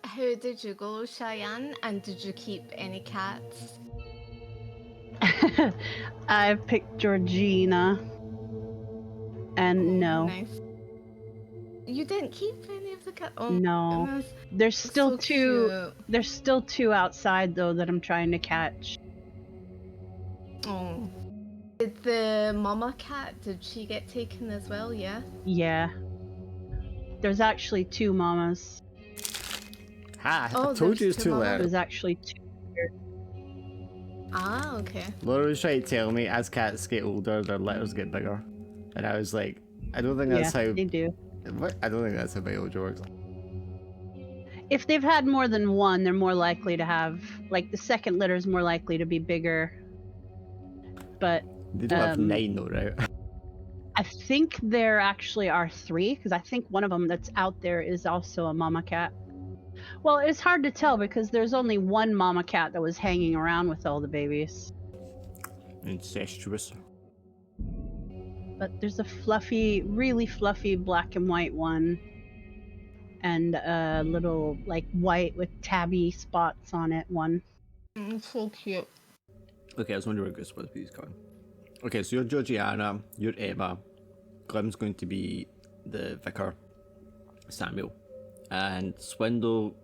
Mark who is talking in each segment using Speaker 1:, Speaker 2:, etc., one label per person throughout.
Speaker 1: How did you go, Cheyenne? And did you keep any cats?
Speaker 2: I picked Georgina. And no.
Speaker 1: Nice. You didn't keep any of the cats? Oh,
Speaker 2: No.
Speaker 1: goodness.
Speaker 2: There's still
Speaker 1: So
Speaker 2: two.
Speaker 1: cute.
Speaker 2: There's still two outside though that I'm trying to catch.
Speaker 1: Oh. Did the mama cat, did she get taken as well, yeah?
Speaker 2: Yeah. There's actually two mamas.
Speaker 3: Ha!
Speaker 1: Oh,
Speaker 3: I told you
Speaker 1: there's
Speaker 3: it's
Speaker 1: two
Speaker 3: too
Speaker 1: mamas.
Speaker 3: loud.
Speaker 2: There's actually two.
Speaker 1: Ah, okay.
Speaker 3: Laura was trying to tell me as cats get older, their litters get bigger. And I was like, I don't think that's how...
Speaker 2: They do.
Speaker 3: What? I don't think that's how biology works.
Speaker 2: If they've had more than one, they're more likely to have, like, the second litter is more likely to be bigger. But
Speaker 3: They don't have 9 though, right?
Speaker 2: I think there actually are 3, because I think one of them that's out there is also a mama cat. Well, it's hard to tell because there's only one mama cat that was hanging around with all the babies.
Speaker 3: Incestuous.
Speaker 2: But there's a fluffy, really fluffy black and white one. And a little, like, white with tabby spots on it one.
Speaker 1: So cute.
Speaker 3: Okay, I was wondering where Goose was, please, Colin. Okay, so you're Georgiana, you're Emma, Glim's going to be the vicar, Samuel, and Swindle,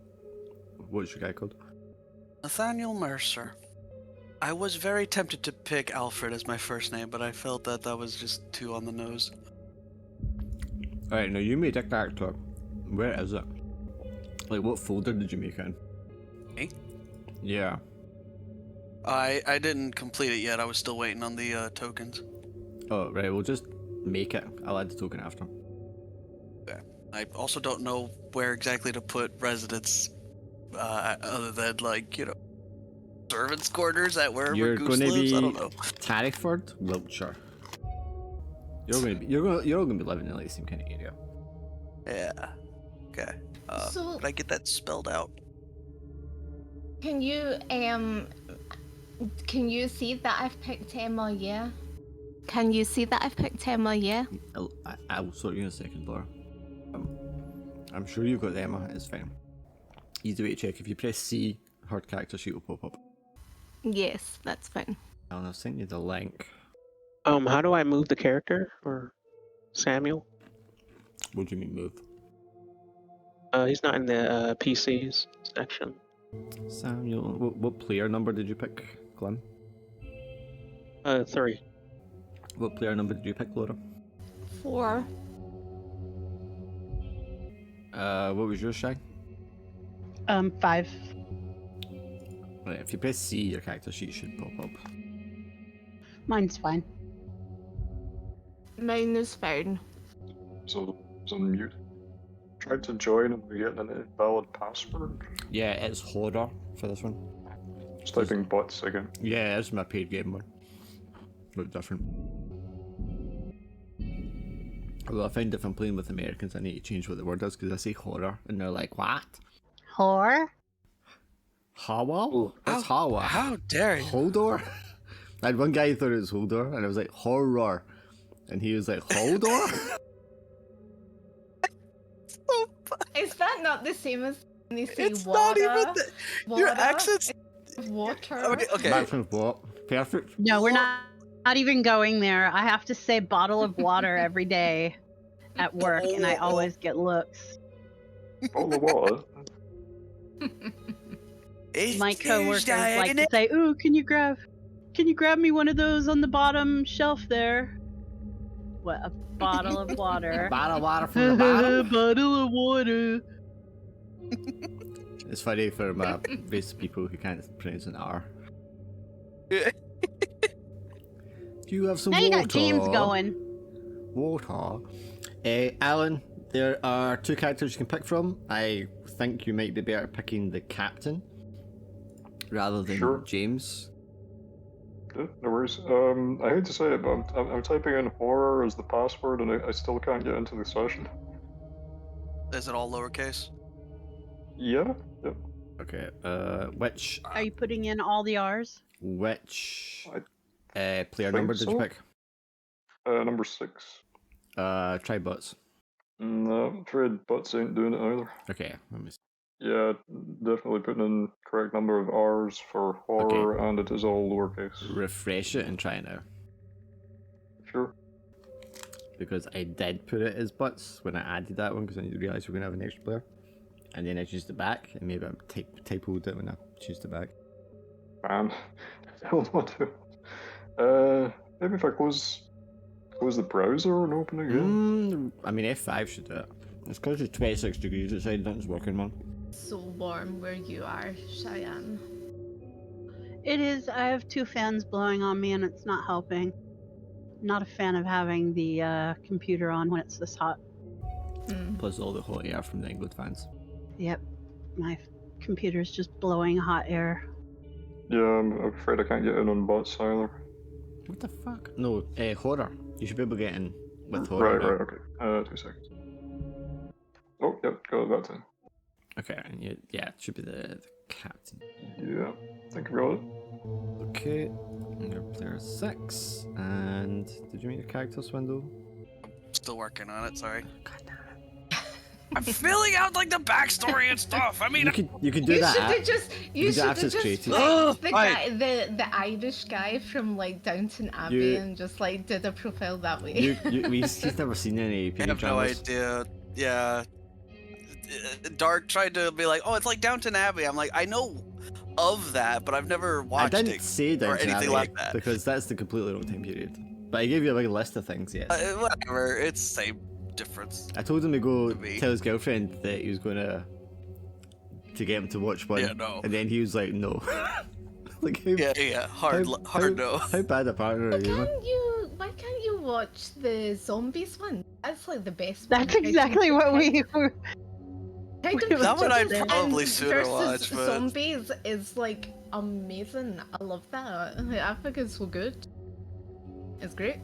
Speaker 3: what's your guy called?
Speaker 4: Nathaniel Mercer. I was very tempted to pick Alfred as my first name, but I felt that that was just too on the nose.
Speaker 3: Alright, now you made a character. Where is it? Like, what folder did you make it in?
Speaker 4: Me?
Speaker 3: Yeah.
Speaker 4: I didn't complete it yet. I was still waiting on the tokens.
Speaker 3: Oh, right, we'll just make it. I'll add the token after.
Speaker 4: Okay. I also don't know where exactly to put residence, other than, like, you know, servants' quarters at wherever
Speaker 3: You're
Speaker 4: Goose
Speaker 3: gonna
Speaker 4: lives.
Speaker 3: be
Speaker 4: I don't know.
Speaker 3: Tarryford, Wiltshire. You're all gonna be living in like the same kind of area.
Speaker 4: Yeah. Okay.
Speaker 1: So-
Speaker 4: Could I get that spelled out?
Speaker 1: Can you see that I've picked Emma, yeah? Can you see that I've picked Emma, yeah?
Speaker 3: I'll sort you in a second, Laura. I'm sure you've got Emma, it's fine. Easy way to check, if you press C, her character sheet will pop up.
Speaker 1: Yes, that's fine.
Speaker 3: And I've sent you the link.
Speaker 5: How do I move the character or Samuel?
Speaker 3: What do you mean move?
Speaker 5: He's not in the PCs section.
Speaker 3: Samuel, what player number did you pick, Glenn?
Speaker 5: 3.
Speaker 3: What player number did you pick, Laura?
Speaker 1: 4.
Speaker 3: What was yours, Shag?
Speaker 2: 5.
Speaker 3: Right, if you press C, your character sheet should pop up.
Speaker 2: Mine's fine.
Speaker 1: Mine is fine.
Speaker 6: So it's on mute. Tried to join and we get an invalid password.
Speaker 3: Yeah, it's horror for this one.
Speaker 6: Just typing bots again.
Speaker 3: Yeah, it's my paid game one. Look different. Although I find if I'm playing with Americans, I need to change what the word is because I say horror and they're like, what?
Speaker 2: Whore?
Speaker 3: Hawa? That's Hawa.
Speaker 4: How dare you?
Speaker 3: Holdor? I had one guy who thought it was Holdor, and I was like, horror. And he was like, Holdor?
Speaker 1: Is that not the same as when they say
Speaker 4: It's
Speaker 1: water?
Speaker 4: not even your
Speaker 1: Water?
Speaker 4: accent's...
Speaker 1: It's water.
Speaker 4: Okay.
Speaker 3: Maximum what? Perfect.
Speaker 2: No, we're not even going there. I have to say bottle of water every day at work, and I always get looks.
Speaker 6: All the water.
Speaker 2: My coworkers like to say, "Ooh, can you grab me one of those on the bottom shelf there?" What, a bottle of water?
Speaker 3: Bottle of water from the bottom.
Speaker 2: Bottle of water.
Speaker 3: It's funny for my race of people who can't pronounce an R. Do you have some
Speaker 2: Now
Speaker 3: water?
Speaker 2: you got James going.
Speaker 3: Water. Alan, there are 2 characters you can pick from. I think you might be better picking the captain rather than
Speaker 6: Sure.
Speaker 3: James.
Speaker 6: Yeah, no worries. I hate to say it, but I'm typing in horror as the password and I still can't get into the session.
Speaker 4: Is it all lowercase?
Speaker 6: Yeah? Yep.
Speaker 3: Okay, which
Speaker 2: Are you putting in all the R's?
Speaker 3: player
Speaker 6: think
Speaker 3: number did you
Speaker 6: so.
Speaker 3: pick?
Speaker 6: Number 6.
Speaker 3: Try bots.
Speaker 6: No, I'm afraid bots ain't doing it either.
Speaker 3: Okay, let me see.
Speaker 6: Yeah, definitely putting in correct number of R's for horror, and it is all lowercase.
Speaker 3: Refresh it and try it now.
Speaker 6: Sure.
Speaker 3: Because I did put it as butts when I added that one because I realised we are going to have an extra player. And then I changed it back, and maybe I typoed it when I changed it back.
Speaker 6: Man, hell not to. Maybe if I close the browser and open again.
Speaker 3: I mean, F5 should do it. It's because it's 26 degrees outside, nothing's working, man.
Speaker 1: So warm where you are, Cheyenne.
Speaker 2: It is. I have 2 fans blowing on me, and it's not helping. Not a fan of having the computer on when it's this hot.
Speaker 3: Plus all the hot air from the England fans.
Speaker 2: Yep, my computer's just blowing hot air.
Speaker 6: Yeah, I'm afraid I can't get in on butts either.
Speaker 3: What the fuck? No, horror. You should be able to get in with horror.
Speaker 6: Right, okay. 2 seconds. Oh, yep, got that in.
Speaker 3: Okay, and yeah, it should be the captain.
Speaker 6: Yeah, I think I got it.
Speaker 3: Okay, and your player 6. And did you make your character, Swindle?
Speaker 4: Still working on it. Sorry.
Speaker 3: God damn it.
Speaker 4: I'm filling out like the backstory and stuff. I mean,
Speaker 3: You could do that.
Speaker 1: You should have just
Speaker 3: created.
Speaker 1: the Irish guy from like Downton Abbey and just like did a profile that way.
Speaker 3: He's never seen any
Speaker 4: I
Speaker 3: period
Speaker 4: have no
Speaker 3: dramas.
Speaker 4: idea. Yeah. Dark tried to be like, oh, it's like Downton Abbey. I'm like, I know of that, but I've never watched
Speaker 3: I didn't
Speaker 4: it
Speaker 3: say
Speaker 4: or
Speaker 3: Downton
Speaker 4: anything
Speaker 3: Abbey
Speaker 4: like that.
Speaker 3: because that's the completely wrong time period. But I gave you a big list of things, yes.
Speaker 4: Whatever, it's same difference.
Speaker 3: I told him to go
Speaker 4: To me.
Speaker 3: tell his girlfriend that he was going to get him to watch one.
Speaker 4: Yeah, no.
Speaker 3: And then he was like, no. Like, how,
Speaker 4: Yeah, hard no.
Speaker 3: How bad a partner are you, man?
Speaker 1: Why can't you watch the zombies one? That's like the best
Speaker 2: That's
Speaker 1: one.
Speaker 2: exactly what we were.
Speaker 1: Kind of
Speaker 2: That
Speaker 4: one I'd
Speaker 1: Zombies
Speaker 4: probably
Speaker 1: and
Speaker 4: sooner
Speaker 1: versus
Speaker 4: watch, but-
Speaker 1: Zombies is like amazing. I love that. I think it's so good. It's great.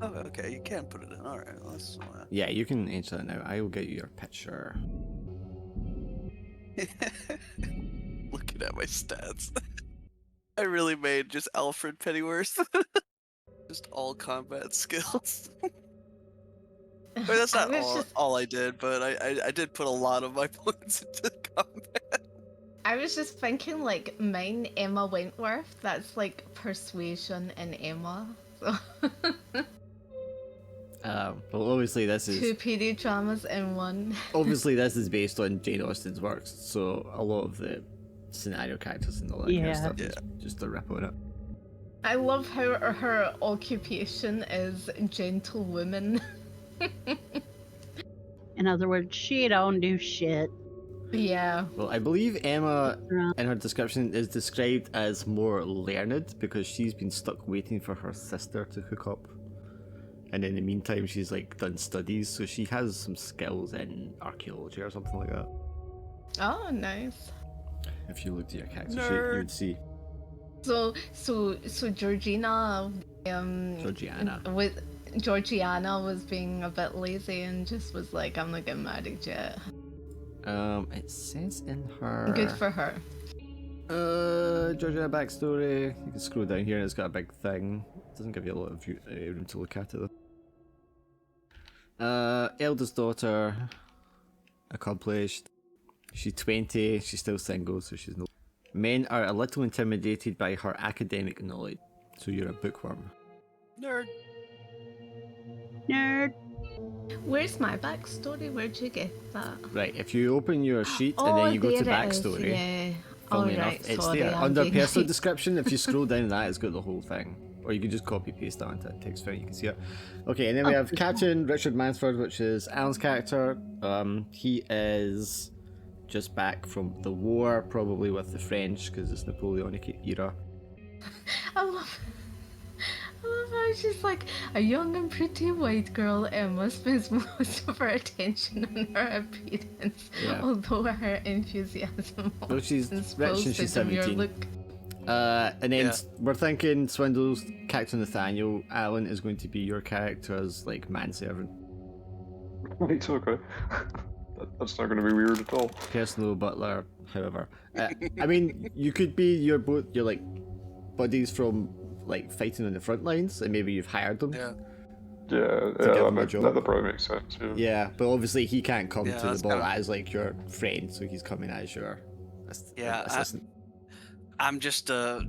Speaker 4: Oh, okay, you can put it in. Alright, let's.
Speaker 3: Yeah, you can enter that now. I will get you your picture.
Speaker 4: Looking at my stats. I really made just Alfred Pennyworth. Just all combat skills. I mean, that's
Speaker 1: I
Speaker 4: not
Speaker 1: was
Speaker 4: all I did, but I did put a lot of my points into combat.
Speaker 1: I was just thinking like mine, Emma Wentworth. That's like persuasion in Emma. So
Speaker 3: Well, obviously this
Speaker 1: 2
Speaker 3: is
Speaker 1: PD dramas in one.
Speaker 3: obviously this is based on Jane Austen's works, so a lot of the scenario characters and all that kind of
Speaker 2: Yeah.
Speaker 3: stuff is just a rip on it.
Speaker 1: I love how her occupation is gentlewoman.
Speaker 2: In other words, she don't do shit.
Speaker 1: Yeah.
Speaker 3: Well, I believe Emma
Speaker 2: Right.
Speaker 3: in her description is described as more learned because she's been stuck waiting for her sister to hook up. And in the meantime, she's like done studies, so she has some skills in archaeology or something like that.
Speaker 1: Oh, nice.
Speaker 3: If you looked at your character sheet, you would see
Speaker 1: So Georgiana, Georgiana was being a bit lazy and just was like, I'm not getting married yet.
Speaker 3: It says in her.
Speaker 1: Good for her.
Speaker 3: Georgia backstory. You can scroll down here and it's got a big thing. It doesn't give you a lot of room to look at it though. Eldest daughter, accomplished. She's 20. She's still single, so she's no. Men are a little intimidated by her academic knowledge, so you're a bookworm.
Speaker 4: Nerd.
Speaker 2: Nerd.
Speaker 1: Where's my backstory? Where'd you get that?
Speaker 3: Right, if you open your sheet and then you go to
Speaker 1: there it is,
Speaker 3: backstory,
Speaker 1: Yeah.
Speaker 3: funnily enough,
Speaker 1: Alright,
Speaker 3: it's
Speaker 1: sorry,
Speaker 3: there.
Speaker 1: I'm
Speaker 3: Under
Speaker 1: being
Speaker 3: personal
Speaker 1: late.
Speaker 3: description, if you scroll down that, it's got the whole thing. Or you can just copy paste that onto a text file, you can see it. Okay, and then we have Captain Richard Mansford, which is Alan's character. He is just back from the war, probably with the French, because it's Napoleonic era.
Speaker 1: I love how she's like a young and pretty white girl. Emma spends most of her attention on her appearance,
Speaker 3: Yeah.
Speaker 1: although her enthusiasm
Speaker 3: Well, she's
Speaker 1: is
Speaker 3: rich and she's
Speaker 1: from your
Speaker 3: 17.
Speaker 1: look.
Speaker 3: And then
Speaker 4: Yeah.
Speaker 3: we're thinking Swindle's character Nathaniel. Alan is going to be your character as like manservant.
Speaker 6: Right, okay. That's not going to be weird at all.
Speaker 3: Personal butler, however. I mean, you could be your like buddies from like fighting on the front lines, and maybe you've hired them.
Speaker 4: Yeah.
Speaker 6: Yeah,
Speaker 3: give
Speaker 6: yeah,
Speaker 3: him a job.
Speaker 6: that probably makes sense. Yeah.
Speaker 3: Yeah, but obviously he can't come
Speaker 4: Yeah,
Speaker 3: to the
Speaker 4: that's
Speaker 3: ball
Speaker 4: kinda-
Speaker 3: as like your friend, so he's coming as your
Speaker 4: Yeah,
Speaker 3: assistant.
Speaker 4: I'm just a,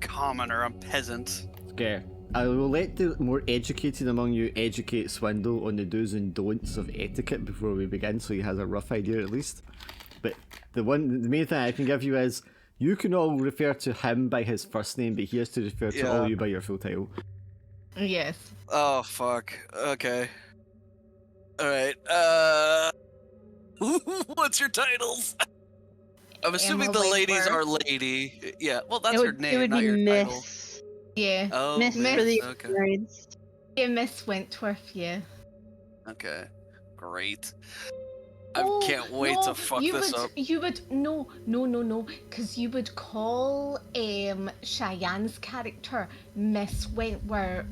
Speaker 4: commoner. I'm peasant.
Speaker 3: Okay. I will let the more educated among you educate Swindle on the do's and don'ts of etiquette before we begin, so he has a rough idea at least. But the main thing I can give you is you can all refer to him by his first name, but he has to refer to all
Speaker 4: Yeah.
Speaker 3: you by your full title.
Speaker 1: Yes.
Speaker 4: Oh fuck. Okay. All right. What's your titles? I'm assuming
Speaker 1: Emma
Speaker 4: the ladies are
Speaker 1: Wentworth.
Speaker 4: lady. Yeah. Well, that's
Speaker 2: it
Speaker 4: her
Speaker 2: would
Speaker 4: name,
Speaker 2: be
Speaker 4: not your title.
Speaker 2: Miss.
Speaker 1: Yeah.
Speaker 4: Oh,
Speaker 2: Miss for the
Speaker 4: Okay.
Speaker 2: experience.
Speaker 1: Yeah, Miss Wentworth, yeah.
Speaker 4: Okay. Great. I can't wait to fuck this up.
Speaker 1: You would no, because you would call Cheyenne's character Miss Wentworth,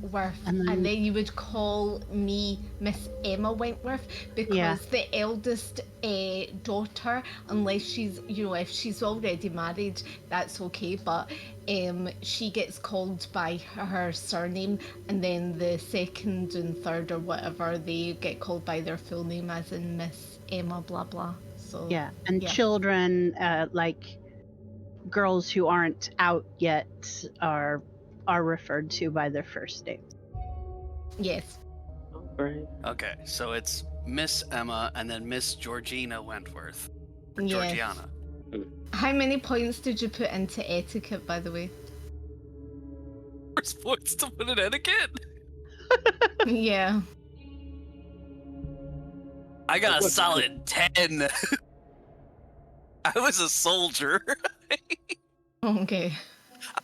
Speaker 2: And
Speaker 1: and
Speaker 2: then-
Speaker 1: then you would call me Miss Emma Wentworth, because
Speaker 2: Yeah.
Speaker 1: the eldest daughter, unless she's if she's already married, that's okay, but she gets called by her surname, and then the second and third or whatever, they get called by their full name, as in Miss Emma blah blah. So
Speaker 2: Yeah, and
Speaker 1: yeah.
Speaker 2: children, like girls who aren't out yet, are referred to by their first name.
Speaker 1: Yes.
Speaker 5: Right.
Speaker 4: Okay, so it's Miss Emma and then Miss Georgina Wentworth. Or
Speaker 1: Yes.
Speaker 4: Georgiana.
Speaker 1: How many points did you put into etiquette, by the way?
Speaker 4: First points to put in etiquette?
Speaker 1: Yeah.
Speaker 4: I got a
Speaker 5: What's
Speaker 4: solid 10. I was a soldier.
Speaker 1: Okay.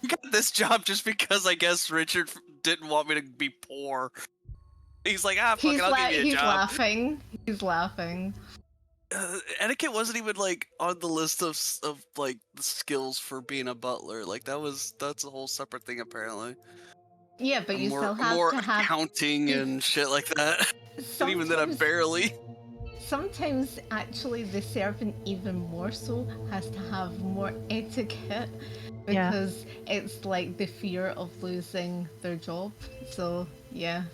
Speaker 4: I got this job just because I guess Richard didn't want me to be poor. He's like, fuck it, I'll give you a
Speaker 1: He's
Speaker 4: job.
Speaker 1: laughing. He's laughing.
Speaker 4: Etiquette wasn't even like on the list of like the skills for being a butler. Like that's a whole separate thing apparently.
Speaker 1: Yeah, but you still have
Speaker 4: more
Speaker 1: to have.
Speaker 4: accounting and shit like that. And even then, I'm barely.
Speaker 1: Sometimes, actually, the servant even more so has to have more etiquette,
Speaker 2: Yeah.
Speaker 1: because it's like the fear of losing their job. So yeah.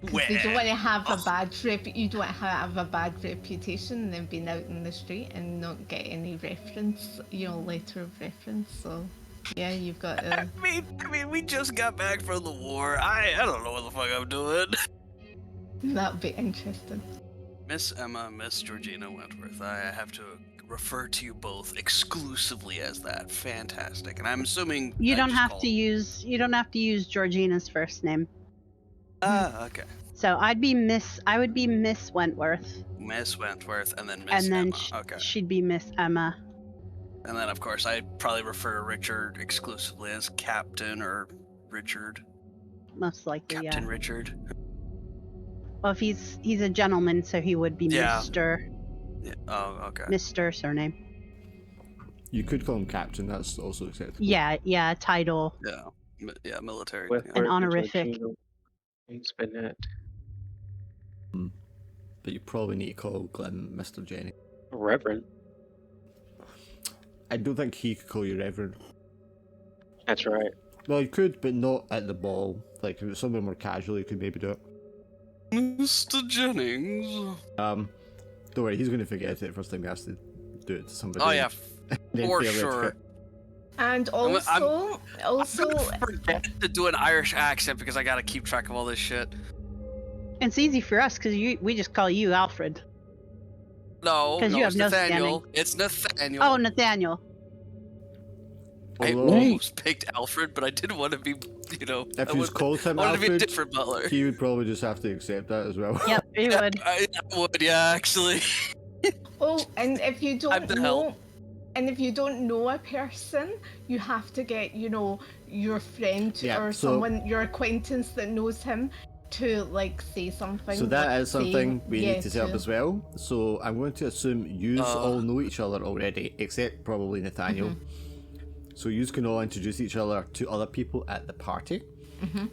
Speaker 1: 'Cause they don't want to have a bad you don't want to have a bad reputation and then being out in the street and not get any reference, letter of reference. So yeah, you've got to.
Speaker 4: I mean, we just got back from the war. I don't know what the fuck I'm doing.
Speaker 1: That'd be interesting.
Speaker 4: Miss Emma, Miss Georgina Wentworth. I have to refer to you both exclusively as that. Fantastic. And I'm assuming
Speaker 2: You
Speaker 4: I
Speaker 2: don't
Speaker 4: just
Speaker 2: have
Speaker 4: called-
Speaker 2: to use Georgina's first name.
Speaker 4: Okay.
Speaker 2: So I would be Miss Wentworth,
Speaker 4: Miss Wentworth and then Miss
Speaker 2: and then
Speaker 4: Emma. Okay.
Speaker 2: she'd be Miss Emma.
Speaker 4: And then, of course, I'd probably refer to Richard exclusively as Captain or Richard.
Speaker 2: Most likely,
Speaker 4: Captain
Speaker 2: yeah.
Speaker 4: Richard.
Speaker 2: Well, if he's a gentleman, so he would be
Speaker 4: Yeah.
Speaker 2: Mr.
Speaker 4: Yeah. Oh, okay.
Speaker 2: Mr. surname.
Speaker 3: You could call him Captain, that's also acceptable.
Speaker 2: Yeah, title.
Speaker 4: Yeah. Yeah, military.
Speaker 5: With
Speaker 4: Yeah.
Speaker 2: An honorific.
Speaker 5: It's been that.
Speaker 3: But you probably need to call Glenn Mr. Jenny.
Speaker 5: Reverend.
Speaker 3: I don't think he could call you Reverend.
Speaker 5: That's right.
Speaker 3: Well, you could, but not at the ball. Like, if it was somewhere more casual, you could maybe do it.
Speaker 4: Mr. Jennings.
Speaker 3: Don't worry, he's going to forget it first time he has to do it to somebody.
Speaker 4: Oh, yeah.
Speaker 3: Then
Speaker 4: For
Speaker 3: fail
Speaker 4: sure.
Speaker 3: etiquette.
Speaker 1: And
Speaker 4: I'm
Speaker 1: also,
Speaker 4: gonna forget to do an Irish accent because I gotta keep track of all this shit.
Speaker 2: It's easy for us because we just call you Alfred.
Speaker 4: No,
Speaker 2: 'Cause
Speaker 4: no,
Speaker 2: you
Speaker 4: it's
Speaker 2: have no
Speaker 4: Nathaniel.
Speaker 2: standing.
Speaker 4: It's Nathaniel.
Speaker 2: Oh, Nathaniel.
Speaker 4: I
Speaker 3: Although,
Speaker 4: almost picked Alfred, but I didn't want to be,
Speaker 3: if you called him
Speaker 4: I wanted to be a
Speaker 3: Alfred,
Speaker 4: different butler.
Speaker 3: he would probably just have to accept that as well.
Speaker 2: Yep, he would.
Speaker 4: I would, yeah, actually.
Speaker 1: and if you
Speaker 4: I'm
Speaker 1: don't
Speaker 4: the
Speaker 1: know,
Speaker 4: help.
Speaker 1: and if you don't know a person, you have to get your friend
Speaker 3: Yeah,
Speaker 1: or
Speaker 3: so-
Speaker 1: someone, your acquaintance that knows him, to like say something.
Speaker 3: So that
Speaker 1: or
Speaker 3: is something
Speaker 1: say,
Speaker 3: we
Speaker 1: yeah,
Speaker 3: need to set up as well. So I'm going to assume you all know each other already, except probably Nathaniel. So you can all introduce each other to other people at the party.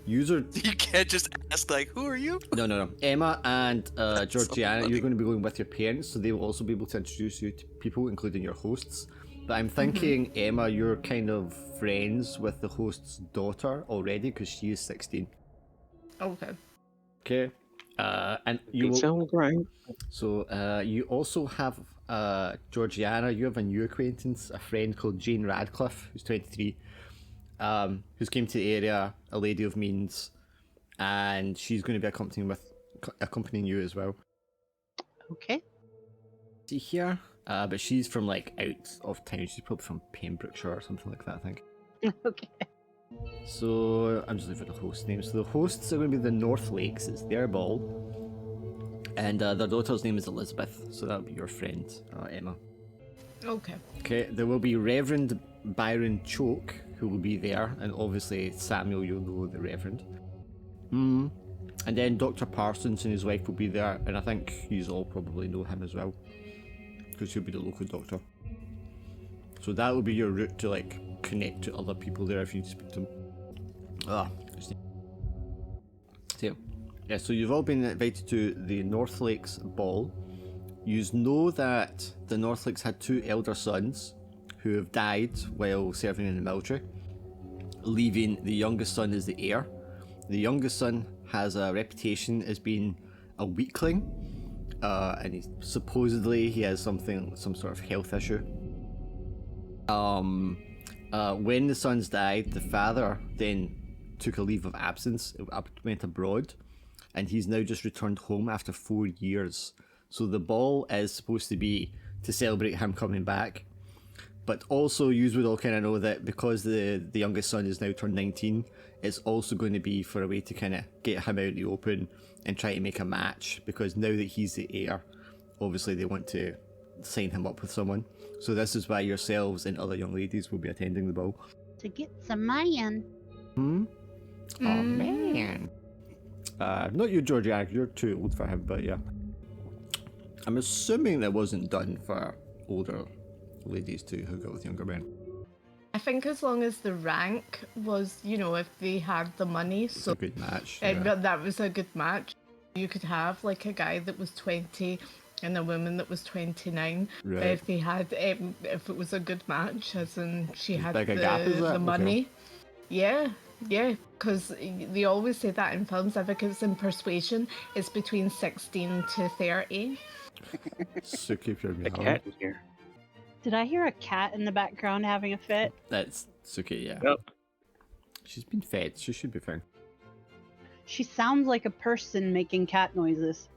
Speaker 3: User
Speaker 4: You can't just ask, like, who are you?
Speaker 3: No. Emma and Georgiana,
Speaker 4: funny.
Speaker 3: you're going to be going with your parents, so they will also be able to introduce you to people, including your hosts. But I'm thinking, Emma, you're kind of friends with the host's daughter already because she is 16.
Speaker 1: Okay.
Speaker 3: Okay. And you will.
Speaker 5: Sound right.
Speaker 3: So you also have Georgiana. You have a new acquaintance, a friend called Jane Radcliffe, who's 23, who's came to the area, a lady of means, and she's going to be accompanying you as well.
Speaker 2: Okay.
Speaker 3: See here, but she's from like out of town. She's probably from Pembrokeshire or something like that, I think.
Speaker 2: Okay.
Speaker 3: So I'm just looking for the host name. So the hosts are going to be the Northlakes. It's their ball. And their daughter's name is Elizabeth, so that'll be your friend, Emma.
Speaker 1: Okay.
Speaker 3: Okay, there will be Reverend Byron Choke, who will be there, and obviously Samuel, you'll know the Reverend. And then Dr. Parsons and his wife will be there, and I think you all probably know him as well, because he'll be the local doctor. So that will be your route to like connect to other people there if you need to speak to them. So, yeah, so you've all been invited to the Northlakes ball. You know that the Northlakes had 2 elder sons who have died while serving in the military, leaving the youngest son as the heir. The youngest son has a reputation as being a weakling, and supposedly he has some sort of health issue. When the sons died, the father then took a leave of absence, went abroad, and he's now just returned home after 4 years. So the ball is supposed to be to celebrate him coming back, but also you would all kind of know that because the youngest son is now turned 19, it's also going to be for a way to kind of get him out in the open and try to make a match, because now that he's the heir, obviously they want to sign him up with someone. So this is why yourselves and other young ladies will be attending the ball.
Speaker 2: To get some man.
Speaker 3: Oh man. Not you, Georgiana, you're too old for him, but yeah. I'm assuming that wasn't done for older ladies to hook up with younger men.
Speaker 1: I think as long as the rank was, if they had the money,
Speaker 3: It's
Speaker 1: so
Speaker 3: a good match.
Speaker 1: that was a good match. You could have like a guy that was 20 and a woman that was 29.
Speaker 3: Right.
Speaker 1: But if they had, if it was a good match, as in she had
Speaker 3: big a gap as that?
Speaker 1: the
Speaker 3: Okay.
Speaker 1: money. Yeah, because they always say that in films. I think it's in Persuasion, it's between 16 to 30.
Speaker 3: So keep your
Speaker 5: The
Speaker 3: meow.
Speaker 5: cat in here.
Speaker 2: Did I hear a cat in the background having a fit?
Speaker 3: That's Suki, yeah.
Speaker 5: Yep.
Speaker 3: She's been fed. She should be fine.
Speaker 2: She sounds like a person making cat noises.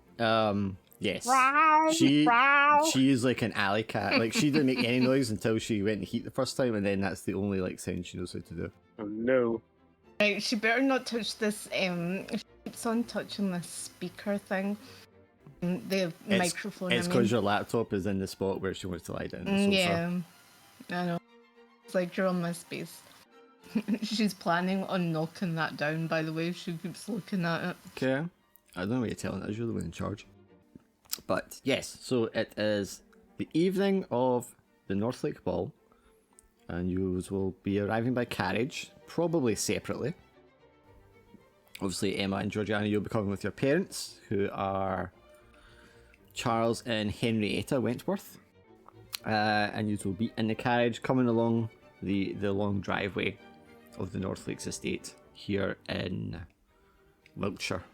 Speaker 3: Yes.
Speaker 2: Wow,
Speaker 3: She
Speaker 2: wow.
Speaker 3: she is like an alley cat. Like she didn't make any noise until she went in heat the first time, and then that's the only like sound she knows how to do.
Speaker 5: Oh no.
Speaker 1: Right, she better not touch this. If she keeps on touching this speaker thing, the microphone.
Speaker 3: It's because your laptop is in the spot where she wants to lie down on the sofa.
Speaker 1: Yeah, I know. It's like you're on my space. She's planning on knocking that down. By the way, she keeps looking at it.
Speaker 3: Okay. I don't know what you're telling us. You're the one in charge. But yes, so it is the evening of the Northlake Ball, and you will be arriving by carriage, probably separately. Obviously, Emma and Georgiana, you'll be coming with your parents, who are Charles and Henrietta Wentworth, and you will be in the carriage coming along the long driveway of the Northlakes estate here in Wiltshire.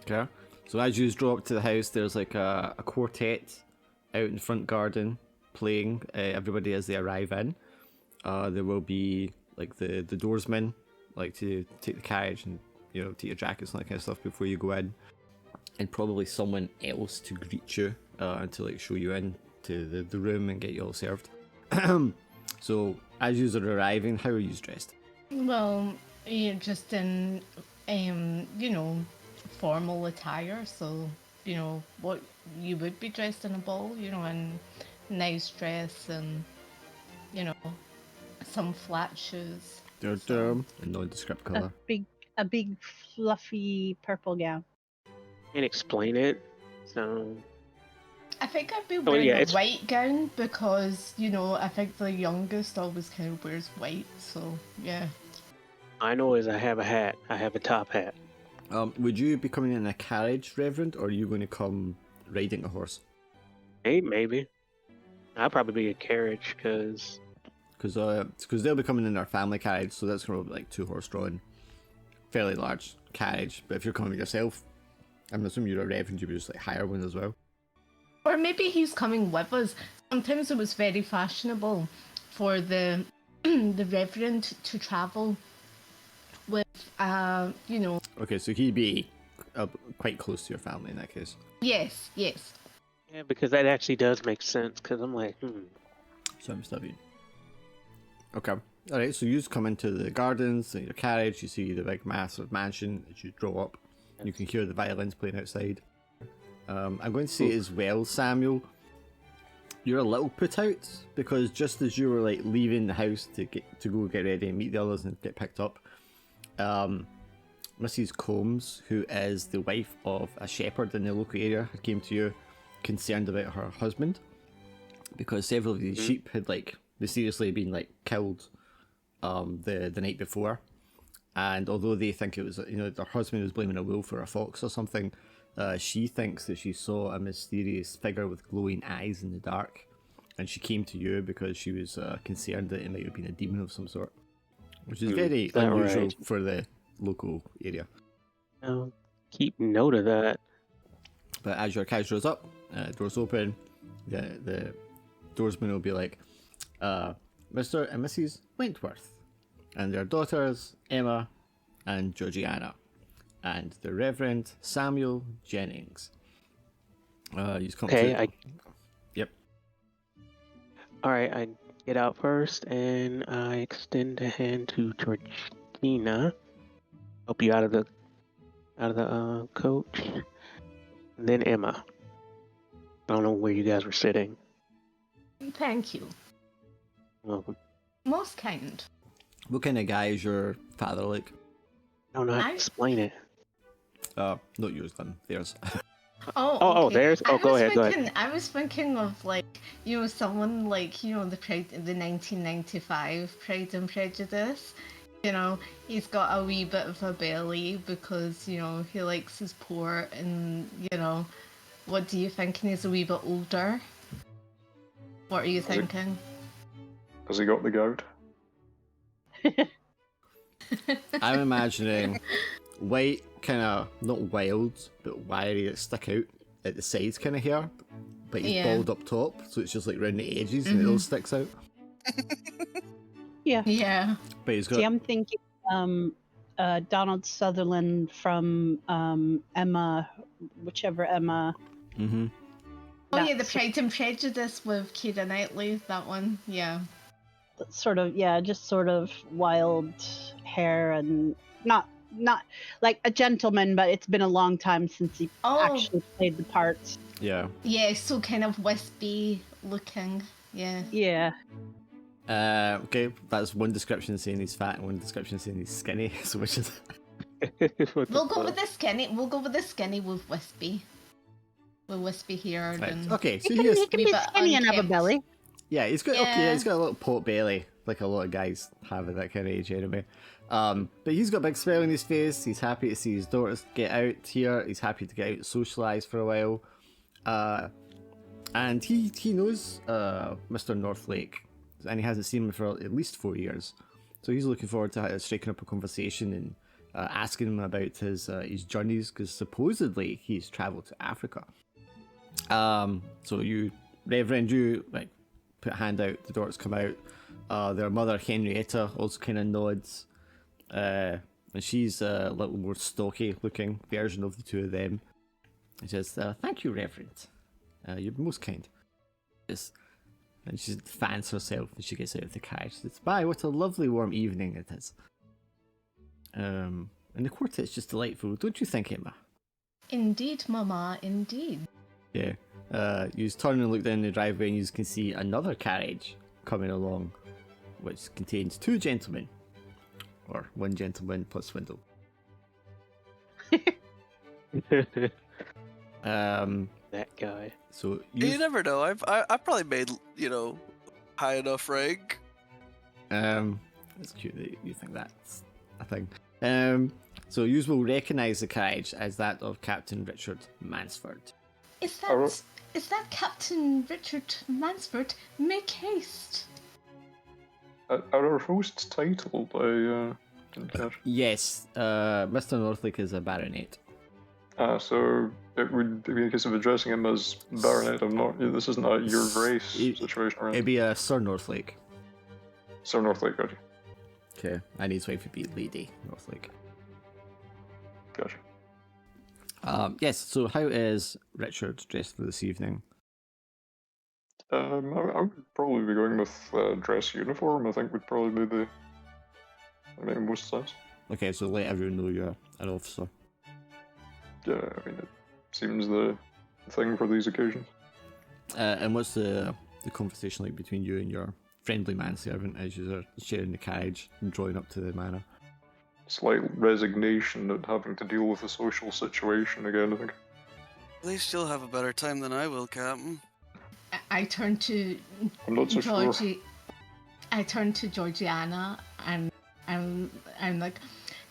Speaker 3: Okay. So as you draw up to the house, there's like a quartet out in the front garden playing. Everybody as they arrive in. There will be like the doorsman, like to take the carriage and take your jackets and that kind of stuff before you go in, and probably someone else to greet you and to like show you in to the room and get you all served. So as you are arriving, how are you dressed?
Speaker 1: Well, you're just in, formal attire. So, what you would be dressed in a ball, in nice dress and, some flat shoes.
Speaker 3: A nondescript colour.
Speaker 2: A big fluffy purple gown.
Speaker 5: Can't explain it. So
Speaker 1: I think I'd be wearing
Speaker 5: yeah,
Speaker 1: a
Speaker 5: it's-
Speaker 1: white gown because, I think the youngest always kind of wears white. So, yeah.
Speaker 5: I know is I have a hat. I have a top hat.
Speaker 3: Would you be coming in a carriage, Reverend, or are you going to come riding a horse?
Speaker 5: Hey, maybe. I'll probably be a carriage because
Speaker 3: Because they'll be coming in their family carriage, so that's going to be like 2 horse drawn. fairly large carriage, but if you're coming yourself, I'm assuming you're a reverend, you would just like hire one as well.
Speaker 1: Or maybe he's coming with us. Sometimes it was very fashionable for the the reverend to travel with,
Speaker 3: Okay, so he'd be quite close to your family in that case.
Speaker 1: Yes.
Speaker 5: Yeah, because that actually does make sense. Because I'm like,
Speaker 3: So I'm studying. Okay. Alright, so you just come into the gardens in your carriage, you see the big massive mansion as you draw up. You can hear the violins playing outside. I'm going to say as well, Samuel, you're a little put out because just as you were like leaving the house to go get ready and meet the others and get picked up, Mrs. Combs, who is the wife of a shepherd in the local area, came to you concerned about her husband because several of these sheep had like mysteriously been like killed the night before, and although they think it was their husband was blaming a wolf or a fox or something, she thinks that she saw a mysterious figure with glowing eyes in the dark, and she came to you because she was concerned that it might have been a demon of some sort, which is very unusual for the local area.
Speaker 5: I'll keep note of that.
Speaker 3: But as your carriage draws up, doors open, the doorsman will be like, Mr. and Mrs. Wentworth, and their daughters, Emma and Georgiana, and the Reverend Samuel Jennings. Yep.
Speaker 5: Alright, I get out first, and I extend a hand to Georgina. Help you out of the coach. And then Emma. I don't know where you guys were sitting.
Speaker 1: Thank you.
Speaker 5: Welcome.
Speaker 1: Most kind.
Speaker 3: What kind of guy is your father like?
Speaker 5: I don't know how to explain it.
Speaker 3: Not yours, then. Theirs.
Speaker 1: Okay.
Speaker 5: Theirs? Oh, go ahead.
Speaker 1: I was thinking of someone like, the 1995 Pride and Prejudice. He's got a wee bit of a belly because, he likes his port and, what do you think? And he's a wee bit older. What are you thinking?
Speaker 6: Has he got the goat?
Speaker 3: I'm imagining white, kind of, not wild, but wiry that stick out at the sides kind of hair, but he's bald up top, so it's just like round the edges and it all sticks out.
Speaker 2: Yeah.
Speaker 3: But he's got...
Speaker 2: See, I'm thinking Donald Sutherland from Emma, whichever Emma.
Speaker 3: Mm-hmm.
Speaker 1: Oh yeah, the Pride and Prejudice with Keira Knightley, that one, yeah.
Speaker 2: Sort of, just sort of wild hair and not like a gentleman, but it's been a long time since he actually played the parts.
Speaker 3: Yeah.
Speaker 1: Yeah, so kind of wispy looking, yeah.
Speaker 2: Yeah.
Speaker 3: Okay, that's one description saying he's fat and one description saying he's skinny. So which is?
Speaker 1: We'll go with the skinny. We'll go with the skinny with wispy. With wispy hair.
Speaker 3: Right.
Speaker 1: And...
Speaker 3: Okay, so
Speaker 2: he can be skinny and have a belly.
Speaker 3: Yeah, he's got he's got a little pot belly, like a lot of guys have at that kind of age anyway. But he's got a big smile on his face. He's happy to see his daughters get out here. He's happy to get out and socialise for a while. And he knows Mr. Northlake, and he hasn't seen him for at least 4 years. So he's looking forward to striking up a conversation and asking him about his journeys, because supposedly he's travelled to Africa. So you, Reverend, you put a hand out, the daughters come out. Their mother, Henrietta, also kind of nods. And she's a little more stocky looking version of the two of them. She says, thank you, Reverend. You're most kind. Yes. And she fans herself as she gets out of the carriage. She says, bye, what a lovely warm evening it is. And the quartet's just delightful, don't you think, Emma?
Speaker 1: Indeed, Mama, indeed.
Speaker 3: Yeah. You turn and look down the driveway and you can see another carriage coming along, which contains two gentlemen. Or one gentleman plus Swindle.
Speaker 5: That guy.
Speaker 3: So
Speaker 4: you never know. I've probably made high enough rank.
Speaker 3: It's cute that you think that's a thing. So you will recognise the carriage as that of Captain Richard Mansford.
Speaker 1: Is that Captain Richard Mansford? Make haste.
Speaker 6: Are our hosts titled? Catch.
Speaker 3: Yes, Mr. Northlake is a baronet.
Speaker 6: So it would be a case of addressing him as Baronet. I'm not. This isn't a Your Grace situation, or
Speaker 3: It'd
Speaker 6: anything.
Speaker 3: be a Sir Northlake.
Speaker 6: Sir Northlake, gotcha.
Speaker 3: Okay, and his wife would be Lady Northlake.
Speaker 6: Gotcha.
Speaker 3: Yes, so how is Richard dressed for this evening?
Speaker 6: I would probably be going with dress uniform. I think would probably be the make most sense.
Speaker 3: Okay, so let everyone know you're an officer.
Speaker 6: Yeah, I mean it seems the thing for these occasions.
Speaker 3: And what's the conversation like between you and your friendly manservant as you're sharing the carriage and drawing up to the manor?
Speaker 6: Slight resignation at having to deal with the social situation again, I think.
Speaker 4: At least you'll have a better time than I will, Captain.
Speaker 1: I turn to
Speaker 6: I'm not so sure.
Speaker 1: I turn to Georgiana and I'm like,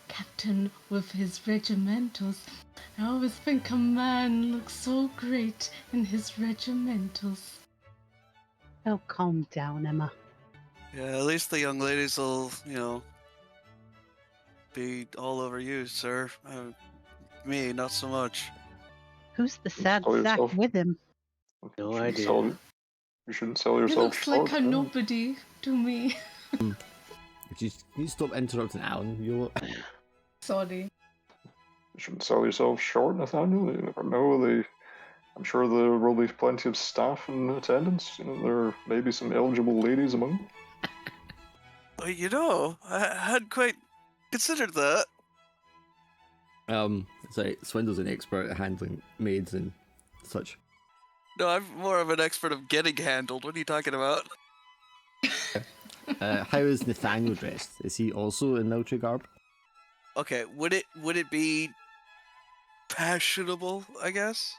Speaker 1: Captain with his regimentals. I always think a man looks so great in his regimentals.
Speaker 2: Oh, calm down, Emma.
Speaker 4: Yeah, at least the young ladies will, be all over you, sir. Me, not so much.
Speaker 2: Who's the sad
Speaker 6: Tell
Speaker 2: sack
Speaker 6: yourself.
Speaker 2: with him?
Speaker 5: No
Speaker 6: You shouldn't
Speaker 5: idea.
Speaker 6: you shouldn't sell
Speaker 1: He
Speaker 6: yourself
Speaker 1: looks like
Speaker 6: short.
Speaker 1: a
Speaker 6: man.
Speaker 1: nobody to me.
Speaker 3: Can you stop interrupting Alan?
Speaker 1: Sorry.
Speaker 6: You shouldn't sell yourself short, Nathaniel. You never know. I'm sure there will be plenty of staff in attendance. There may be some eligible ladies among them.
Speaker 4: I hadn't quite considered that.
Speaker 3: Sorry, Swindle's an expert at handling maids and such.
Speaker 4: No, I'm more of an expert of getting handled. What are you talking about?
Speaker 3: How is Nathaniel dressed? Is he also in military garb?
Speaker 4: Okay, would it be fashionable, I guess?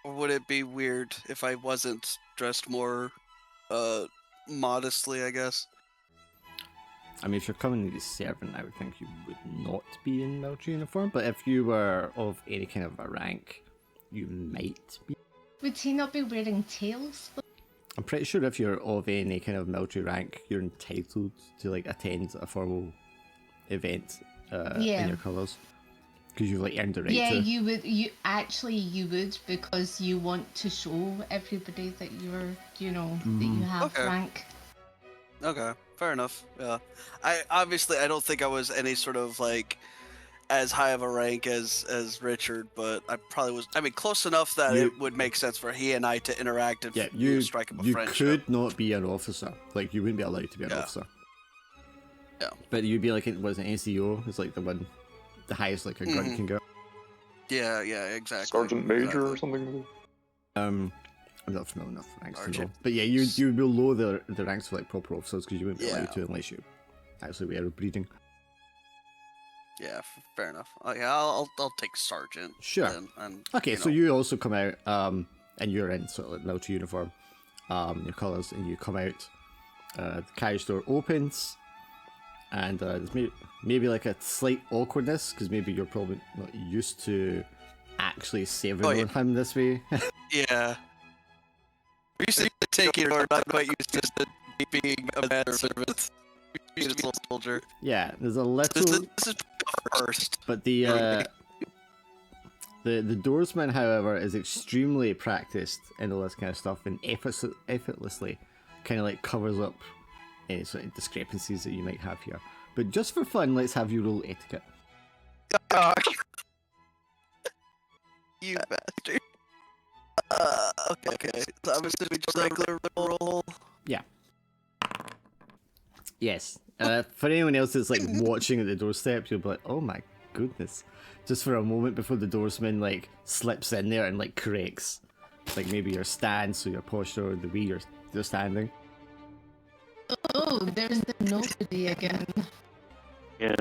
Speaker 4: Or would it be weird if I wasn't dressed more modestly, I guess?
Speaker 3: I mean, if you're coming to be servant, I would think you would not be in military uniform, but if you were of any kind of a rank, you might be.
Speaker 1: Would he not be wearing tails?
Speaker 3: I'm pretty sure if you're of any kind of military rank, you're entitled to attend a formal event in your colours. Because you've earned the right
Speaker 1: Yeah,
Speaker 3: to.
Speaker 1: you would. You would because you want to show everybody that you're, that you have
Speaker 4: Okay.
Speaker 1: rank.
Speaker 4: Okay, fair enough. Yeah, I don't think I was any sort of as high of a rank as Richard, but I probably was. I mean, close enough that it would make sense for he and I to interact and strike up a friendship.
Speaker 3: You could not be an officer. You wouldn't be allowed to be an officer.
Speaker 4: Yeah.
Speaker 3: But you'd be was an NCO? It's the highest a grunt can go.
Speaker 4: Yeah, exactly.
Speaker 6: Sergeant Major or something.
Speaker 3: I'm not familiar enough ranks to know.
Speaker 4: Sergeant.
Speaker 3: But yeah, you will lower the ranks for proper officers because you wouldn't be allowed to unless you actually were breeding.
Speaker 4: Yeah, fair enough. Yeah, I'll take sergeant.
Speaker 3: Sure.
Speaker 4: Then, and,
Speaker 3: Okay, so you also come out, and you're in sort of military uniform, your colours, and you come out. The carriage door opens, and there's maybe a slight awkwardness because maybe you're probably not used to actually serving on him this way.
Speaker 4: Yeah. We used to take it, or not quite used to being a bad servant. Being a little soldier.
Speaker 3: Yeah, there's a little.
Speaker 4: This is first.
Speaker 3: But the doorsman, however, is extremely practiced in all this kind of stuff and effortlessly kind of covers up any sort of discrepancies that you might have here. But just for fun, let's have you roll etiquette.
Speaker 4: You bastard. Okay. So I'm assuming just regular roll.
Speaker 3: Yeah. Yes. For anyone else that's watching at the doorstep, you'll be like, oh my goodness. Just for a moment before the doorsman slips in there and corrects maybe your stance or your posture or the way you're standing.
Speaker 1: Oh, there's the nobody again.
Speaker 5: Yes.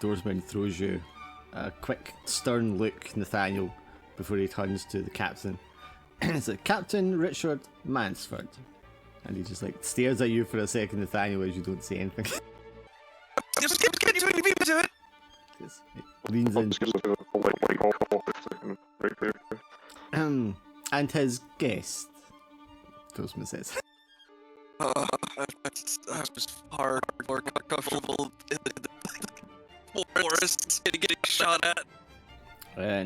Speaker 3: Doorsman throws you a quick, stern look, Nathaniel, before he turns to the captain. It's Captain Richard Mansford. And he just stares at you for a second, Nathaniel, as you don't say anything.
Speaker 4: Just beat me to it.
Speaker 3: Just leans in.
Speaker 6: Just give us a light call if they can right there.
Speaker 3: And his guest, Toastman says.
Speaker 4: I was far more comfortable in the forest getting shot at.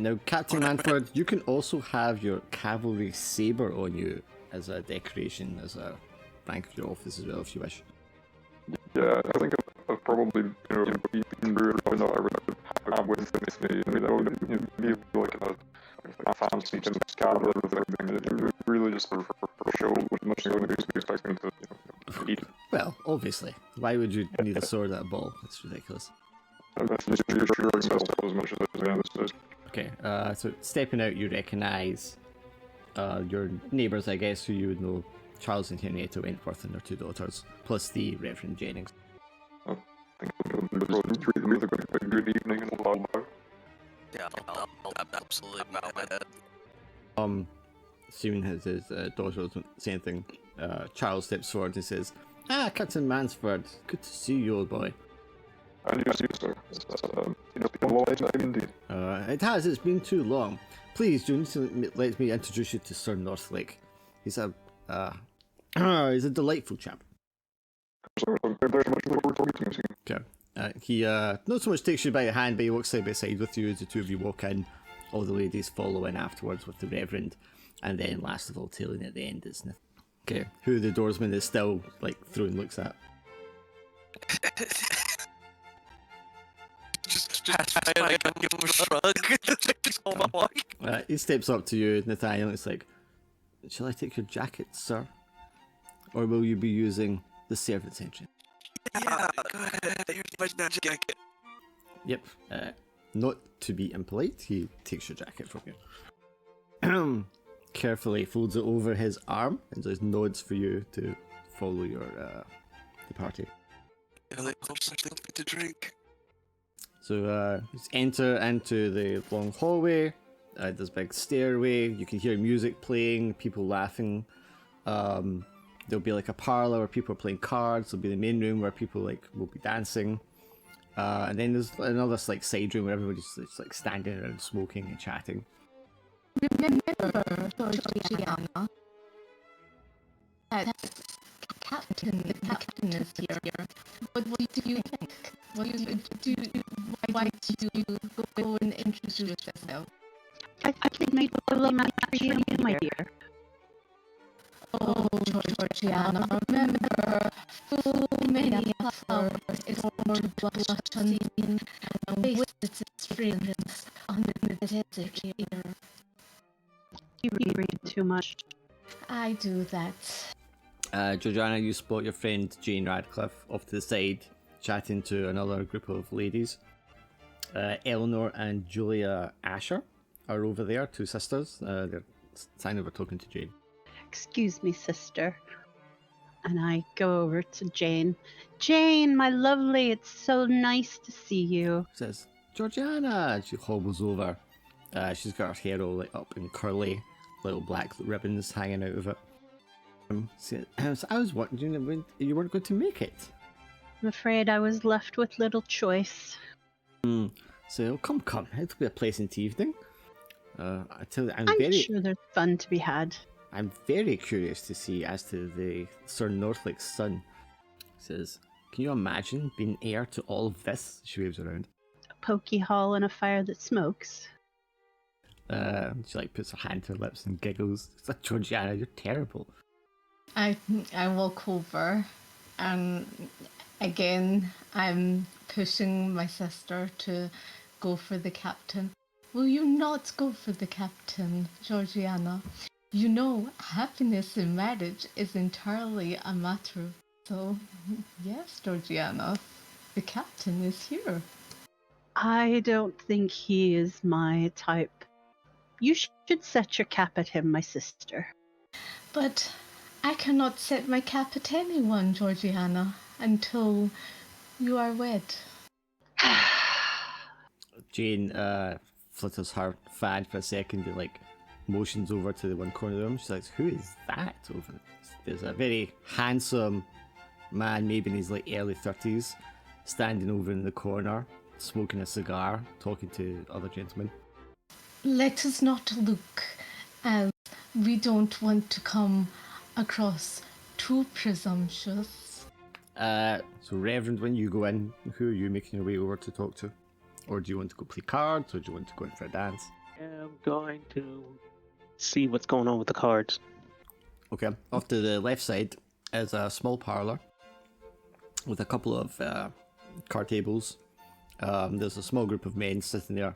Speaker 3: Now, Captain Manford, you can also have your cavalry saber on you as a decoration, as a rank of your office as well, if you wish.
Speaker 6: Yeah, I think I've probably, been weird, I know I would have with me. I mean, that would be like a fancy kind of scatter of everything. Really just for show, much more than be expecting to eat.
Speaker 3: Well, obviously. Why would you need a sword at a ball? It's ridiculous.
Speaker 6: I'm just reassuring myself as much as I can these days.
Speaker 3: Okay, so stepping out, you recognise your neighbours, I guess, who you would know, Charles and Henrietta Wentworth and their two daughters, plus the Reverend Jennings.
Speaker 6: I think we'll treat them with a good evening and a lot more.
Speaker 4: Yeah, I'll absolutely bow my head.
Speaker 3: Assuming his daughter doesn't say anything, Charles steps forward and says, Captain Mansford, good to see you, old boy.
Speaker 6: And you see, sir, it's been a long time indeed.
Speaker 3: It has, it's been too long. Please, you need to let me introduce you to Sir Northlake. He's a delightful chap.
Speaker 6: So, I'm very much looking forward to meeting you.
Speaker 3: Okay. He not so much takes you by the hand, but he walks side by side with you as the two of you walk in. All the ladies follow in afterwards with the Reverend, and then last of all, tailing at the end is Smith. Okay, who the doorsman is still throwing looks at.
Speaker 4: just give him a shrug. Just hold on.
Speaker 3: He steps up to you, Nathaniel, and it's like, shall I take your jacket, sir? Or will you be using the servant's engine?
Speaker 4: Yeah, go ahead. Here's my jacket.
Speaker 3: Yep. Not to be impolite, he takes your jacket from you. Carefully folds it over his arm and just nods for you to follow your the party.
Speaker 4: Yeah, they hope something to drink.
Speaker 3: So just enter into the long hallway. There's a big stairway. You can hear music playing, people laughing. There'll be a parlor where people are playing cards. There'll be the main room where people will be dancing. And then there's another side room where everybody's just standing around smoking and chatting.
Speaker 1: Remember, Georgiana, that the captain is here. What do you think? Why do you go and introduce yourself?
Speaker 2: I think maybe a little much for you, my dear.
Speaker 1: Oh, Georgiana, remember, so many flowers is more blush unseen and waste its fragrance on the desert here.
Speaker 2: You read too much.
Speaker 1: I do that.
Speaker 3: Georgiana, you spot your friend Jane Radcliffe off to the side, chatting to another group of ladies. Eleanor and Julia Asher are over there, two sisters. They're standing over talking to Jane.
Speaker 2: Excuse me, sister. And I go over to Jane. Jane, my lovely, it's so nice to see you.
Speaker 3: She says, Georgiana! She hobbles over. She's got her hair all up in curly, little black ribbons hanging out of it. So I was wondering when you weren't going to make it.
Speaker 2: I'm afraid I was left with little choice.
Speaker 3: So come, it'll be a pleasant evening. I tell you, I'm
Speaker 2: sure there's fun to be had.
Speaker 3: I'm very curious to see as to the Sir Northlake's son. He says, can you imagine being heir to all of this? She waves around.
Speaker 2: A pokey hall and a fire that smokes.
Speaker 3: She puts her hand to her lips and giggles. It's like, Georgiana, you're terrible.
Speaker 1: I walk over, and again I'm pushing my sister to go for the captain. Will you not go for the captain, Georgiana? You know, happiness in marriage is entirely a matter of... So, yes, Georgiana, the captain is here.
Speaker 2: I don't think he is my type. You should set your cap at him, my sister.
Speaker 1: But I cannot set my cap at anyone, Georgiana, until you are wed.
Speaker 3: Jane flutters her fan for a second and motions over to the one corner of the room. She's like, who is that over there? There's a very handsome man, maybe in his early 30s, standing over in the corner, smoking a cigar, talking to other gentlemen.
Speaker 1: Let us not look as We don't want to come across too presumptuous.
Speaker 3: So Reverend, when you go in, who are you making your way over to talk to? Or do you want to go play cards, or do you want to go in for a dance?
Speaker 5: I'm going to see what's going on with the cards.
Speaker 3: Okay, off to the left side is a small parlour with a couple of card tables. There's a small group of men sitting there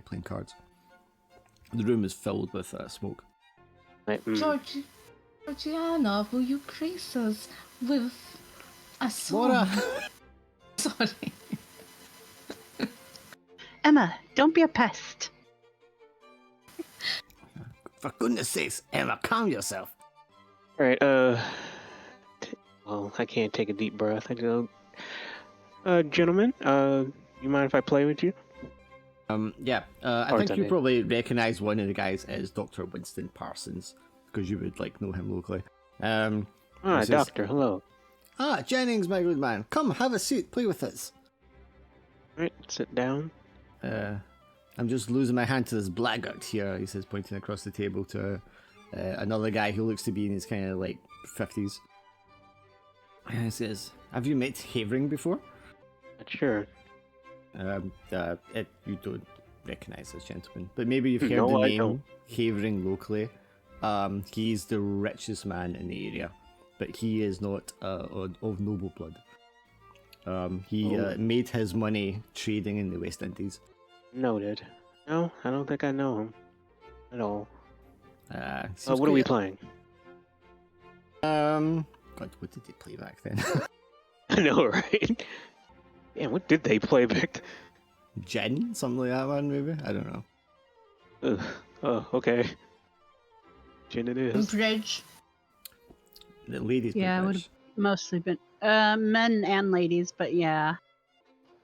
Speaker 3: playing cards. The room is filled with smoke.
Speaker 5: Like,
Speaker 1: Georgiana, will you grace us with a song?
Speaker 3: Laura!
Speaker 1: Sorry.
Speaker 2: Emma, don't be a pest.
Speaker 3: For goodness sakes, Emma, calm yourself.
Speaker 5: All right. Well, I can't take a deep breath. I go, gentlemen, you mind if I play with you?
Speaker 3: Yeah, I
Speaker 5: Cards,
Speaker 3: think
Speaker 5: I
Speaker 3: you
Speaker 5: mean.
Speaker 3: probably recognise one of the guys as Dr. Winston Parsons, because you would know him locally.
Speaker 5: Ah,
Speaker 3: he says,
Speaker 5: doctor, hello.
Speaker 3: Ah, Jennings, my good man, come have a seat, play with us.
Speaker 5: All right, sit down.
Speaker 3: I'm just losing my hand to this blackguard here, he says, pointing across the table to another guy who looks to be in his kind of 50s. And he says, have you met Havering before?
Speaker 5: Not sure.
Speaker 3: You don't recognise this gentleman, but maybe you've heard
Speaker 5: No,
Speaker 3: the
Speaker 5: I
Speaker 3: name
Speaker 5: don't.
Speaker 3: Havering locally. He's the richest man in the area, but he is not of noble blood. He made his money trading in the West Indies.
Speaker 5: Noted. No, I don't think I know him at all.
Speaker 3: Seems
Speaker 5: What are we
Speaker 3: quite-
Speaker 5: playing?
Speaker 3: God, what did they play back then?
Speaker 5: I know, right? Damn, what did they play back then?
Speaker 3: Gin, something like that one, maybe. I don't know.
Speaker 5: Ugh. Oh, okay. Gin it is.
Speaker 1: Bridge.
Speaker 3: The ladies.
Speaker 2: Yeah, it
Speaker 3: play
Speaker 2: would
Speaker 3: bridge.
Speaker 2: have mostly been men and ladies, but yeah.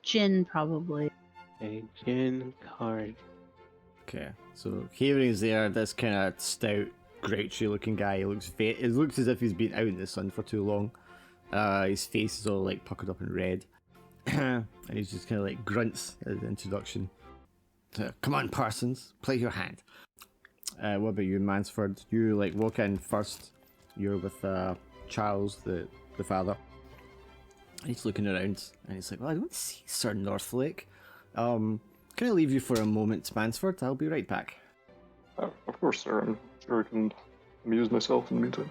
Speaker 2: Gin, probably.
Speaker 5: A gin card.
Speaker 3: Okay, so Havering's there. This kind of stout, grouchy-looking guy. It looks as if he's been out in the sun for too long. His face is all puckered up and red, and he's just kind of grunts as an introduction. Come on, Parsons, play your hand. What about you, Mansford? You walk in first. You're with Charles, the father. And he's looking around, and he's like, "Well, I don't see Sir Northlake. Can I leave you for a moment, Mansford? I'll be right back."
Speaker 6: Of course, sir. I'm sure I can amuse myself in the meantime.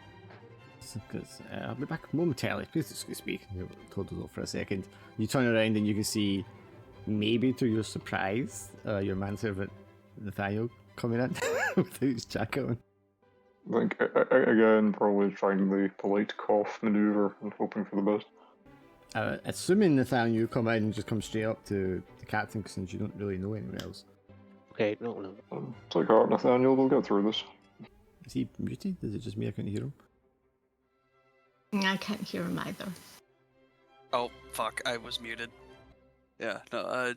Speaker 3: Because I'll be back momentarily. Please excuse me. Hold on for a second. You turn around and you can see, maybe to your surprise, your manservant Nathaniel coming in with his jacket on.
Speaker 6: I think, again, probably trying the polite cough maneuver and hoping for the best.
Speaker 3: Assuming Nathaniel, you come in and just come straight up to the captain since you don't really know anyone else.
Speaker 5: Okay, no.
Speaker 6: Take heart, Nathaniel. We'll get through this.
Speaker 3: Is he muted? Is it just me? I couldn't hear him.
Speaker 1: I can't hear him either.
Speaker 4: Oh, fuck, I was muted. Yeah, no,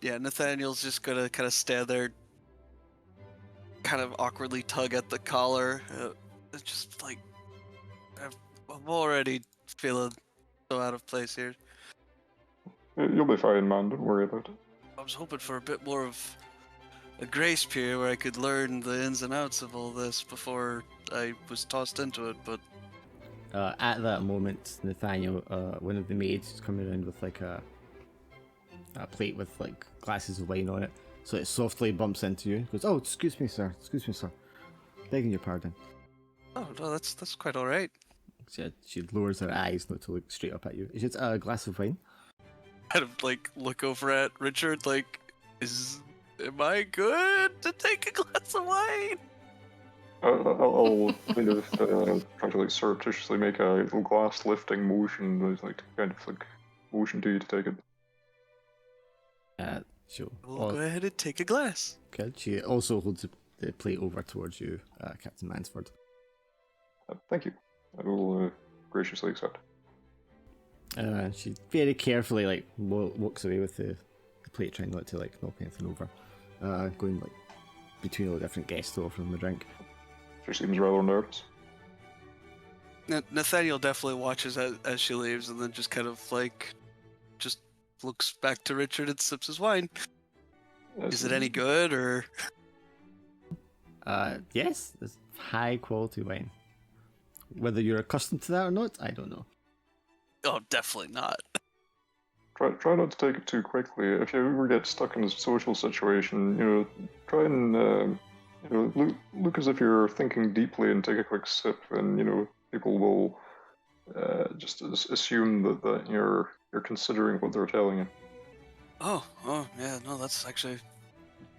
Speaker 4: Yeah, Nathaniel's just gonna kind of stand there, kind of awkwardly tug at the collar. It's just I'm already feeling so out of place here.
Speaker 6: You'll be fine, man. Don't worry about it.
Speaker 4: I was hoping for a bit more of a grace period where I could learn the ins and outs of all this before I was tossed into it, but
Speaker 3: At that moment, Nathaniel, one of the maids, is coming around with a plate with glasses of wine on it. So it softly bumps into you. Goes, "Oh, excuse me, sir. Excuse me, sir. Begging your pardon."
Speaker 4: oh no, that's quite all right.
Speaker 3: She lowers her eyes not to look straight up at you. Is it a glass of wine?
Speaker 4: Kind of look over at Richard, am I good to take a glass of wine?
Speaker 6: I'll kind of try to surreptitiously make a little glass lifting motion, motion to you to take it.
Speaker 3: She'll.
Speaker 4: We'll go ahead and take a glass.
Speaker 3: Okay. She also holds the plate over towards you, Captain Mansford.
Speaker 6: Thank you. I will graciously accept.
Speaker 3: She very carefully walks away with the plate, trying not to knock anything over. Going between all the different guests to offer them a drink.
Speaker 6: She seems rather nervous.
Speaker 4: Nathaniel definitely watches as she leaves, and then just kind of just looks back to Richard and sips his wine. Is it any good, or?
Speaker 3: Yes, it's high quality wine. Whether you're accustomed to that or not, I don't know.
Speaker 4: Oh, definitely not.
Speaker 6: Try not to take it too quickly. If you ever get stuck in a social situation, try and look as if you're thinking deeply and take a quick sip, and people will just assume that you're considering what they're telling you.
Speaker 4: Oh, yeah, no, that's actually...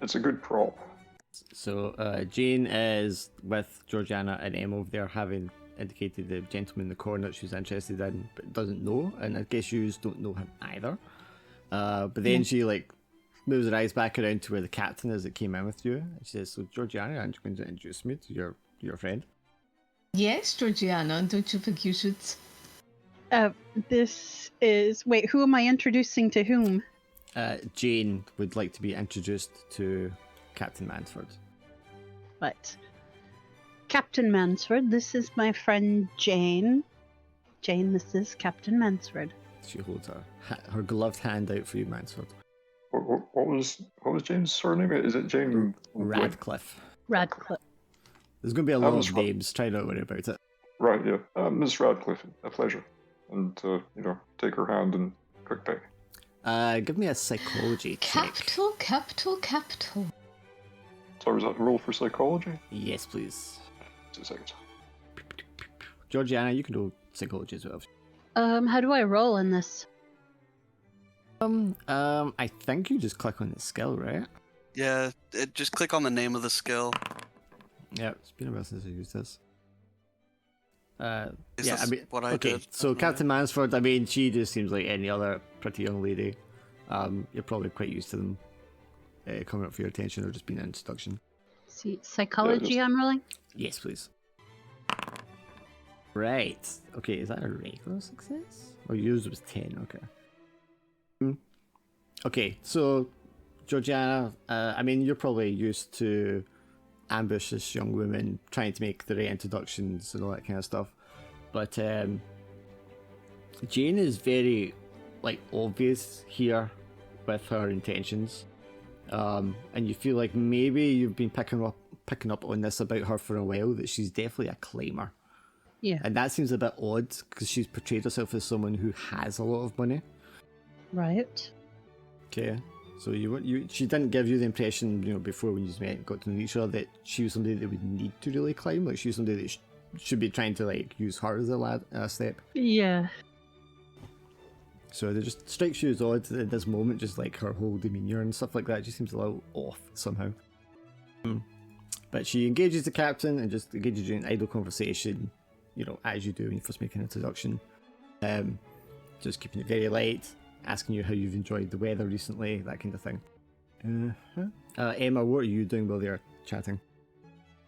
Speaker 6: It's a good prop.
Speaker 3: So Jane is with Georgiana and Emma over there, having indicated the gentleman in the corner that she's interested in, but doesn't know, and I guess you don't know him either. But then she moves her eyes back around to where the captain is that came in with you, and she says, "So Georgiana, aren't you going to introduce me to your friend?"
Speaker 1: Yes, Georgiana, don't you think you should?
Speaker 2: This is... Wait, who am I introducing to whom?
Speaker 3: Jane would like to be introduced to Captain Mansford.
Speaker 2: But Captain Mansford, this is my friend Jane. Jane, this is Captain Mansford.
Speaker 3: She holds her gloved hand out for you, Mansford.
Speaker 6: What was Jane's surname? Is it Jane
Speaker 3: Radcliffe.
Speaker 2: Radcliffe.
Speaker 3: There's going to be a lot of names. Try not to worry about it.
Speaker 6: Right, yeah. Miss Radcliffe, a pleasure. And, take her hand and quick pick.
Speaker 3: Give me a psychology check.
Speaker 1: Capital.
Speaker 6: Sorry, was that a roll for psychology?
Speaker 3: Yes, please.
Speaker 6: 2 seconds.
Speaker 3: Georgiana, you can roll psychology as well.
Speaker 2: How do I roll in this?
Speaker 3: I think you just click on the skill, right?
Speaker 4: Yeah, just click on the name of the skill.
Speaker 3: Yeah, it's been a while since I used this.
Speaker 4: What I
Speaker 3: okay,
Speaker 4: did.
Speaker 3: so Captain Mansford, I mean, she just seems like any other pretty young lady. You're probably quite used to them coming up for your attention or just being an introduction.
Speaker 2: See, psychology I'm rolling?
Speaker 3: Yes, please. Right. Okay, is that a regular success? Oh, yours was 10, okay. Okay, so Georgiana, I mean, you're probably used to ambitious young women trying to make the right introductions and all that kind of stuff. But Jane is very, obvious here with her intentions. And you feel like maybe you've been picking up on this about her for a while, that she's definitely a claimer.
Speaker 2: Yeah.
Speaker 3: And that seems a bit odd, because she's portrayed herself as someone who has a lot of money.
Speaker 2: Right.
Speaker 3: Okay. So she didn't give you the impression, before when you met and got to know each other, that she was somebody that would need to really climb. Like, she was somebody that should be trying to, use her as a step.
Speaker 2: Yeah.
Speaker 3: So it just strikes you as odd at this moment, just her whole demeanour and stuff like that just seems a little off somehow. But she engages the captain and just engages you in idle conversation, as you do when you first make an introduction. Just keeping it very light, asking you how you've enjoyed the weather recently, that kind of thing. Emma, what are you doing while they're chatting?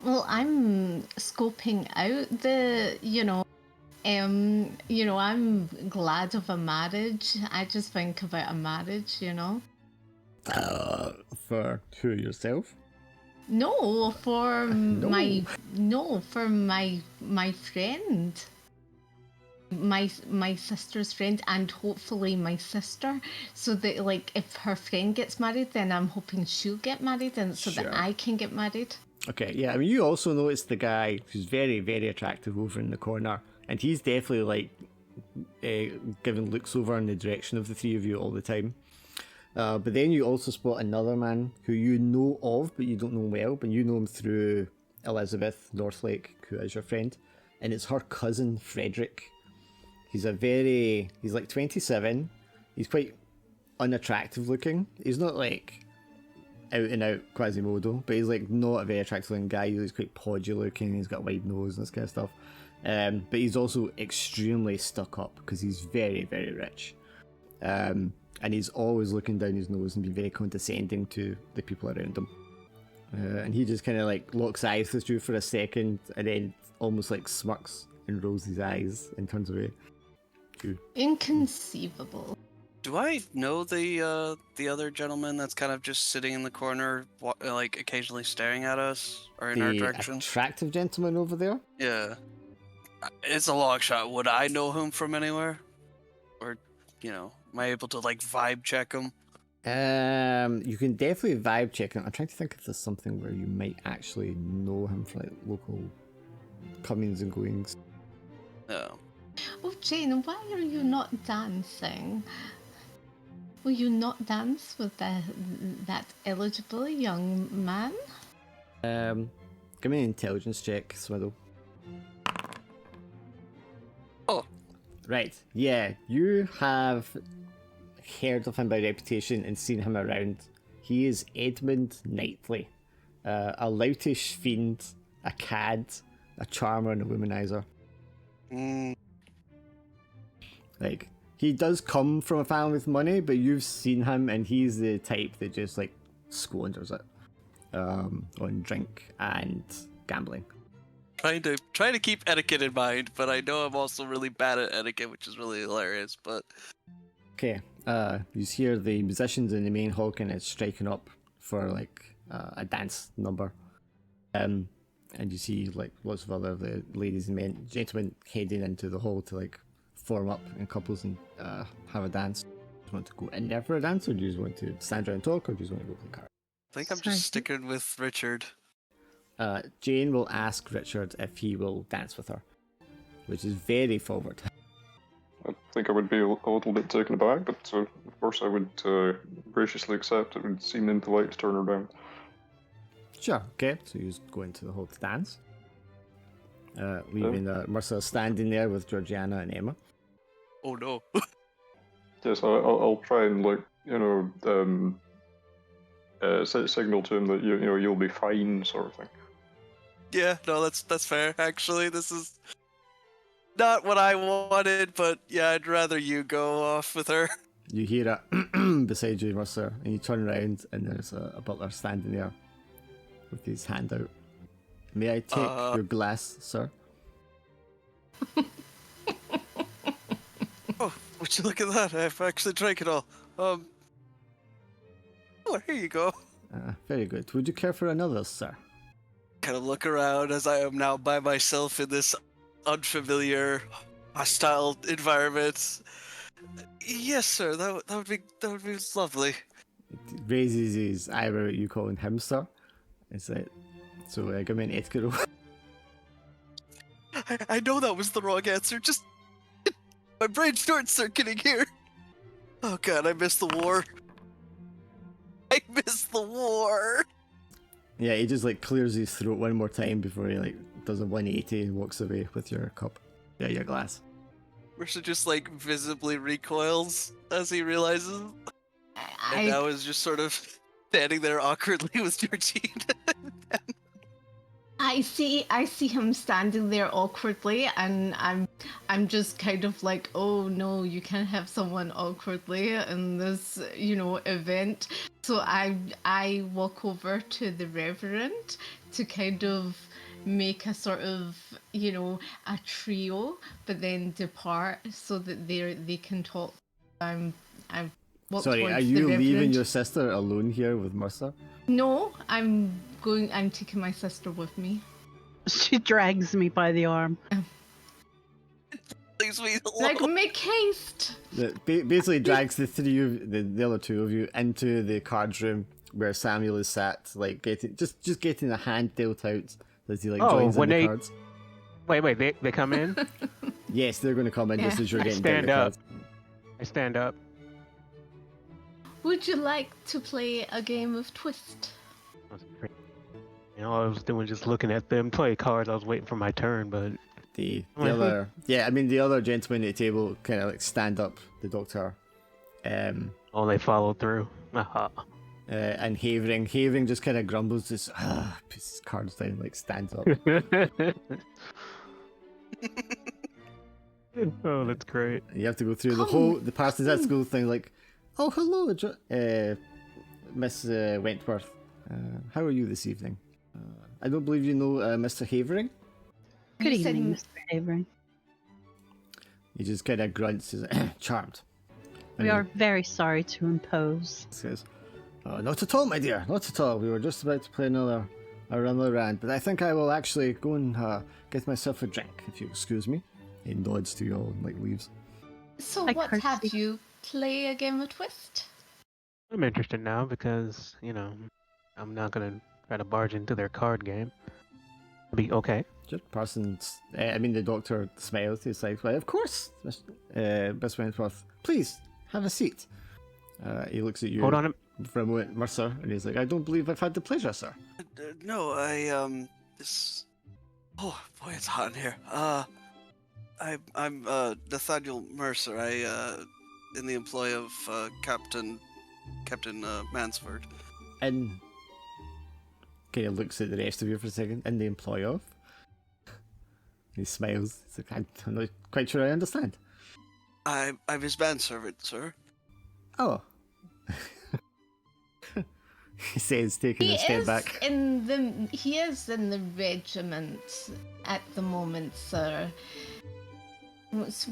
Speaker 1: Well, I'm scoping out I'm glad of a marriage. I just think about a marriage,
Speaker 3: For who, yourself?
Speaker 1: No, for
Speaker 3: No.
Speaker 1: for my friend. My sister's friend, and hopefully my sister, so that if her friend gets married, then I'm hoping she'll get married, and so that I can get married.
Speaker 3: Okay, yeah, I mean, you also notice the guy who's very, very attractive over in the corner, and he's definitely giving looks over in the direction of the three of you all the time. But then you also spot another man who you know of, but you don't know well, but you know him through Elizabeth Northlake, who is your friend, and it's her cousin Frederick. He's 27. He's quite unattractive looking. He's not out and out Quasimodo, but he's not a very attractive looking guy. He's quite podgy looking. He's got a wide nose and this kind of stuff. But he's also extremely stuck up because he's very, very rich. And he's always looking down his nose and being very condescending to the people around him. And he just kind of locks eyes with you for a second and then almost smirks and rolls his eyes and turns away.
Speaker 1: Inconceivable.
Speaker 4: Do I know the other gentleman that's kind of just sitting in the corner, occasionally staring at us or in our direction?
Speaker 3: The attractive gentleman over there?
Speaker 4: Yeah. It's a long shot. Would I know him from anywhere? Or, am I able to vibe check him?
Speaker 3: You can definitely vibe check him. I'm trying to think if there's something where you might actually know him from like local comings and goings.
Speaker 4: No.
Speaker 1: Oh, Jane, why are you not dancing? Will you not dance with that eligible young man?
Speaker 3: Give me an intelligence check, Swiddle.
Speaker 4: Oh.
Speaker 3: Right, yeah, you have heard of him by reputation and seen him around. He is Edmund Knightley, a loutish fiend, a cad, a charmer, and a womanizer. Like, he does come from a family with money, but you've seen him, and he's the type that just like squanders it on drink and gambling.
Speaker 4: Trying to keep etiquette in mind, but I know I'm also really bad at etiquette, which is really hilarious. But
Speaker 3: okay, you hear the musicians in the main hall kind of striking up for like a dance number, and you see like lots of other the ladies and men, gentlemen heading into the hall to like form up in couples and have a dance. Do you want to go in there for a dance, or do you just want to stand around and talk, or do you just want to go play cards?
Speaker 4: I think I'm
Speaker 2: Sorry.
Speaker 4: just sticking with Richard.
Speaker 3: Jane will ask Richard if he will dance with her, which is very forward.
Speaker 6: I think I would be a little bit taken aback, but of course I would graciously accept. It would seem impolite to turn her down.
Speaker 3: Sure, okay, so you just go into the hall to dance. Leaving Mercer standing there with Georgiana and Emma.
Speaker 4: Oh no.
Speaker 6: Yes, I'll try and signal to him that you'll be fine, sort of thing.
Speaker 4: Yeah, no, that's fair. Actually, this is not what I wanted, but yeah, I'd rather you go off with her.
Speaker 3: You hear it beside you, Mercer, and you turn around and there's a butler standing there with his hand out. May I take your glass, sir?
Speaker 4: Oh, would you look at that? I've actually drank it all. Oh, here you go.
Speaker 3: Very good. Would you care for another, sir?
Speaker 4: Kind of look around as I am now by myself in this unfamiliar, hostile environment. Yes, sir. That would be lovely.
Speaker 3: It raises his eyebrow at you calling him, sir. It's like, so give me an etiquette roll.
Speaker 4: I know that was the wrong answer. Just my brain's short-circuiting here. Oh god, I missed the war. I missed the war.
Speaker 3: Yeah, he just like clears his throat one more time before he like does a 180 and walks away with your cup. Yeah, your glass.
Speaker 4: Mercer just like visibly recoils as he realizes. And now is just sort of standing there awkwardly with Georgina.
Speaker 1: I see him standing there awkwardly, and I'm just kind of like, oh no, you can't have someone awkwardly in this, event. So I walk over to the Reverend to kind of make a sort of, a trio, but then depart so that they can talk. I'm
Speaker 3: Sorry, are you leaving your sister alone here with Mercer?
Speaker 1: No, I'm taking my sister with me.
Speaker 2: She drags me by the arm.
Speaker 4: Leaves me alone.
Speaker 1: Like, make haste!
Speaker 3: Basically drags the three of the other two of you into the cards room where Samuel is sat, like getting a hand dealt out as he joins in the cards.
Speaker 5: Wait, they come in?
Speaker 3: Yes, they're going to come in just as you're getting
Speaker 5: stand
Speaker 3: dealt
Speaker 5: up.
Speaker 3: cards.
Speaker 5: I stand up.
Speaker 1: Would you like to play a game of Twist?
Speaker 5: All I was doing just looking at them play cards. I was waiting for my turn, but
Speaker 3: The other gentlemen at the table kind of stand up, the doctor.
Speaker 5: they followed through.
Speaker 3: And Havering just kind of grumbles, just puts his cards down, stands up.
Speaker 5: Oh, that's great.
Speaker 3: You have to go through the Parsons at School thing, like, oh, hello, Miss Wentworth. How are you this evening? I don't believe you know Mr. Havering.
Speaker 2: Good
Speaker 1: You said
Speaker 2: evening, Mr. Havering.
Speaker 3: He just kind of grunts, he's like, charmed.
Speaker 2: We are very sorry to impose.
Speaker 3: Says, not at all, my dear, not at all. We were just about to play another round, but I think I will actually go and get myself a drink, if you excuse me. He nods to you all and leaves.
Speaker 1: So
Speaker 2: I
Speaker 1: what
Speaker 2: curtsy.
Speaker 1: have you? Play a game of Twist?
Speaker 5: I'm interested now because, I'm not gonna try to barge into their card game. Be okay.
Speaker 3: Just Parsons. I mean, the doctor smiles. He's like, "Well, of course, Miss Wentworth. Please have a seat." He looks at you
Speaker 5: Hold on.
Speaker 3: for a moment, Mercer, and he's like, "I don't believe I've had the pleasure, sir."
Speaker 4: No, this. Oh boy, it's hot in here. I'm Nathaniel Mercer. In the employ of Captain Mansford.
Speaker 3: And kind of looks at the rest of you for a second. In the employ of. He smiles. He's like, "I'm not quite sure I understand."
Speaker 4: I'm his manservant, sir.
Speaker 3: Oh. He says, taking a step back.
Speaker 1: He is in the regiment at the moment, sir.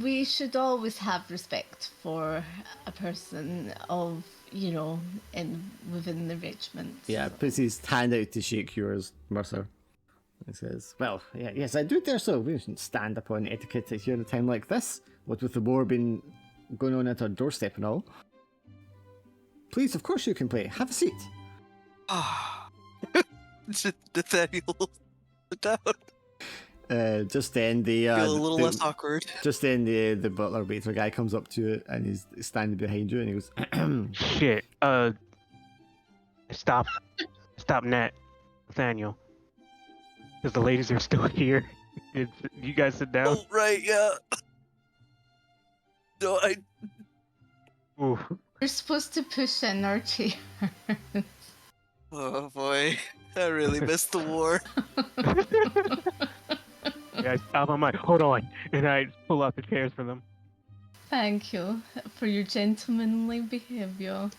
Speaker 1: We should always have respect for a person of, within the regiment.
Speaker 3: Yeah, puts his hand out to shake yours, Mercer. He says, "Well, yes, I do dare so. We shouldn't stand upon etiquette here at a time like this. What with the war being going on at our doorstep and all. Please, of course you can play. Have a seat."
Speaker 4: Ah, Nathaniel, sit down.
Speaker 3: Just then the
Speaker 4: Feel a little less awkward.
Speaker 3: Just then the butler waiter guy comes up to you and he's standing behind you and he goes,
Speaker 5: Shit. Stop, Nat, Nathaniel. Because the ladies are still here. You guys sit down.
Speaker 4: Oh right, yeah. No,
Speaker 5: Ooh.
Speaker 1: We're supposed to push in our chair.
Speaker 4: Oh boy, I really missed the war.
Speaker 5: Yeah, I stop. I'm like, hold on, and I pull out the chairs for them.
Speaker 1: Thank you for your gentlemanly behavior.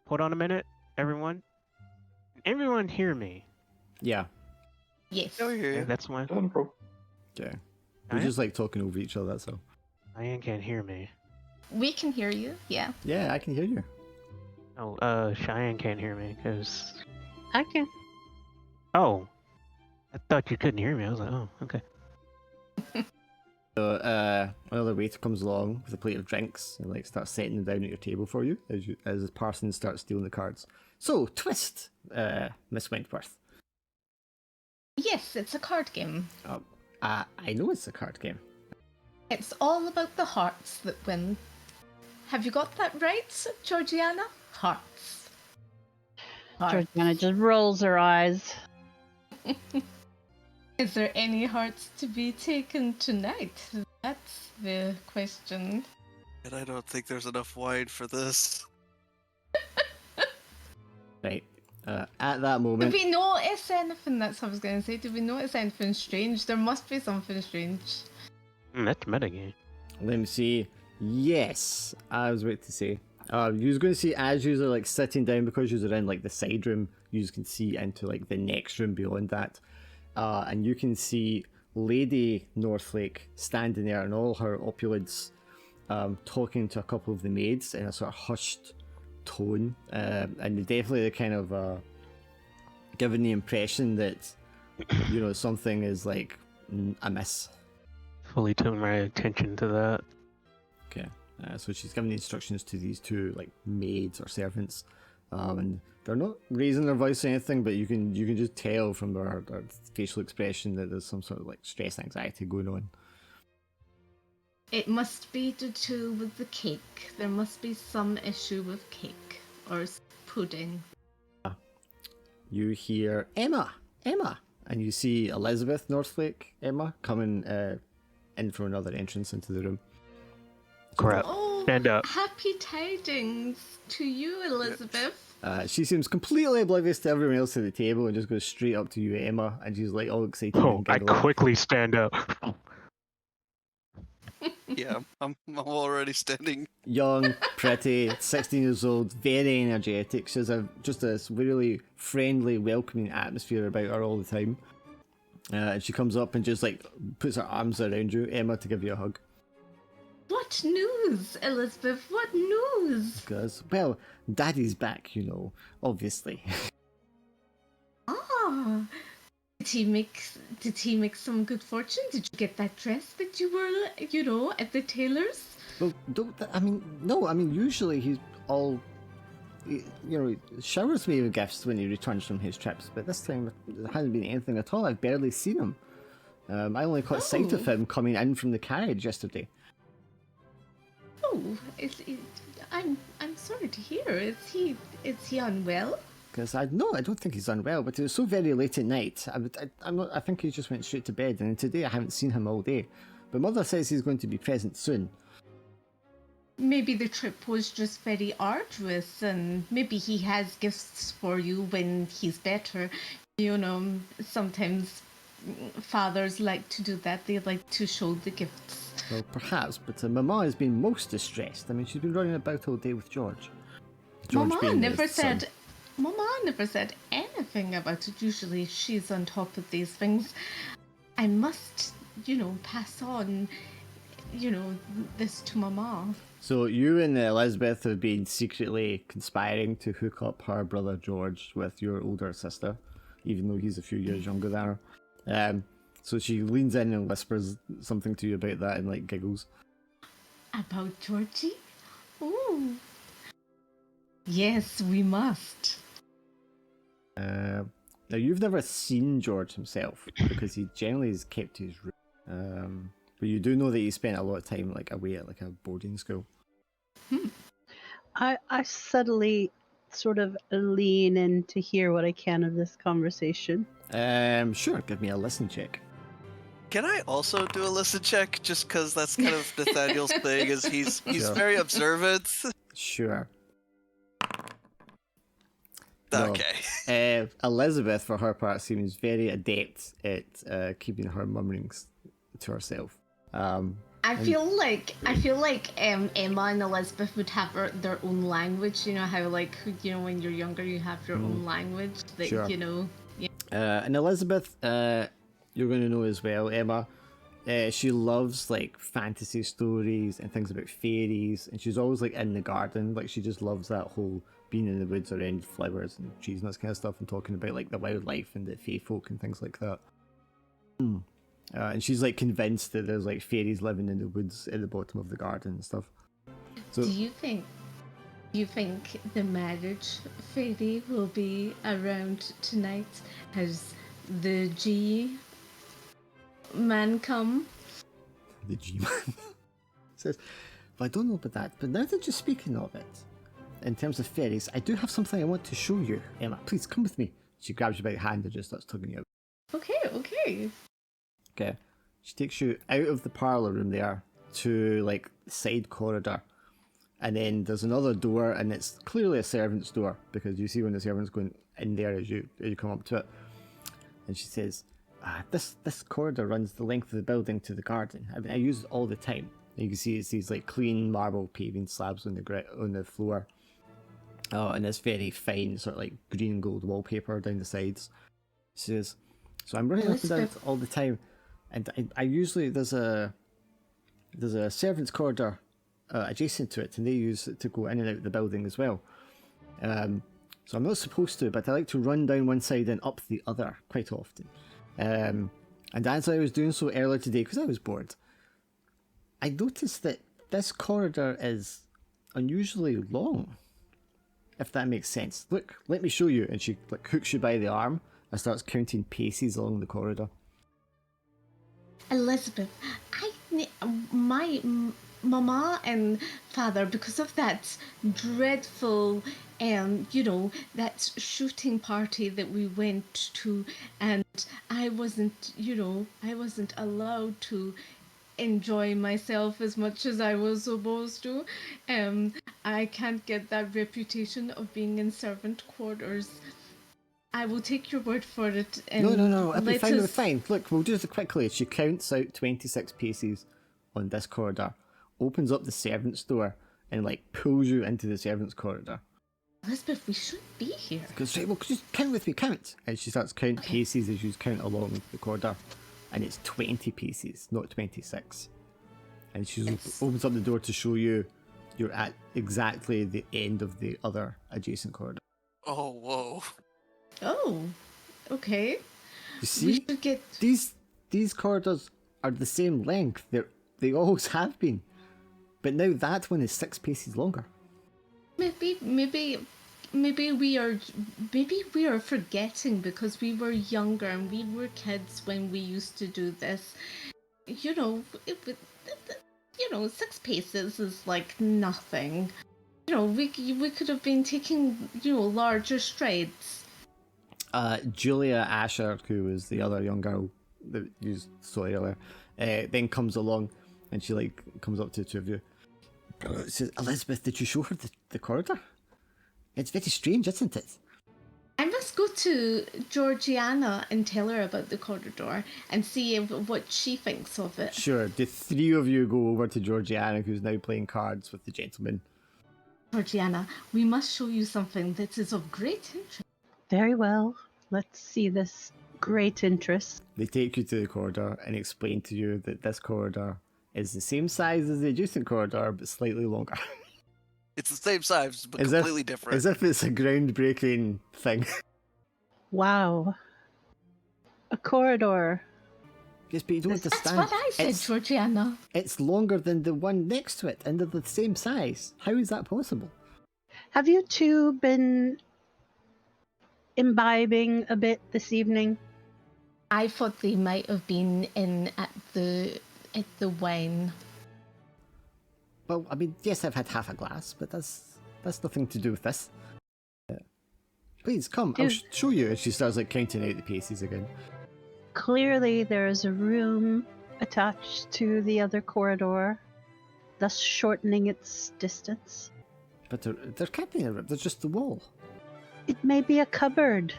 Speaker 5: Hold on a minute, everyone. Everyone hear me?
Speaker 3: "Yeah,
Speaker 1: Yes.
Speaker 4: Over
Speaker 5: Yeah,
Speaker 4: here.
Speaker 5: that's one.
Speaker 3: okay." We're
Speaker 5: Alright.
Speaker 3: just like talking over each other, that's all.
Speaker 5: Diane can't hear me.
Speaker 1: We can hear you, yeah.
Speaker 3: Yeah, I can hear you.
Speaker 5: Oh, Cheyenne can't hear me because.
Speaker 2: I can.
Speaker 5: Oh, I thought you couldn't hear me. I was like, oh, okay.
Speaker 3: So, another waiter comes along with a plate of drinks and like starts setting them down at your table for you as Parsons starts stealing the cards. "So, twist, Miss Wentworth."
Speaker 1: Yes, it's a card game.
Speaker 3: I know it's a card game.
Speaker 1: It's all about the hearts that win. Have you got that right, Georgiana? Hearts.
Speaker 2: Georgiana just rolls her eyes.
Speaker 1: Is there any hearts to be taken tonight? That's the question.
Speaker 4: And I don't think there's enough wine for this.
Speaker 3: Right. At that
Speaker 1: Did
Speaker 3: moment,
Speaker 1: we notice anything? That's what I was going to say. Did we notice anything strange? There must be something strange.
Speaker 5: That's metagame.
Speaker 3: let me see. Yes, I was waiting to say. You was going to see as you are like sitting down because you are in like the side room. You can see into like the next room beyond that, and you can see Lady Northlake standing there in all her opulence, talking to a couple of the maids in a sort of hushed tone, and definitely the kind of giving the impression that something is like amiss.
Speaker 5: Fully tune my attention to that.
Speaker 3: Okay, so she's giving the instructions to these two like maids or servants, and they're not raising their voice or anything, but you can just tell from their facial expression that there's some sort of like stress, anxiety going on.
Speaker 1: It must be to do with the cake. There must be some issue with cake or pudding.
Speaker 3: You hear Emma, and you see Elizabeth Northlake, Emma, coming in from another entrance into the room.
Speaker 5: Crap.
Speaker 1: Oh,
Speaker 5: Stand up.
Speaker 1: happy tidings to you, Elizabeth.
Speaker 3: She seems completely oblivious to everyone else at the table and just goes straight up to you, Emma, and she's like all excited.
Speaker 5: Oh,
Speaker 3: and
Speaker 5: I
Speaker 3: giggling.
Speaker 5: quickly stand up.
Speaker 4: Yeah, I'm already standing.
Speaker 3: Young, pretty, 16 years old, very energetic. She has just this really friendly, welcoming atmosphere about her all the time. And she comes up and just like puts her arms around you, Emma, to give you a hug.
Speaker 1: What news, Elizabeth? What news?
Speaker 3: Because, well, Daddy's back, obviously.
Speaker 1: Ah, did he make some good fortune? Did you get that dress that you were, at the tailor's?
Speaker 3: Well, no, usually he's all he showers me with gifts when he returns from his trips, but this time there hasn't been anything at all. I've barely seen him. I only caught sight of him coming in from the carriage yesterday.
Speaker 1: Oh, I'm sorry to hear. Is he unwell?
Speaker 3: Because I don't think he's unwell, but it was so very late at night. I think he just went straight to bed, and today I haven't seen him all day. But Mother says he's going to be present soon.
Speaker 1: Maybe the trip was just very arduous, and maybe he has gifts for you when he's better. Sometimes fathers like to do that. They like to show the gifts.
Speaker 3: Well, perhaps, but Mama has been most distressed. I mean, she's been running about all day with George.
Speaker 1: Mama never said anything about it. Usually she's on top of these things. I must, pass on, this to Mama.
Speaker 3: So you and Elizabeth have been secretly conspiring to hook up her brother George with your older sister, even though he's a few years younger than her. So she leans in and whispers something to you about that and giggles.
Speaker 1: About Georgie? Ooh. Yes, we must.
Speaker 3: Now you've never seen George himself because he generally is kept to his room. But you do know that he spent a lot of time away at a boarding school.
Speaker 2: I subtly sort of lean in to hear what I can of this conversation.
Speaker 3: Sure, give me a listen check.
Speaker 4: Can I also do a listen check? Just because that's kind of Nathaniel's thing, is he's
Speaker 3: Sure.
Speaker 4: very observant.
Speaker 3: Sure.
Speaker 4: Okay.
Speaker 3: Elizabeth, for her part, seems very adept at keeping her mumblings to herself.
Speaker 1: I feel like Emma and Elizabeth would have their own language. You know how when you're younger you have your own language that
Speaker 3: Sure.
Speaker 1: Yeah.
Speaker 3: And Elizabeth, you're going to know as well, Emma. She loves fantasy stories and things about fairies, and she's always in the garden. She just loves that whole being in the woods around flowers and trees and that kind of stuff, and talking about the wildlife and the fae folk and things like that. And she's convinced that there's fairies living in the woods at the bottom of the garden and stuff. So
Speaker 1: Do you think the marriage fairy will be around tonight? Has the G man come?
Speaker 3: the G-Man says, "Well, I don't know about that, but now that you're speaking of it, in terms of fairies, I do have something I want to show you. Emma, please come with me." She grabs you by the hand and just starts tugging you out.
Speaker 1: Okay.
Speaker 3: Okay. She takes you out of the parlour room there to the side corridor. And then there's another door, and it's clearly a servant's door because you see when the servant's going in there as you come up to it. And she says, this corridor runs the length of the building to the garden. I use it all the time. And you can see it's these clean marble paving slabs on the floor. Oh, and this very fine sort of green and gold wallpaper down the sides. She says, so I'm running up and down it all the time. And I usually, there's a servants' corridor adjacent to it, and they use it to go in and out of the building as well. So I'm not supposed to, but I like to run down one side and up the other quite often. And as I was doing so earlier today, because I was bored, I noticed that this corridor is unusually long, if that makes sense. Look, let me show you. And she hooks you by the arm and starts counting paces along the corridor.
Speaker 1: Elizabeth, my mama and father, because of that dreadful, that shooting party that we went to, and I wasn't allowed to enjoy myself as much as I was supposed to. I can't get that reputation of being in servant quarters. I will take your word for it. And
Speaker 3: No. It'll be fine. Look, we'll do this quickly. She counts out 26 paces on this corridor, opens up the servant's door, and pulls you into the servant's corridor.
Speaker 1: Elizabeth, we should be here.
Speaker 3: She goes, right, well, just count with me, count. And she starts counting paces as you count along the corridor. And it's 20 paces, not 26. And she opens up the door to show you you're at exactly the end of the other adjacent corridor.
Speaker 4: Oh, whoa.
Speaker 1: Oh, okay.
Speaker 3: You see,
Speaker 1: We should get...
Speaker 3: these corridors are the same length. They always have been. But now that one is 6 paces longer.
Speaker 1: Maybe maybe we are forgetting because we were younger and we were kids when we used to do this. You know, you know, 6 paces is like nothing. You know, we could have been taking, you know, larger strides.
Speaker 3: Julia Asher, who was the other young girl that you saw earlier, then comes along and she like comes up to the two of you. Says, Elizabeth, did you show her the corridor? It's very strange, isn't it?
Speaker 1: I must go to Georgiana and tell her about the corridor and see what she thinks of it.
Speaker 3: Sure, the three of you go over to Georgiana, who's now playing cards with the gentleman.
Speaker 1: Georgiana, we must show you something that is of great interest.
Speaker 2: Very well. Let's see this great interest.
Speaker 3: They take you to the corridor and explain to you that this corridor is the same size as the adjacent corridor, but slightly longer.
Speaker 4: It's the same size, but completely different.
Speaker 3: As if it's a groundbreaking thing.
Speaker 2: Wow. A corridor.
Speaker 3: Yes, but you don't
Speaker 1: That's
Speaker 3: understand.
Speaker 1: what I said, Georgiana.
Speaker 3: It's longer than the one next to it, and they're the same size. How is that possible?
Speaker 2: Have you two been imbibing a bit this evening?
Speaker 1: I thought they might have been in at the wine.
Speaker 3: Well, I mean, yes, I've had half a glass, but that's nothing to do with this. Please, come, I'll show you. And she starts like counting out the paces again.
Speaker 2: Clearly there is a room attached to the other corridor, thus shortening its distance.
Speaker 3: But there can't be a room, there's just the wall.
Speaker 2: It may be a cupboard.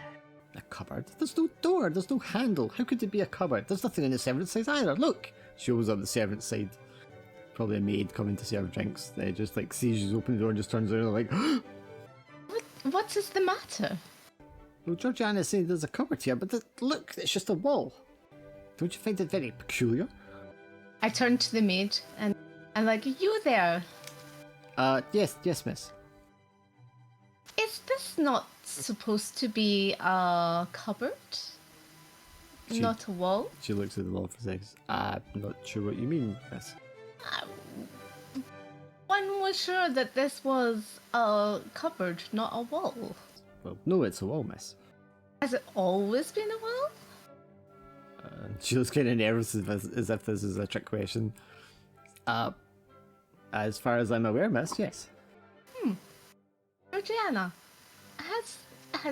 Speaker 3: A cupboard? There's no door, there's no handle. How could it be a cupboard? There's nothing on the servant's side either. Look! She opens up the servant's side. Probably a maid coming to serve drinks. They just like sees you open the door and just turns around and like,
Speaker 1: What is the matter?
Speaker 3: well, Georgiana's saying there's a cupboard here, but look, it's just a wall. Don't you find it very peculiar?
Speaker 1: I turned to the maid and I'm like, you there?
Speaker 3: Yes, miss.
Speaker 1: Is this not supposed to be a cupboard? Not a wall?
Speaker 3: She looks at the wall for a second. I'm not sure what you mean, miss.
Speaker 1: One was sure that this was a cupboard, not a wall.
Speaker 3: Well, no, it's a wall, miss.
Speaker 1: Has it always been a wall?
Speaker 3: She looks kind of nervous as if this is a trick question. As far as I'm aware, miss, yes.
Speaker 1: Georgiana, has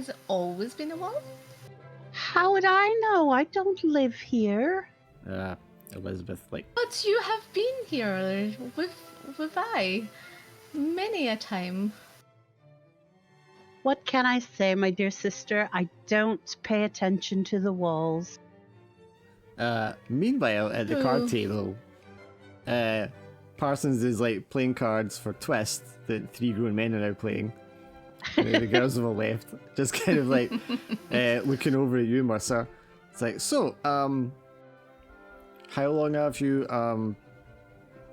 Speaker 1: it always been a wall?
Speaker 2: How would I know? I don't live here.
Speaker 3: Elizabeth, like...
Speaker 1: But you have been here with I many a time.
Speaker 2: What can I say, my dear sister? I don't pay attention to the walls.
Speaker 3: Meanwhile, at the card table, Parsons is like playing cards for Twist that 3 grown men are now playing. The girls have all left. Just kind of like looking over at you, Mercer. It's like, so, how long have you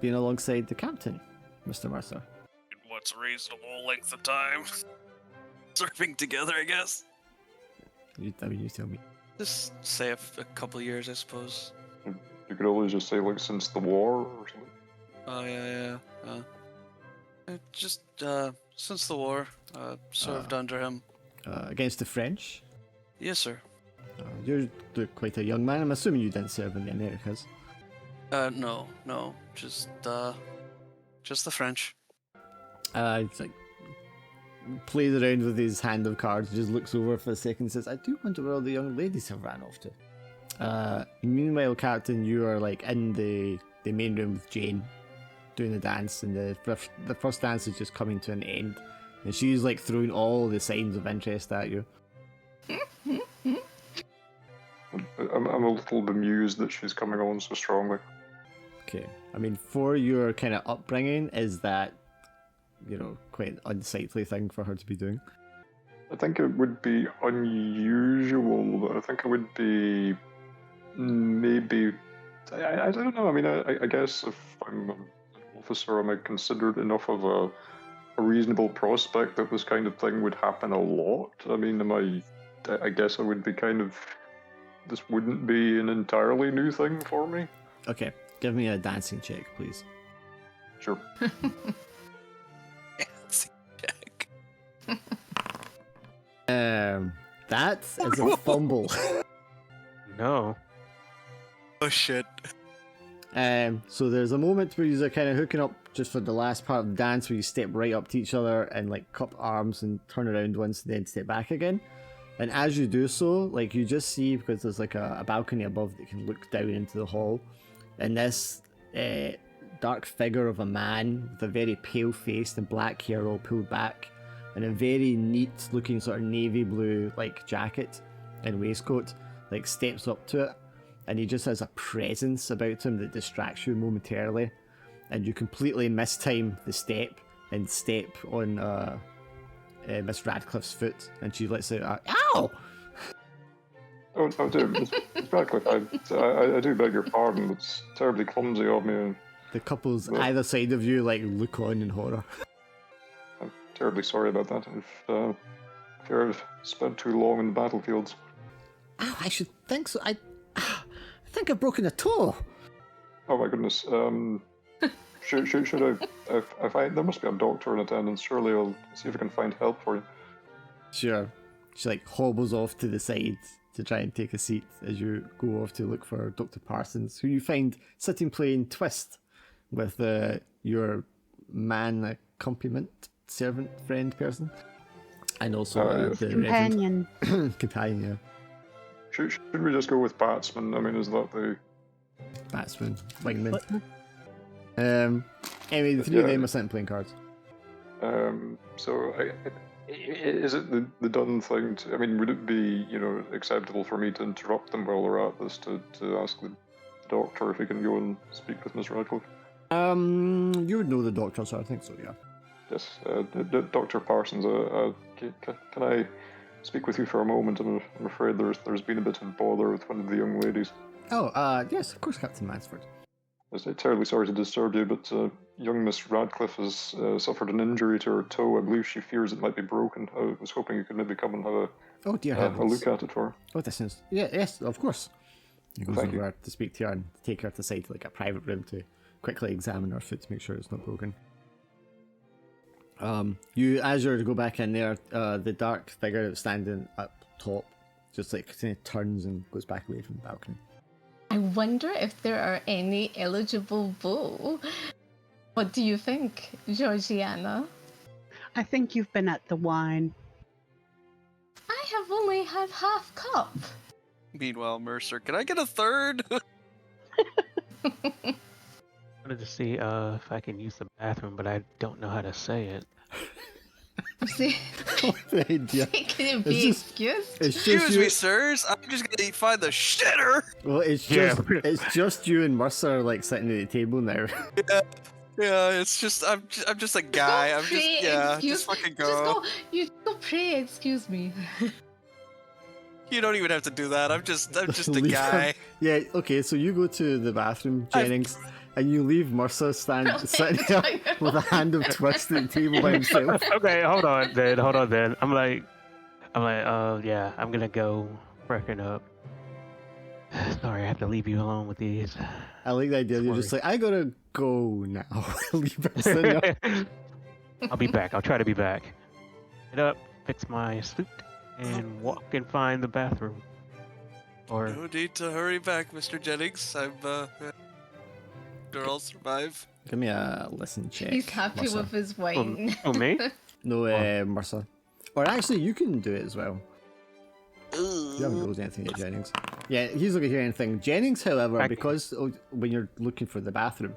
Speaker 3: been alongside the captain, Mr. Mercer?
Speaker 4: What's a reasonable length of time? Surfing together, I guess.
Speaker 3: You tell me.
Speaker 4: Just say a couple of years, I suppose.
Speaker 6: You could always just say, like, since the war or something.
Speaker 4: Oh, yeah. Just, since the war, served under him.
Speaker 3: Against the French?
Speaker 4: Yes, sir.
Speaker 3: You're quite a young man. I'm assuming you didn't serve in the Americas.
Speaker 4: No. Just the French.
Speaker 3: It's like plays around with his hand of cards, just looks over for a second and says, I do wonder where all the young ladies have ran off to. Meanwhile, Captain, you are like in the main room with Jane doing the dance, and the first dance is just coming to an end, and she's like throwing all the signs of interest at you.
Speaker 6: I'm a little bemused that she's coming on so strongly.
Speaker 3: Okay, I mean, for your kind of upbringing, is that, quite an unsightly thing for her to be doing?
Speaker 6: I think it would be unusual, but I think it would be maybe... I don't know, I mean, I guess if I'm an officer, am I considered enough of a reasonable prospect that this kind of thing would happen a lot? I mean, I guess I would be kind of... This wouldn't be an entirely new thing for me.
Speaker 3: Okay, give me a dancing check, please.
Speaker 6: Sure.
Speaker 4: Dancing check.
Speaker 3: That is a fumble.
Speaker 5: No.
Speaker 4: Oh shit.
Speaker 3: So there's a moment where you're kind of hooking up just for the last part of the dance, where you step right up to each other and like cup arms and turn around once, and then step back again. And as you do so, like you just see, because there's like a balcony above that you can look down into the hall, and this dark figure of a man with a very pale face and black hair all pulled back, and a very neat looking sort of navy blue like jacket and waistcoat, like steps up to it, and he just has a presence about him that distracts you momentarily, and you completely mistime the step and step on Miss Radcliffe's foot, and she lets out a "Ow!"
Speaker 6: Oh dear, Miss Radcliffe, I do beg your pardon. It's terribly clumsy of me, and
Speaker 3: The couples
Speaker 6: Well-
Speaker 3: either side of you like look on in horror.
Speaker 6: I'm terribly sorry about that. If I've spent too long in the battlefields.
Speaker 3: Ow, I should think so. I think I've broken a toe.
Speaker 6: Oh my goodness. Should I? If I, there must be a doctor in attendance. Surely I'll see if I can find help for you.
Speaker 3: Sure. She like hobbles off to the side to try and take a seat as you go off to look for Dr. Parsons, who you find sitting playing Twist with your man accompaniment servant friend person, and also
Speaker 6: Yes.
Speaker 3: the
Speaker 2: Companion.
Speaker 3: Reverend companion, yeah.
Speaker 6: Should we just go with batsman? I mean, is that the?
Speaker 3: Batsman, wingman. Anyway, the three of
Speaker 6: Yeah.
Speaker 3: them are sitting playing cards.
Speaker 6: So is it the done thing? I mean, would it be acceptable for me to interrupt them while they're at this to ask the doctor if he can go and speak with Miss Radcliffe?
Speaker 3: You would know the doctor, so I think so, yeah.
Speaker 6: Yes, Dr. Parsons. Can I speak with you for a moment? I'm afraid there's been a bit of bother with one of the young ladies.
Speaker 3: Oh, yes, of course, Captain Mansford.
Speaker 6: I'm terribly sorry to disturb you, but young Miss Radcliffe has suffered an injury to her toe. I believe she fears it might be broken. I was hoping you could maybe come and have
Speaker 3: Oh, dear
Speaker 6: a
Speaker 3: heavens.
Speaker 6: look at it for her.
Speaker 3: Oh, this is... yes, of course. He goes
Speaker 6: Thank you.
Speaker 3: over to speak to her and take her to the side to like a private room to quickly examine her foot to make sure it's not broken. As you're to go back in there, the dark figure that's standing up top just like kind of turns and goes back away from the balcony.
Speaker 1: I wonder if there are any eligible votes. What do you think, Georgiana?
Speaker 2: I think you've been at the wine.
Speaker 1: I have only had half cup.
Speaker 4: Meanwhile, Mercer, can I get a third?
Speaker 5: I wanted to see if I can use the bathroom, but I don't know how to say it.
Speaker 1: See,
Speaker 3: The idea.
Speaker 1: can it
Speaker 3: It's
Speaker 1: be
Speaker 3: just-
Speaker 1: excused?
Speaker 3: It's just
Speaker 4: Excuse
Speaker 3: you.
Speaker 4: me, sirs. I'm just gonna find the shitter.
Speaker 3: Well, it's
Speaker 5: Yeah.
Speaker 3: it's just you and Mercer like sitting at the table now.
Speaker 4: Yeah, it's just I'm just a guy.
Speaker 1: Go
Speaker 4: I'm just
Speaker 1: pray,
Speaker 4: just fucking go.
Speaker 1: You go pray. Excuse me.
Speaker 4: You don't even have to do that. I'm just a
Speaker 3: Leave him.
Speaker 4: guy.
Speaker 3: Yeah, okay, so you go to the bathroom, Jennings, and you leave Mercer sitting there with a hand of twist at the table by himself.
Speaker 5: Okay, hold on then. I'm like, yeah, I'm gonna go freshen up. Sorry, I have to leave you alone with these.
Speaker 3: I like the idea. You're just like, I gotta go now. Leave her sitting there.
Speaker 5: I'll be back. I'll try to be back. Get up, fix my suit, and walk and find the bathroom. Or
Speaker 4: No need to hurry back, Mr. Jennings. I'm sure I'll survive.
Speaker 3: Give me a listen check.
Speaker 1: He's happy
Speaker 3: Mercer.
Speaker 1: with his wine.
Speaker 5: oh me?
Speaker 3: No, Mercer. Or actually, you can do it as well. You haven't rolled anything yet, Jennings. Yeah, he's not gonna hear anything. Jennings, however,
Speaker 5: I-
Speaker 3: because when you're looking for the bathroom,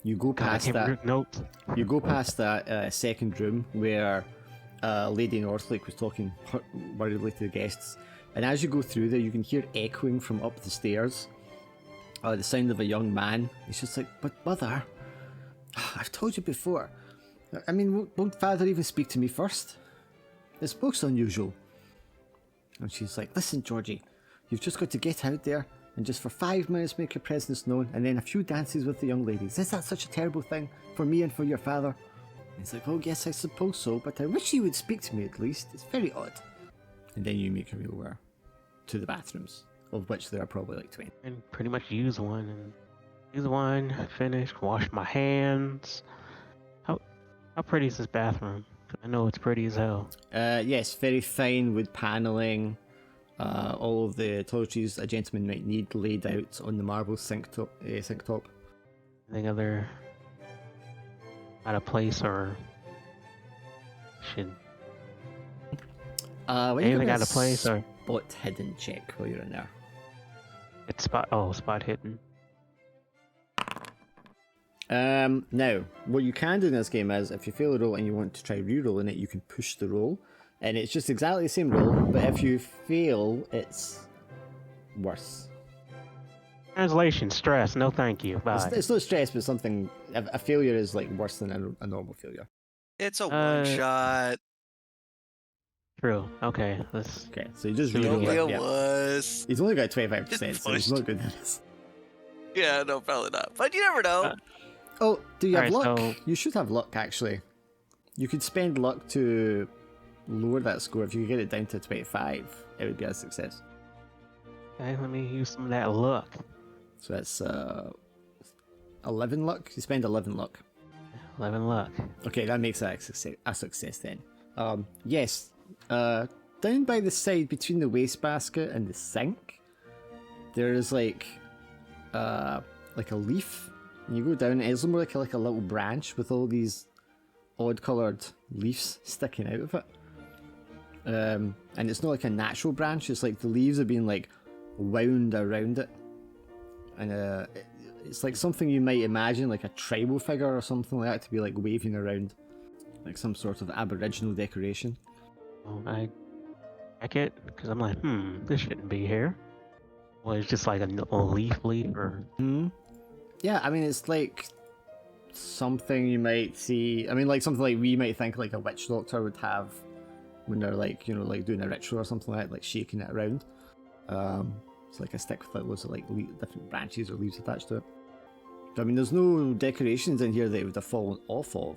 Speaker 3: you go
Speaker 5: God, I
Speaker 3: past
Speaker 5: can't
Speaker 3: that.
Speaker 5: remember notes.
Speaker 3: You go past that second room where Lady Northlake was talking worriedly to the guests, and as you go through there, you can hear echoing from up the stairs the sound of a young man. He's just like, "But mother, I've told you before. I mean, won't father even speak to me first? It's most unusual." And she's like, "Listen, Georgie, you've just got to get out there and just for 5 minutes make your presence known, and then a few dances with the young ladies. Is that such a terrible thing for me and for your father?" And he's like, "Oh, yes, I suppose so, but I wish you would speak to me at least. It's very odd." And then you make your way over to the bathrooms, of which there are probably like 20.
Speaker 5: And pretty much use one, finish, wash my hands. How pretty is this bathroom? I know it's pretty as hell.
Speaker 3: Yes, very fine wood paneling. All of the toiletries a gentleman might need laid out on the marble sink top.
Speaker 5: Anything other out of place or should
Speaker 3: When you
Speaker 5: anything
Speaker 3: give me
Speaker 5: out of place or
Speaker 3: spot hidden check while you're in there.
Speaker 5: it's spot hidden.
Speaker 3: Now, what you can do in this game is, if you fail a roll and you want to try re-rolling it, you can push the roll, and it's just exactly the same roll, but if you fail, it's worse.
Speaker 5: Translation: stress. No, thank you. Bye.
Speaker 3: It's not stress, but something. A failure is like worse than a normal failure.
Speaker 4: It's a one shot.
Speaker 5: True. Okay. Let's.
Speaker 3: Okay, so you just
Speaker 5: So
Speaker 3: re-roll
Speaker 5: yeah.
Speaker 3: it.
Speaker 4: It'll be
Speaker 3: Yeah.
Speaker 4: a wuss.
Speaker 3: He's only got 25%, so he's
Speaker 4: pushed.
Speaker 3: not good at this.
Speaker 4: Yeah, no, probably not. But you never know.
Speaker 3: Oh, do you have
Speaker 5: Alright,
Speaker 3: luck?
Speaker 5: so-
Speaker 3: You should have luck, actually. You could spend luck to lower that score. If you could get it down to 25, it would be a success.
Speaker 5: Okay, let me use some of that luck.
Speaker 3: So that's 11 luck. You spend 11 luck.
Speaker 5: 11 luck.
Speaker 3: Okay, that makes that a success then. Yes, down by the side between the wastebasket and the sink, there is like a leaf. And you go down, and it's more like a little branch with all these odd-coloured leaves sticking out of it. And it's not like a natural branch. It's like the leaves have been like wound around it, and it's like something you might imagine like a tribal figure or something like that to be like waving around, like some sort of aboriginal decoration.
Speaker 5: Well, I check it because I'm like, this shouldn't be here. Well, it's just like a leaf or.
Speaker 3: Yeah, I mean it's like something you might see. I mean, like something like we might think like a witch doctor would have when they're like, you know, like doing a ritual or something like that, like shaking it around. It's like a stick with like loads of like different branches or leaves attached to it. But, I mean, there's no decorations in here that it would have fallen off of.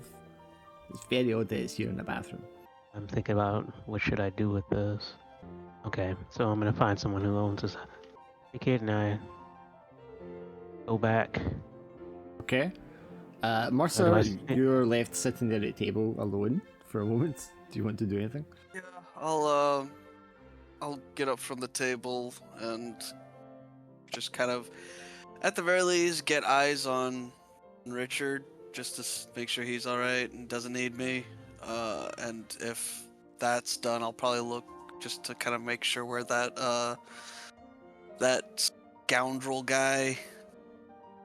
Speaker 3: It's very odd that it's here in the bathroom.
Speaker 5: I'm thinking about what should I do with this. Okay, so I'm gonna find someone who owns this. Hey kid, and I go back.
Speaker 3: Okay.
Speaker 5: What
Speaker 3: Mercer,
Speaker 5: do I say?
Speaker 3: you're left sitting there at a table alone for a moment. Do you want to do anything?
Speaker 4: Yeah, I'll get up from the table and just kind of, at the very least, get eyes on Richard just to make sure he's all right and doesn't need me. And if that's done, I'll probably look just to kind of make sure where that scoundrel guy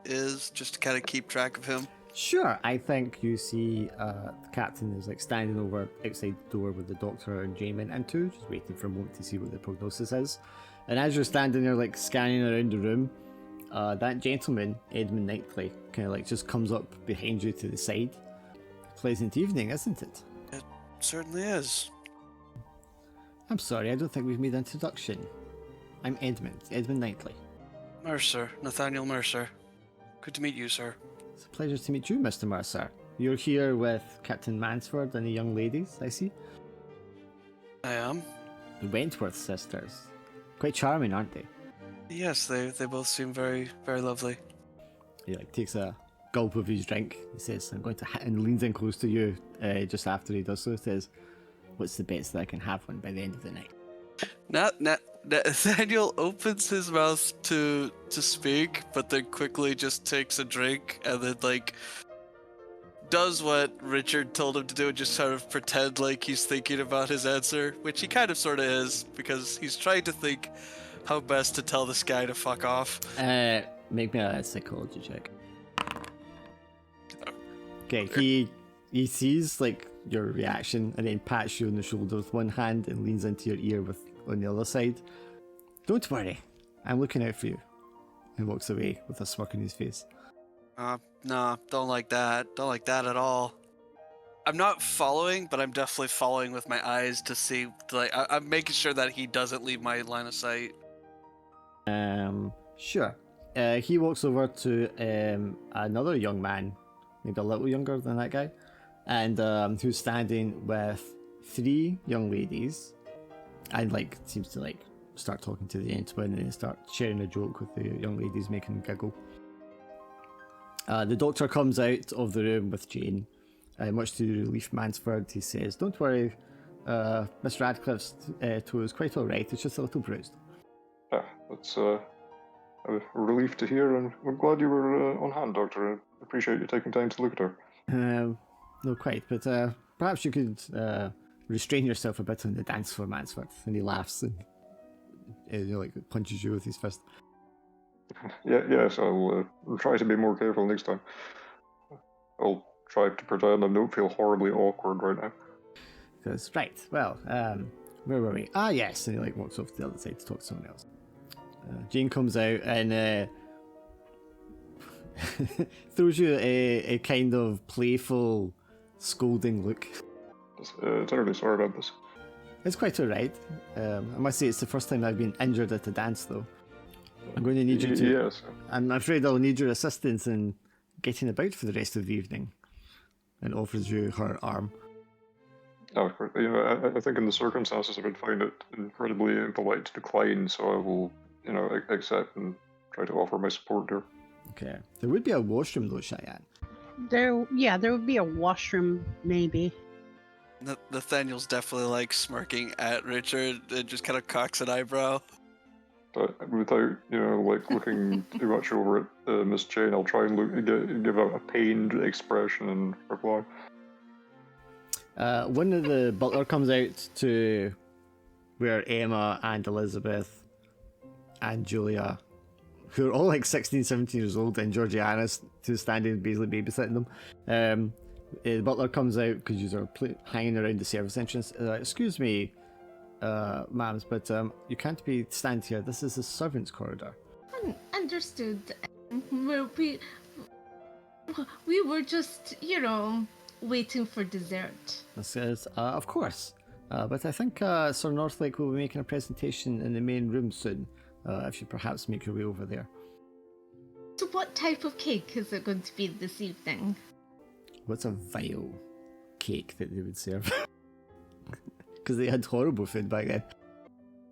Speaker 4: is, just to kind of keep track of him.
Speaker 3: Sure. I think you see the captain is like standing over outside the door with the doctor and Jane went into, just waiting for a moment to see what the prognosis is. And as you're standing there like scanning around the room, that gentleman, Edmund Knightley, kind of like just comes up behind you to the side. Pleasant evening, isn't it?
Speaker 4: It certainly is.
Speaker 3: I'm sorry, I don't think we've made an introduction. I'm Edmund Knightley.
Speaker 4: Mercer, Nathaniel Mercer. Good to meet you, sir.
Speaker 3: It's a pleasure to meet you, Mr. Mercer. You're here with Captain Mansford and the young ladies, I see.
Speaker 4: I am.
Speaker 3: The Wentworth sisters. Quite charming, aren't they?
Speaker 4: Yes, they both seem very, very lovely.
Speaker 3: He like takes a gulp of his drink. He says, I'm going to and leans in close to you just after he does so. He says, what's the best that I can have one by the end of the night?
Speaker 4: Nathaniel opens his mouth to speak, but then quickly just takes a drink and then like does what Richard told him to do and just sort of pretend like he's thinking about his answer, which he kind of sort of is, because he's trying to think how best to tell this guy to fuck off.
Speaker 3: Make me a psychology check. Okay, he sees like your reaction and then pats you on the shoulder with one hand and leans into your ear with on the other side. Don't worry, I'm looking out for you. And walks away with a smirk on his face.
Speaker 4: Nah, don't like that. Don't like that at all. I'm not following, but I'm definitely following with my eyes to see, like, I'm making sure that he doesn't leave my line of sight.
Speaker 3: Sure. He walks over to another young man, maybe a little younger than that guy, and who's standing with 3 young ladies, and like seems to like start talking to the gentleman and then start sharing a joke with the young ladies, making them giggle. The doctor comes out of the room with Jane, much to relief Mansford, he says, "Don't worry, Miss Radcliffe's toe is quite all right. It's just a little bruised."
Speaker 6: Yeah, that's a relief to hear, and I'm glad you were on hand, Doctor. I appreciate you taking time to look at her.
Speaker 3: No, quite, but perhaps you could restrain yourself a bit on the dance floor, Mansford. And he laughs and like punches you with his fist.
Speaker 6: Yes, I'll try to be more careful next time. I'll try to pretend I don't feel horribly awkward right now.
Speaker 3: Because, right, well, where were we? Ah, yes, and he like walks off to the other side to talk to someone else. Jane comes out and throws you a kind of playful, scolding look.
Speaker 6: Terribly sorry about this.
Speaker 3: It's quite alright. I must say it's the first time I've been injured at a dance, though. I'm going to need you to...
Speaker 6: Yes.
Speaker 3: I'm afraid I'll need your assistance in getting about for the rest of the evening. And offers you her arm.
Speaker 6: Oh, you know, I think in the circumstances I would find it incredibly impolite to decline, so I will, you know, accept and try to offer my support here.
Speaker 3: Okay. There would be a washroom though, Cheyenne.
Speaker 2: There would be a washroom, maybe.
Speaker 4: Nathaniel's definitely like smirking at Richard and just kind of cocks an eyebrow.
Speaker 6: But without, you know, like looking too much over at Miss Jane, I'll try and give a pained expression and reply.
Speaker 3: One of the butler comes out to where Emma and Elizabeth and Julia, who are all like 16, 17 years old, and Georgiana's who's standing basically babysitting them. The butler comes out because you are hanging around the service entrance. Excuse me, ma'ams, but you can't be standing here. This is a servants' corridor.
Speaker 1: Understood. Well, we were just, you know, waiting for dessert.
Speaker 3: This says, of course. But I think Sir Northlake will be making a presentation in the main room soon. If you perhaps make your way over there.
Speaker 1: So what type of cake is it going to be this evening?
Speaker 3: What's a vile cake that they would serve? Because they had horrible food back then.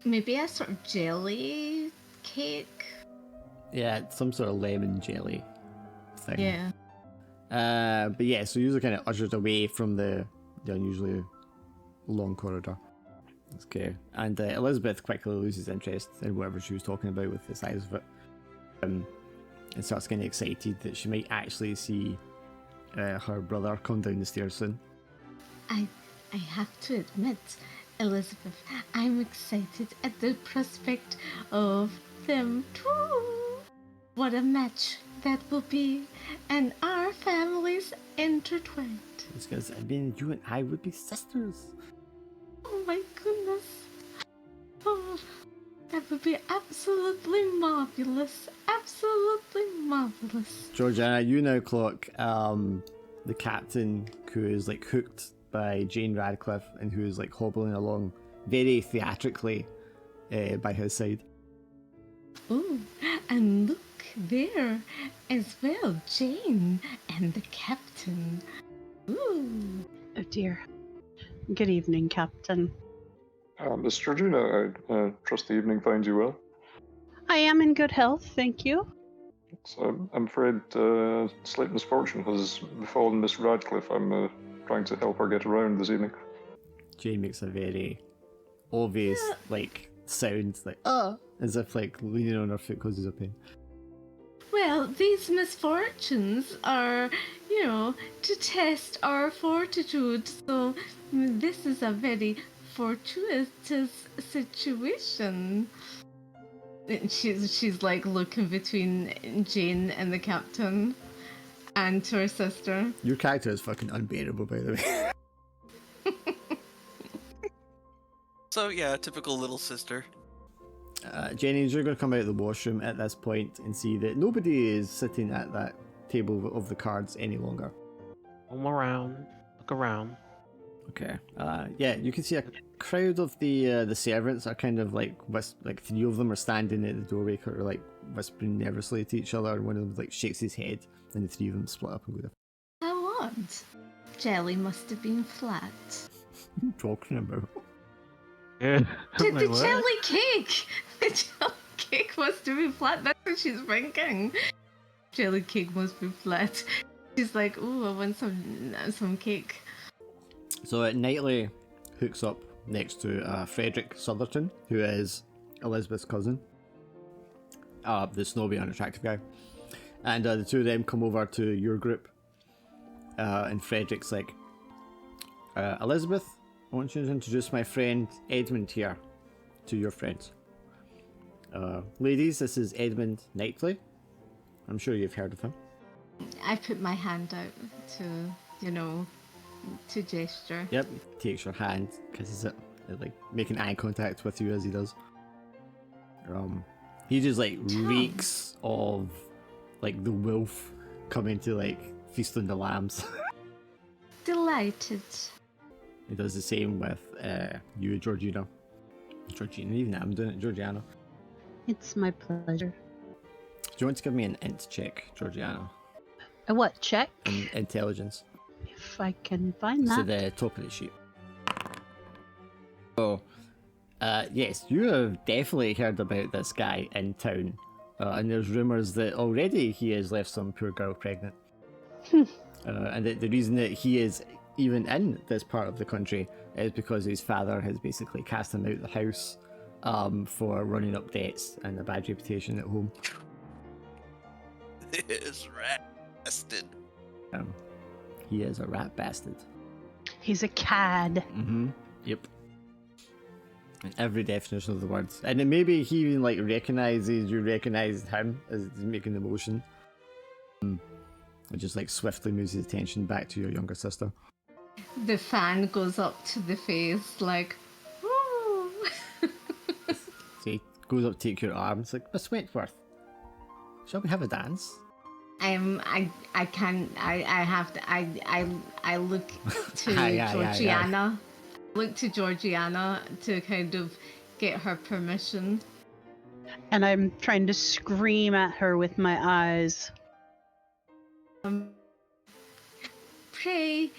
Speaker 1: Maybe a sort of jelly cake?
Speaker 3: Yeah, some sort of lemon jelly thing.
Speaker 1: Yeah.
Speaker 3: But yeah, so you're kind of ushered away from the unusually long corridor. Okay. And Elizabeth quickly loses interest in whatever she was talking about with the size of it. And starts getting excited that she might actually see her brother come down the stairs soon.
Speaker 1: I have to admit, Elizabeth, I'm excited at the prospect of them too. What a match that will be, and our families intertwined.
Speaker 3: It's because I mean, you and I would be sisters.
Speaker 1: Oh my goodness. Oh, that would be absolutely marvelous. Absolutely marvelous.
Speaker 3: Georgiana, you now clock the captain who is like hooked by Jane Radcliffe and who is like hobbling along very theatrically by his side.
Speaker 1: Ooh, and look there as well, Jane and the captain. Ooh.
Speaker 2: Oh dear. Good evening, Captain.
Speaker 6: Miss Georgina, I trust the evening finds you well.
Speaker 2: I am in good health, thank you.
Speaker 6: I'm afraid slight misfortune has befallen Miss Radcliffe. I'm trying to help her get around this evening.
Speaker 3: Jane makes a very obvious like sound, like as if like leaning on her foot causes a pain.
Speaker 1: Well, these misfortunes are, you know, to test our fortitude, so this is a very fortuitous situation. She's like looking between Jane and the captain and to her sister.
Speaker 3: Your character is fucking unbearable, by the way.
Speaker 4: So yeah, typical little sister.
Speaker 3: Jennings, you're going to come out of the washroom at this point and see that nobody is sitting at that table of the cards any longer.
Speaker 5: Roam around, look around.
Speaker 3: Okay. Yeah, you can see a crowd of the servants are kind of like three of them are standing at the doorway, kind of like whispering nervously to each other, and one of them like shakes his head, and the three of them split up and go.
Speaker 1: How odd. Jelly must have been flat.
Speaker 3: What are you talking about?
Speaker 1: The
Speaker 5: Wait, what?
Speaker 1: jelly cake! The jelly cake must have been flat. That's what she's thinking. Jelly cake must be flat. She's like, ooh, I want some cake.
Speaker 3: So Knightley hooks up next to Frederick Sutherton, who is Elizabeth's cousin, the snobby, unattractive guy. And the two of them come over to your group. And Frederick's like, Elizabeth, I want you to introduce my friend Edmund here to your friends. Ladies, this is Edmund Knightley. I'm sure you've heard of him.
Speaker 1: I put my hand out to gesture.
Speaker 3: Yep, he takes your hand, kisses it, like making eye contact with you as he does. He just like reeks of like the wolf coming to like feast on the lambs.
Speaker 1: Delighted.
Speaker 3: He does the same with you, Georgina, even I'm doing it, Georgiana.
Speaker 2: It's my pleasure.
Speaker 3: Do you want to give me an int check, Georgiana?
Speaker 2: A what check?
Speaker 3: Intelligence.
Speaker 2: If I can find
Speaker 3: It's at
Speaker 2: that.
Speaker 3: the top of the sheet. Oh, yes, you have definitely heard about this guy in town. And there's rumours that already he has left some poor girl pregnant. And the reason that he is even in this part of the country is because his father has basically cast him out the house for running up debts and a bad reputation at home.
Speaker 4: This rat bastard.
Speaker 3: He is a rat bastard.
Speaker 2: He's a cad.
Speaker 3: Mm-hmm. Yep. In every definition of the words. And then maybe he even like recognizes you recognize him as he's making the motion. It just like swiftly moves his attention back to your younger sister.
Speaker 1: The fan goes up to the face like, ooh.
Speaker 3: So he goes up to take your arm. It's like, Miss Wentworth, shall we have a dance?
Speaker 1: I can't. I have to. I look to
Speaker 3: Aye.
Speaker 1: Georgiana. Look to Georgiana to kind of get her permission.
Speaker 2: And I'm trying to scream at her with my eyes.
Speaker 1: Pray,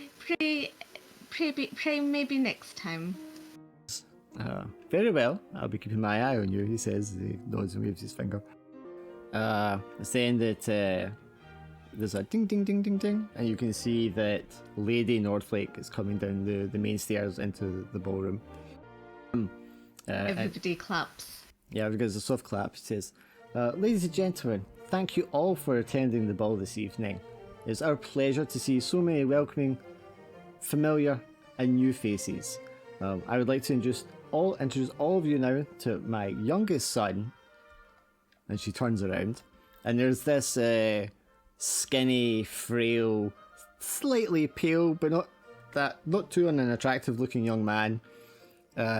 Speaker 1: maybe next time.
Speaker 3: Very well. I'll be keeping my eye on you, he says as he nods and waves his finger. Saying that there's a ding ding ding ding ding, and you can see that Lady Northlake is coming down the main stairs into the ballroom.
Speaker 1: Everybody claps.
Speaker 3: Yeah, because a soft clap. It says, ladies and gentlemen, thank you all for attending the ball this evening. It's our pleasure to see so many welcoming, familiar, and new faces. I would like to introduce all of you now to my youngest son. And she turns around, and there's this skinny, frail, slightly pale, but not too unattractive looking young man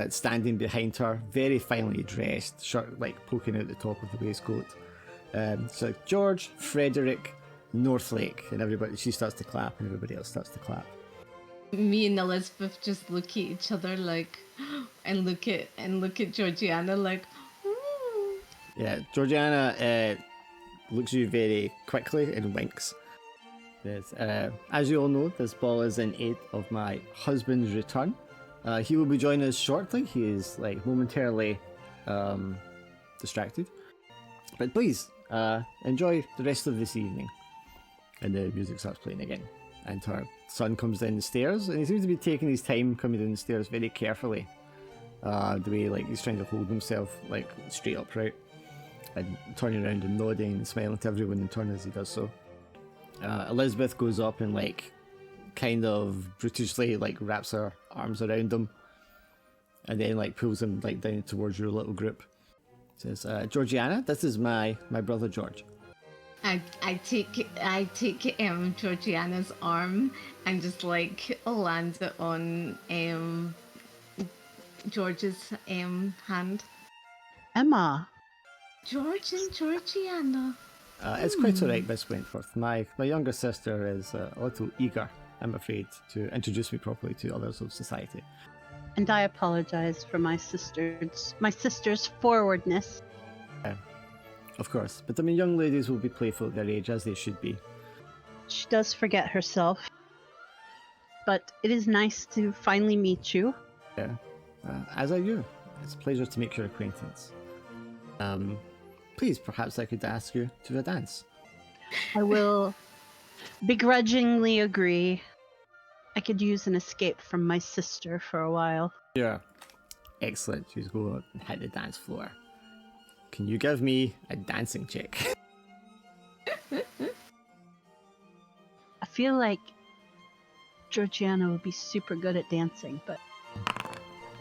Speaker 3: standing behind her, very finely dressed, shirt like poking out the top of the waistcoat. So like George Frederick Northlake, and she starts to clap, and everybody else starts to clap.
Speaker 1: Me and Elizabeth just look at each other like, and look at Georgiana like, ooh.
Speaker 3: Yeah, Georgiana looks at you very quickly and winks. Yes, as you all know, this ball is in aid of my husband's return. He will be joining us shortly. He is like momentarily distracted. But please, enjoy the rest of this evening. And the music starts playing again. And her son comes down the stairs, and he seems to be taking his time coming down the stairs very carefully. The way like he's trying to hold himself like straight upright, and turning around and nodding and smiling to everyone in turn as he does so. Elizabeth goes up and like kind of brutishly like wraps her arms around him, and then like pulls him like down towards your little group. Says, Georgiana, this is my brother George.
Speaker 1: I take Georgiana's arm and just like land it on George's hand.
Speaker 2: Emma.
Speaker 1: George and Georgiana.
Speaker 3: It's quite alright, Miss Wentworth. My younger sister is a little eager, I'm afraid, to introduce me properly to others of society.
Speaker 2: And I apologize for my sister's forwardness.
Speaker 3: Of course, but I mean, young ladies will be playful at their age, as they should be.
Speaker 2: She does forget herself. But it is nice to finally meet you.
Speaker 3: Yeah, as are you. It's a pleasure to make your acquaintance. Please, perhaps I could ask you to a dance.
Speaker 2: I will begrudgingly agree. I could use an escape from my sister for a while.
Speaker 3: Yeah. Excellent. She's go and hit the dance floor. Can you give me a dancing check?
Speaker 2: I feel like Georgiana would be super good at dancing, but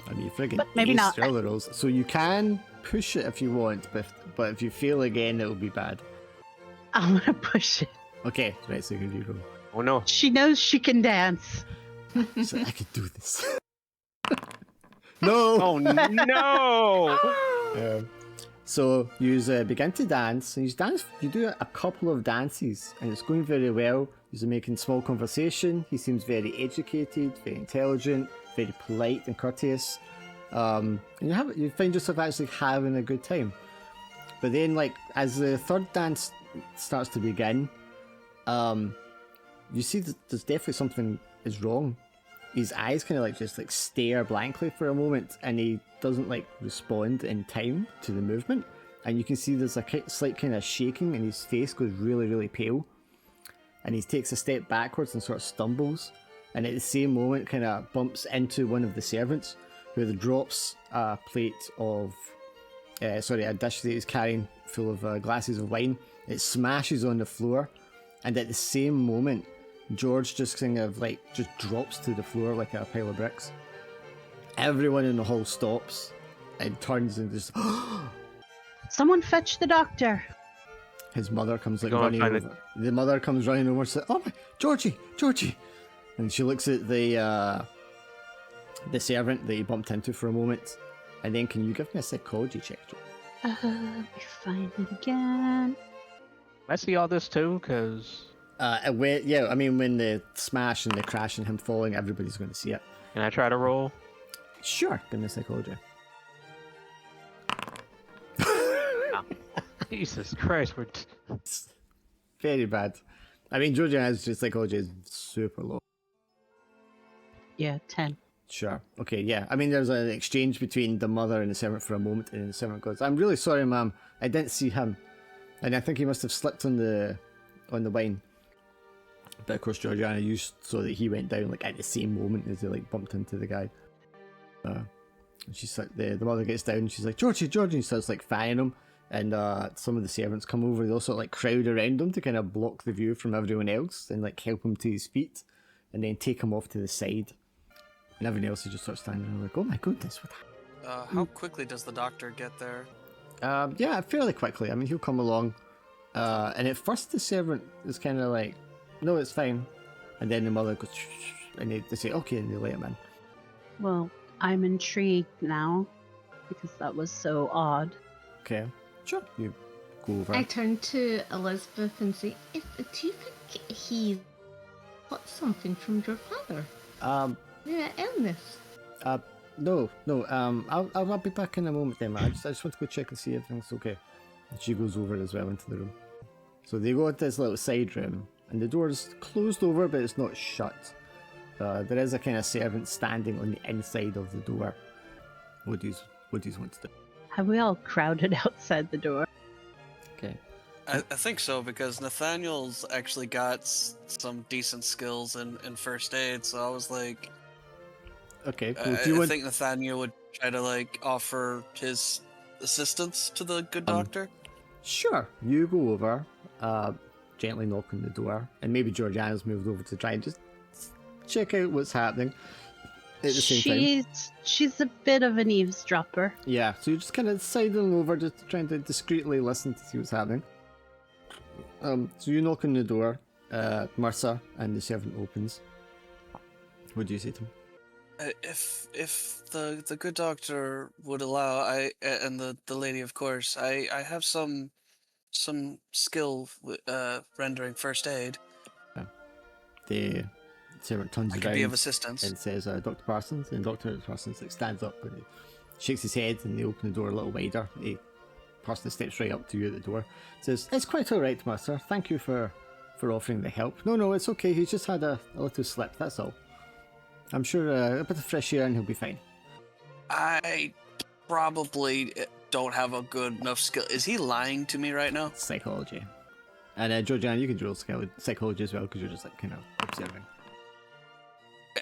Speaker 3: I mean, friggin'
Speaker 2: But maybe
Speaker 3: ace
Speaker 2: not.
Speaker 3: thriller rolls. So you can push it if you want, but if you fail again, it'll be bad.
Speaker 2: I'm gonna push it.
Speaker 3: Okay, right, so you can reroll.
Speaker 5: Oh no.
Speaker 2: She knows she can dance.
Speaker 3: So I could do this. No!
Speaker 5: Oh no!
Speaker 3: So you begin to dance, and you do a couple of dances, and it's going very well. You're making small conversation. He seems very educated, very intelligent, very polite and courteous. And you find yourself actually having a good time. But then, like, as the third dance starts to begin, you see that there's definitely something is wrong. His eyes kind of like just like stare blankly for a moment, and he doesn't like respond in time to the movement. And you can see there's a slight kind of shaking, and his face goes really, really pale. And he takes a step backwards and sort of stumbles, and at the same moment kind of bumps into one of the servants, who drops a plate of, a dish that he's carrying full of glasses of wine. It smashes on the floor, and at the same moment, George just kind of like just drops to the floor like a pile of bricks. Everyone in the hall stops and turns and just.
Speaker 2: Someone fetch the doctor.
Speaker 3: His mother comes like
Speaker 5: Go and
Speaker 3: running
Speaker 5: find
Speaker 3: over. The mother comes running over and says, "Oh my, Georgie!" And she looks at the servant that he bumped into for a moment, and then can you give me a psychology check?
Speaker 2: Let me find it again.
Speaker 5: I see all this too, because
Speaker 3: When the smash and the crash and him falling, everybody's going to see it.
Speaker 5: can I try to roll?
Speaker 3: Sure, give me a psychology.
Speaker 5: Jesus Christ, we're
Speaker 3: It's very bad. I mean, Georgiana's psychology is super low.
Speaker 2: Yeah, 10.
Speaker 3: Sure. Okay, yeah. I mean, there's an exchange between the mother and the servant for a moment, and the servant goes, "I'm really sorry, ma'am. I didn't see him. And I think he must have slipped on the wine." But of course, Georgiana used so that he went down like at the same moment as they like bumped into the guy. And she's like, the mother gets down and she's like, Georgie, and starts like fanning him. And some of the servants come over. They also like crowd around him to kind of block the view from everyone else and like help him to his feet, and then take him off to the side. And everyone else is just sort of standing there like, oh my goodness, what happened?
Speaker 4: How quickly does the doctor get there?
Speaker 3: Yeah, fairly quickly. I mean, he'll come along. And at first the servant is kind of like, no, it's fine. And then the mother goes, shh, and they say, okay, and they let him in.
Speaker 2: Well, I'm intrigued now because that was so odd.
Speaker 3: Okay, sure. You go over.
Speaker 1: I turn to Elizabeth and say, do you think he got something from your father? Yeah, illness.
Speaker 3: No. I'll be back in a moment then, man. I just want to go check and see if everything's okay. And she goes over as well into the room. So they go into this little side room, and the door's closed over, but it's not shut. There is a kind of servant standing on the inside of the door. What do you want to do?
Speaker 2: Have we all crowded outside the door?
Speaker 3: Okay.
Speaker 4: I think so, because Nathaniel's actually got some decent skills in first aid, so I was like,
Speaker 3: Okay, cool.
Speaker 4: I think Nathaniel would try to like offer his assistance to the good doctor.
Speaker 3: Sure. You go over, gently knock on the door, and maybe Georgiana's moved over to try and just check out what's happening at the same time.
Speaker 2: She's a bit of an eavesdropper.
Speaker 3: Yeah, so you're just kind of sidling over, just trying to discreetly listen to see what's happening. So you knock on the door, Mercer, and the servant opens. What do you say to him?
Speaker 4: If the good doctor would allow, and the lady, of course, I have some skill rendering first aid.
Speaker 3: The servant turns
Speaker 4: I
Speaker 3: around
Speaker 4: could be of assistance.
Speaker 3: and says, Dr. Parsons, and Dr. Parsons like, stands up and he shakes his head, and they open the door a little wider. Parsons steps right up to you at the door, says, "It's quite all right, Master. Thank you for offering the help. No, it's okay. He's just had a little slip, that's all. I'm sure a bit of fresh air and he'll be fine."
Speaker 4: I probably don't have a good enough skill. Is he lying to me right now?
Speaker 3: Psychology. And Georgiana, you can roll psychology as well because you're just like kind of observing.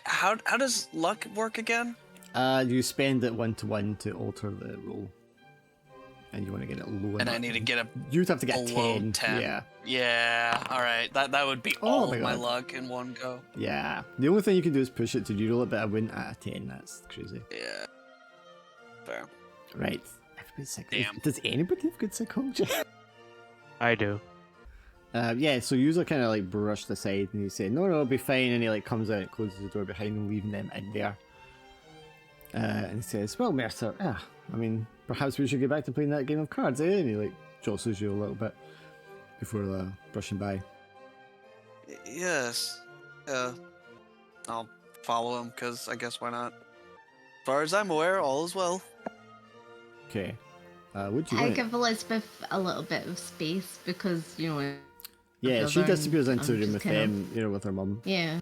Speaker 4: How does luck work again?
Speaker 3: You spend it 1-to-1 to alter the roll, and you want to get it low.
Speaker 4: And I need to get a
Speaker 3: You'd have to get
Speaker 4: below
Speaker 3: 10.
Speaker 4: 10.
Speaker 3: Yeah.
Speaker 4: Yeah. All right. That would be
Speaker 3: Oh
Speaker 4: all
Speaker 3: my
Speaker 4: of my
Speaker 3: God.
Speaker 4: luck in one go.
Speaker 3: Yeah. The only thing you can do is push it to reroll it, but I wouldn't at a 10. That's crazy.
Speaker 4: Yeah. Fair.
Speaker 3: Right. Everybody's psychology.
Speaker 4: Damn.
Speaker 3: Does anybody have good psychology?
Speaker 5: I do.
Speaker 3: Yeah, so you kind of like brush the side and you say, no, it'll be fine. And he like comes out and closes the door behind him, leaving them in there. And he says, well, Mercer, I mean, perhaps we should get back to playing that game of cards, eh? And he like jostles you a little bit before brushing by.
Speaker 4: Yes. I'll follow him because I guess why not? As far as I'm aware, all is well.
Speaker 3: Okay. Would you
Speaker 1: I
Speaker 3: want?
Speaker 1: give Elizabeth a little bit of space because,
Speaker 3: Yeah, she
Speaker 1: brother
Speaker 3: disappears
Speaker 1: and
Speaker 3: into the
Speaker 1: I'm
Speaker 3: room
Speaker 1: just
Speaker 3: with
Speaker 1: kind of-
Speaker 3: them, with her mum,
Speaker 1: yeah.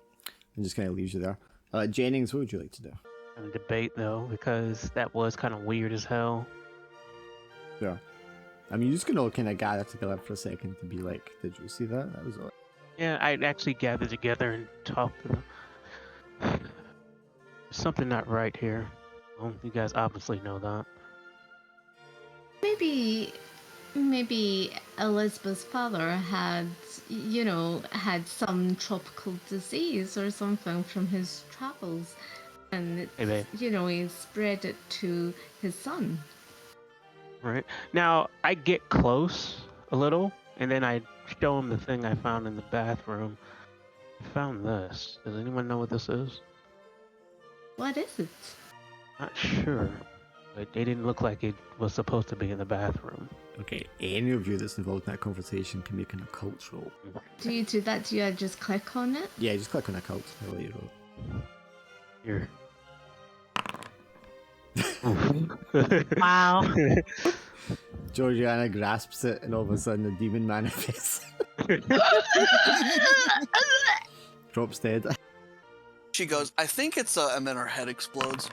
Speaker 3: and just kind of leaves you there. Jennings, what would you like to do?
Speaker 5: And debate though, because that was kind of weird as hell.
Speaker 3: Yeah. I mean, you're just gonna all kind of gather together for a second to be like, did you see that? That was all.
Speaker 5: Yeah, I'd actually gather together and talk to them. There's something not right here. Well, you guys obviously know that.
Speaker 1: Maybe Elizabeth's father had some tropical disease or something from his travels, and
Speaker 5: Hey, babe.
Speaker 1: he spread it to his son.
Speaker 5: Right. Now, I get close a little, and then I show him the thing I found in the bathroom. I found this. Does anyone know what this is?
Speaker 1: What is it?
Speaker 5: Not sure. But it didn't look like it was supposed to be in the bathroom.
Speaker 3: Okay, any of you that's involved in that conversation can make an occult roll.
Speaker 1: Do you do that? Do you just click on it?
Speaker 3: Yeah, just click on occult. I'll let you roll.
Speaker 5: Here.
Speaker 2: Wow.
Speaker 3: Georgiana grasps it, and all of a sudden the demon manifests. Drops dead.
Speaker 4: She goes, I think it's and then her head explodes.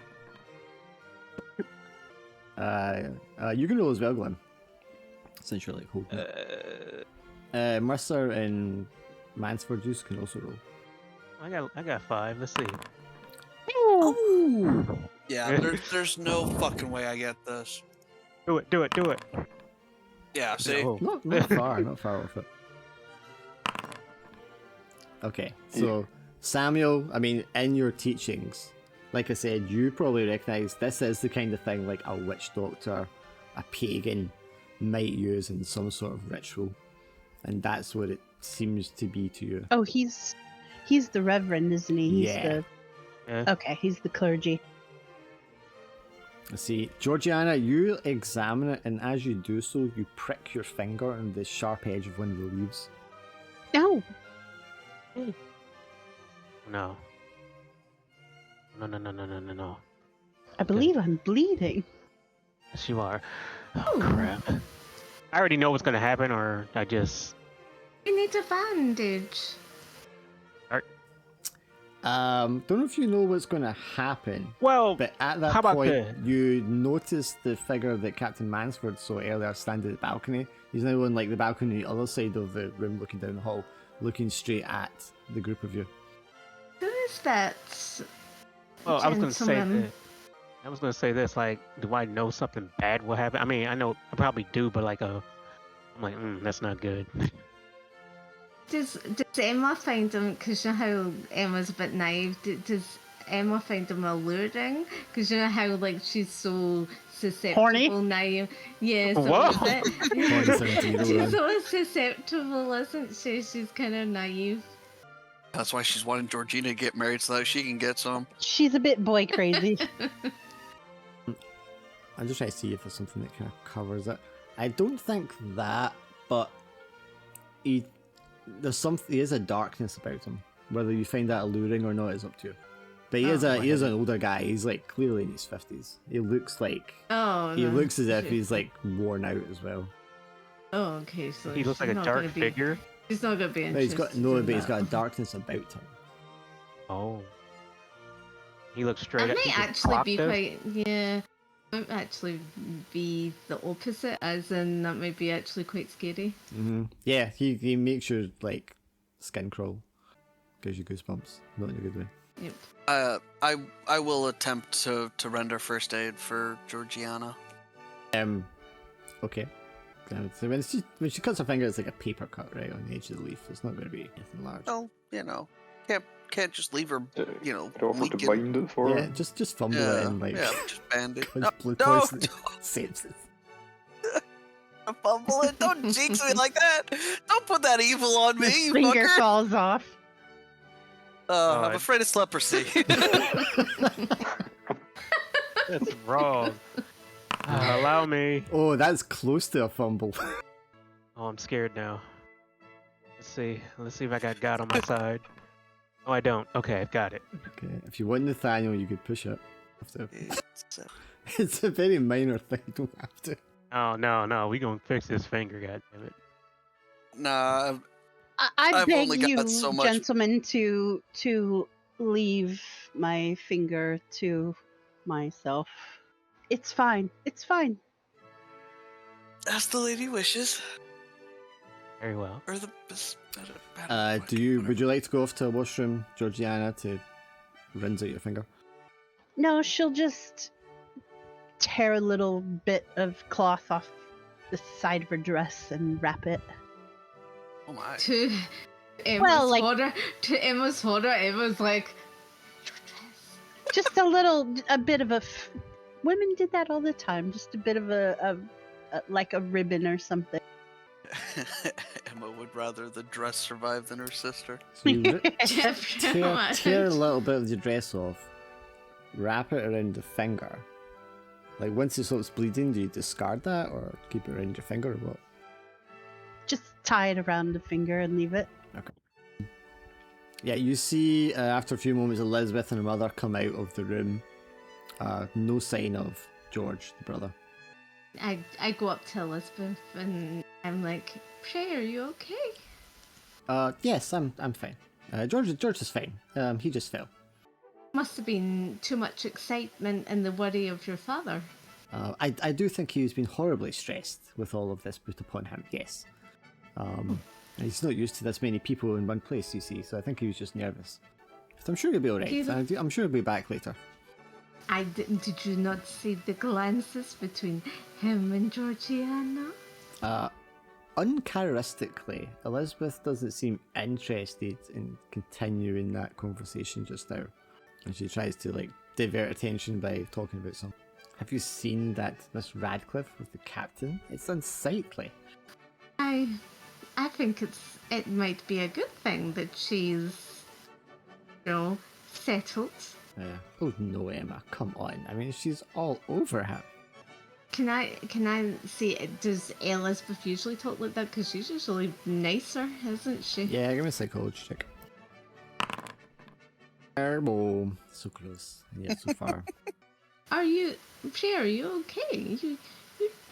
Speaker 3: You can roll as well, Glenn. Since you're like holding it. Mercer and Mansford Juice can also roll.
Speaker 5: I got 5. Let's see.
Speaker 3: Oh!
Speaker 4: Yeah, there's no fucking way I get this.
Speaker 5: Do it.
Speaker 4: Yeah, see?
Speaker 5: Oh.
Speaker 3: Not far off it. Okay, so Samuel, I mean, in your teachings, like I said, you probably recognise this is the kind of thing like a witch doctor, a pagan might use in some sort of ritual, and that's what it seems to be to you.
Speaker 2: Oh, he's the Reverend, isn't he?
Speaker 3: Yeah.
Speaker 2: Okay, he's the clergy.
Speaker 3: Let's see, Georgiana, you examine it, and as you do so, you prick your finger on the sharp edge of one of the leaves.
Speaker 2: No.
Speaker 5: No. No.
Speaker 2: I believe I'm bleeding.
Speaker 5: Yes, you are. Oh, crap. I already know what's gonna happen, or I just...
Speaker 1: You need a bandage.
Speaker 3: Don't know if you know what's going to happen,
Speaker 5: Well,
Speaker 3: but at that
Speaker 5: how about
Speaker 3: point, you notice the figure that Captain Mansford saw earlier standing at the balcony. He's now on like the balcony, the other side of the room, looking down the hall, looking straight at the group of you.
Speaker 1: Who is that?
Speaker 5: well, I was gonna say
Speaker 1: gentleman?
Speaker 5: that. I was gonna say this. Like, do I know something bad will happen? I mean, I know I probably do, but like, I'm like, that's not good.
Speaker 1: Does Emma find him, because you know how Emma's a bit naive, does Emma find him alluring? Because you know how like she's so susceptible,
Speaker 2: Horny?
Speaker 1: naive. Yeah, so
Speaker 5: Whoa.
Speaker 1: is it?
Speaker 3: Horny 17-year-old
Speaker 1: She's
Speaker 3: man.
Speaker 1: so susceptible, isn't she? She's kind of naive.
Speaker 4: That's why she's wanting Georgina to get married so that she can get some.
Speaker 2: She's a bit boy crazy.
Speaker 3: I'm just trying to see if there's something that kind of covers it. I don't think that, but he is a darkness about him. Whether you find that alluring or not is up to you. But he is an older guy. He's like clearly in his 50s. He looks like he
Speaker 1: No,
Speaker 3: looks as if
Speaker 1: shit.
Speaker 3: he's like worn out as well.
Speaker 1: Oh, okay. So
Speaker 5: He looks like
Speaker 1: she's
Speaker 5: a
Speaker 1: not
Speaker 5: dark
Speaker 1: gonna be-
Speaker 5: figure.
Speaker 1: She's not gonna be
Speaker 3: No,
Speaker 1: interested.
Speaker 3: he's got
Speaker 1: in
Speaker 3: but he's
Speaker 1: that.
Speaker 3: got a darkness about him.
Speaker 5: Oh. He looks straight
Speaker 1: That
Speaker 5: up.
Speaker 1: may
Speaker 5: he just
Speaker 1: actually be
Speaker 5: clocked us.
Speaker 1: quite. Yeah, Might actually be the opposite, as in that might be actually quite scary.
Speaker 3: Yeah, he makes your like skin crawl, gives you goosebumps, not in a good way.
Speaker 1: Yep.
Speaker 4: I will attempt to render first aid for Georgiana.
Speaker 3: Okay. So when she cuts her finger, it's like a paper cut right on the edge of the leaf. It's not going to be anything large.
Speaker 4: Oh, can't just leave her,
Speaker 6: I'd offer to
Speaker 4: leaking.
Speaker 6: bind it for
Speaker 3: Yeah,
Speaker 6: her.
Speaker 3: just fumble it and like
Speaker 4: Just band it.
Speaker 3: punch blue
Speaker 4: No,
Speaker 3: poison. Saves it.
Speaker 4: don't fumble it. Don't jinx me like that. Don't put that evil on
Speaker 2: The
Speaker 4: me, you
Speaker 2: finger
Speaker 4: fucker.
Speaker 2: falls off.
Speaker 4: I'm afraid it's leprosy.
Speaker 5: That's wrong. Allow me.
Speaker 3: Oh, that's close to a fumble.
Speaker 5: Oh, I'm scared now. Let's see if I got God on my side. Oh, I don't. Okay, I've got it.
Speaker 3: Okay, if you want Nathaniel, you could push it. Have to-
Speaker 4: It's,
Speaker 3: It's a very minor thing. You don't have to.
Speaker 5: Oh no, we gonna fix this finger, goddammit.
Speaker 4: nah,
Speaker 2: I
Speaker 4: I've
Speaker 2: beg
Speaker 4: only got
Speaker 2: you,
Speaker 4: so much-
Speaker 2: gentlemen, to leave my finger to myself. It's fine. It's fine.
Speaker 4: as the lady wishes.
Speaker 5: Very well.
Speaker 4: Or the
Speaker 3: Would you like to go off to a washroom, Georgiana, to rinse out your finger?
Speaker 2: No, she'll just tear a little bit of cloth off the side of her dress and wrap it.
Speaker 4: Oh my.
Speaker 1: To Emma's
Speaker 2: Well, like-
Speaker 1: horror, Emma's like, your dress.
Speaker 2: Just a bit of women did that all the time. Just a bit of a like a ribbon or something.
Speaker 4: Emma would rather the dress survive than her sister.
Speaker 3: So you
Speaker 1: Jeff,
Speaker 3: tear a little bit of your dress off, wrap it around the finger. Like once it stops bleeding, do you discard that or keep it around your finger or what?
Speaker 2: Just tie it around the finger and leave it.
Speaker 3: Yeah, you see after a few moments Elizabeth and her mother come out of the room. No sign of George, the brother.
Speaker 1: I go up to Elizabeth and I'm like, Shay, are you okay?
Speaker 3: Yes, I'm fine. George is fine. He just fell.
Speaker 1: Must have been too much excitement and the worry of your father.
Speaker 3: I do think he's been horribly stressed with all of this put upon him, yes. He's not used to this many people in one place, you see, so I think he was just nervous. But I'm sure he'll be alright. I'm sure he'll be back later.
Speaker 1: Did you not see the glances between him and Georgiana?
Speaker 3: Uncharacteristically, Elizabeth doesn't seem interested in continuing that conversation just now. And she tries to like divert attention by talking about something. Have you seen that Miss Radcliffe with the captain? It's unsightly.
Speaker 1: I think it might be a good thing that she's, settled.
Speaker 3: Oh no, Emma, come on. I mean, she's all over him.
Speaker 1: Can I see? Does Elizabeth usually talk like that? Because she's usually nicer, isn't she?
Speaker 3: Yeah, give me a psychology check. Oh, so close. Yeah, so far.
Speaker 1: Are you okay?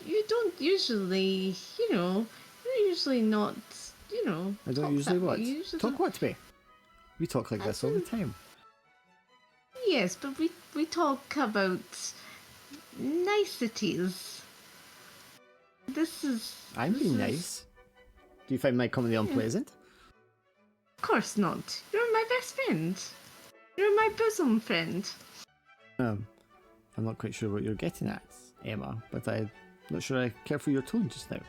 Speaker 1: You don't usually, you're usually not,
Speaker 3: I don't
Speaker 1: talk
Speaker 3: usually
Speaker 1: that way.
Speaker 3: what?
Speaker 1: You usually
Speaker 3: Talk
Speaker 1: don't-
Speaker 3: what to me? We talk like this all the time.
Speaker 1: Yes, but we talk about niceties.
Speaker 3: I'm being
Speaker 1: this is-
Speaker 3: nice. Do you find my comedy unpleasant?
Speaker 1: Of course not. You're my best friend. You're my bosom friend.
Speaker 3: I'm not quite sure what you're getting at, Emma, but I'm not sure I care for your tone just now.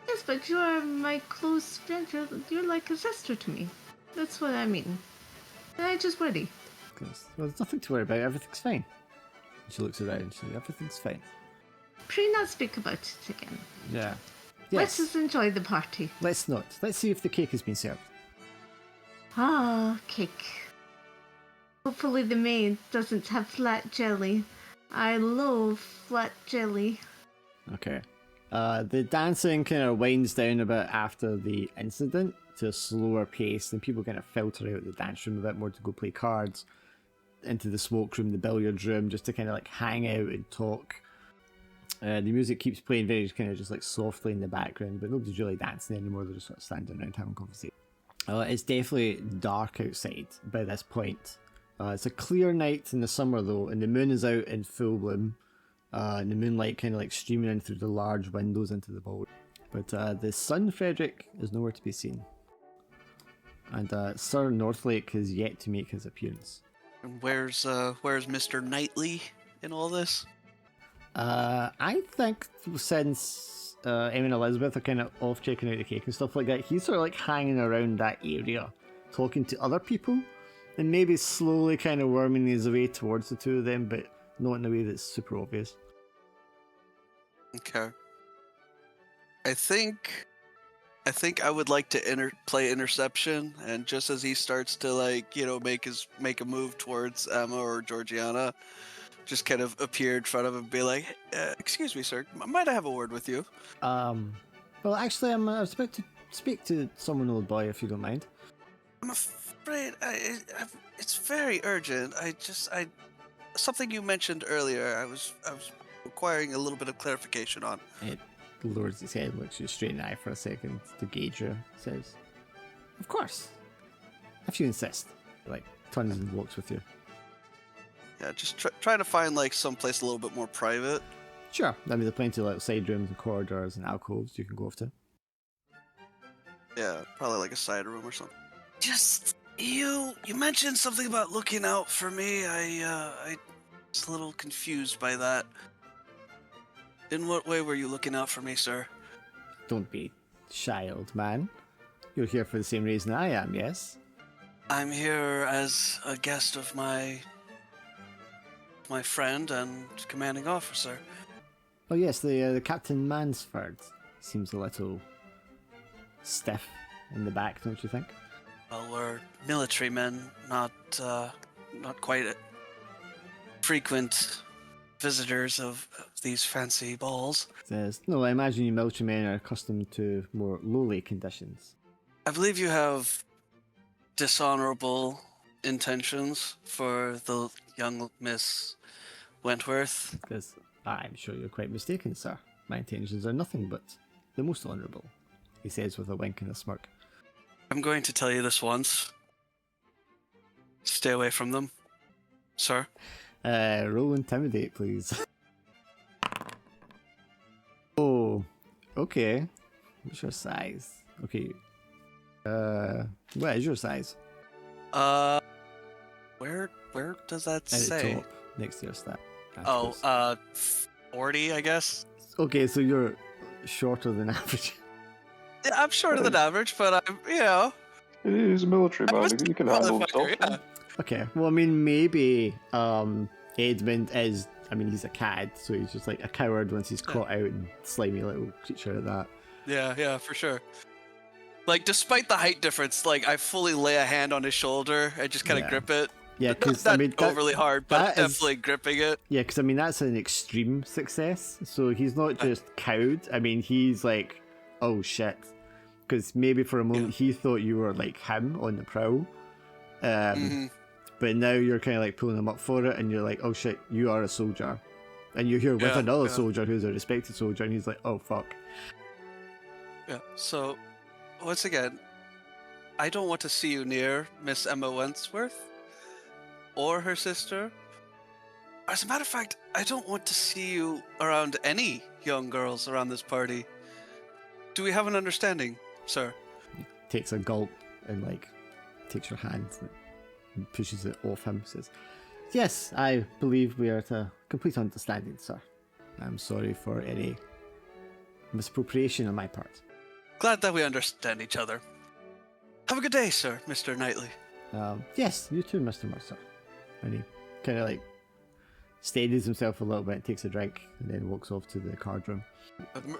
Speaker 1: Yes, but you're my close friend. You're like a sister to me. That's what I mean. And I just worry.
Speaker 3: Well, there's nothing to worry about. Everything's fine. She looks around. Everything's fine.
Speaker 1: Pray not speak about it again.
Speaker 3: Yeah.
Speaker 1: Let's
Speaker 3: Yes.
Speaker 1: just enjoy the party.
Speaker 3: Let's not. Let's see if the cake has been served.
Speaker 1: Ah, cake. Hopefully the maid doesn't have flat jelly. I love flat jelly.
Speaker 3: Okay. The dancing kind of winds down a bit after the incident to a slower pace, and people kind of filter out the dance room a bit more to go play cards, into the smoke room, the billiards room, just to kind of like hang out and talk. The music keeps playing very kind of just like softly in the background, but nobody's really dancing anymore. They're just sort of standing around having a conversation. It's definitely dark outside by this point. It's a clear night in the summer though, and the moon is out in full bloom. and the moonlight kind of like streaming in through the large windows into the vault. But the son, Frederick, is nowhere to be seen. And Sir Northlake has yet to make his appearance.
Speaker 4: And where's Mr. Knightley in all this?
Speaker 3: I think since Em and Elizabeth are kind of off checking out the cake and stuff like that, he's sort of like hanging around that area, talking to other people, and maybe slowly kind of worming his way towards the two of them, but not in a way that's super obvious.
Speaker 4: Okay. I think I would like to play interception, and just as he starts to like, make a move towards Emma or Georgiana, just kind of appear in front of him and be like, "Excuse me, sir, might I have a word with you?"
Speaker 3: Well, actually, I was about to speak to someone, old boy, if you don't mind.
Speaker 4: I'm afraid it's very urgent. Something you mentioned earlier. I was requiring a little bit of clarification on.
Speaker 3: It lowers his head, looks you straight in the eye for a second to gauge you, says, "Of course, if you insist." Like, turns and walks with you.
Speaker 4: Yeah, just trying to find like someplace a little bit more private.
Speaker 3: Sure. I mean, there are plenty of like side rooms and corridors and alcoves you can go off to.
Speaker 4: Yeah, probably like a side room or something. Just you mentioned something about looking out for me. I was a little confused by that. In what way were you looking out for me, sir?
Speaker 3: Don't be shy, old man. You're here for the same reason I am, yes?
Speaker 4: I'm here as a guest of my friend and commanding officer.
Speaker 3: Oh yes, the Captain Mansford seems a little stiff in the back, don't you think?
Speaker 4: Well, we're military men, not quite frequent visitors of these fancy balls.
Speaker 3: Says, no, I imagine you military men are accustomed to more lowly conditions.
Speaker 4: I believe you have dishonorable intentions for the young Miss Wentworth.
Speaker 3: Because I'm sure you're quite mistaken, sir. My intentions are nothing but the most honourable, he says with a wink and a smirk.
Speaker 4: I'm going to tell you this once. Stay away from them, sir.
Speaker 3: Roll intimidate, please. Oh, okay. What's your size? Okay. What is your size?
Speaker 4: Where does that
Speaker 3: At
Speaker 4: say?
Speaker 3: the top, next to your stat.
Speaker 4: Oh, 40, I guess.
Speaker 3: Okay, so you're shorter than average.
Speaker 4: Yeah, I'm shorter than average, but I'm.
Speaker 6: He's a military man. He can handle himself.
Speaker 4: Yeah.
Speaker 3: Okay, well, I mean, maybe Edmund is. I mean, he's a cad, so he's just like a coward once he's caught out and slimy little creature like that.
Speaker 4: Yeah, for sure. Like, despite the height difference, like, I fully lay a hand on his shoulder and just kind of grip it.
Speaker 3: Yeah, because
Speaker 4: not
Speaker 3: I mean,
Speaker 4: overly hard, but definitely gripping it.
Speaker 3: Yeah, because I mean, that's an extreme success. So he's not just cowed. I mean, he's like, oh shit. Because maybe for a moment he thought you were like him on the prowl. But now you're kind of like pulling him up for it, and you're like, oh shit, you are a soldier. And you're here with another soldier who's a respected soldier, and he's like, oh fuck.
Speaker 4: Yeah, so, once again, I don't want to see you near Miss Emma Wentworth or her sister. As a matter of fact, I don't want to see you around any young girls around this party. Do we have an understanding, sir?
Speaker 3: He takes a gulp and like takes your hand and pushes it off him. Says, "Yes, I believe we are at a complete understanding, sir. I'm sorry for any misappropriation on my part."
Speaker 4: Glad that we understand each other. Have a good day, sir, Mr. Knightley.
Speaker 3: Yes, you too, Mr. Mercer. And he kind of like steadies himself a little bit, takes a drink, and then walks off to the card room.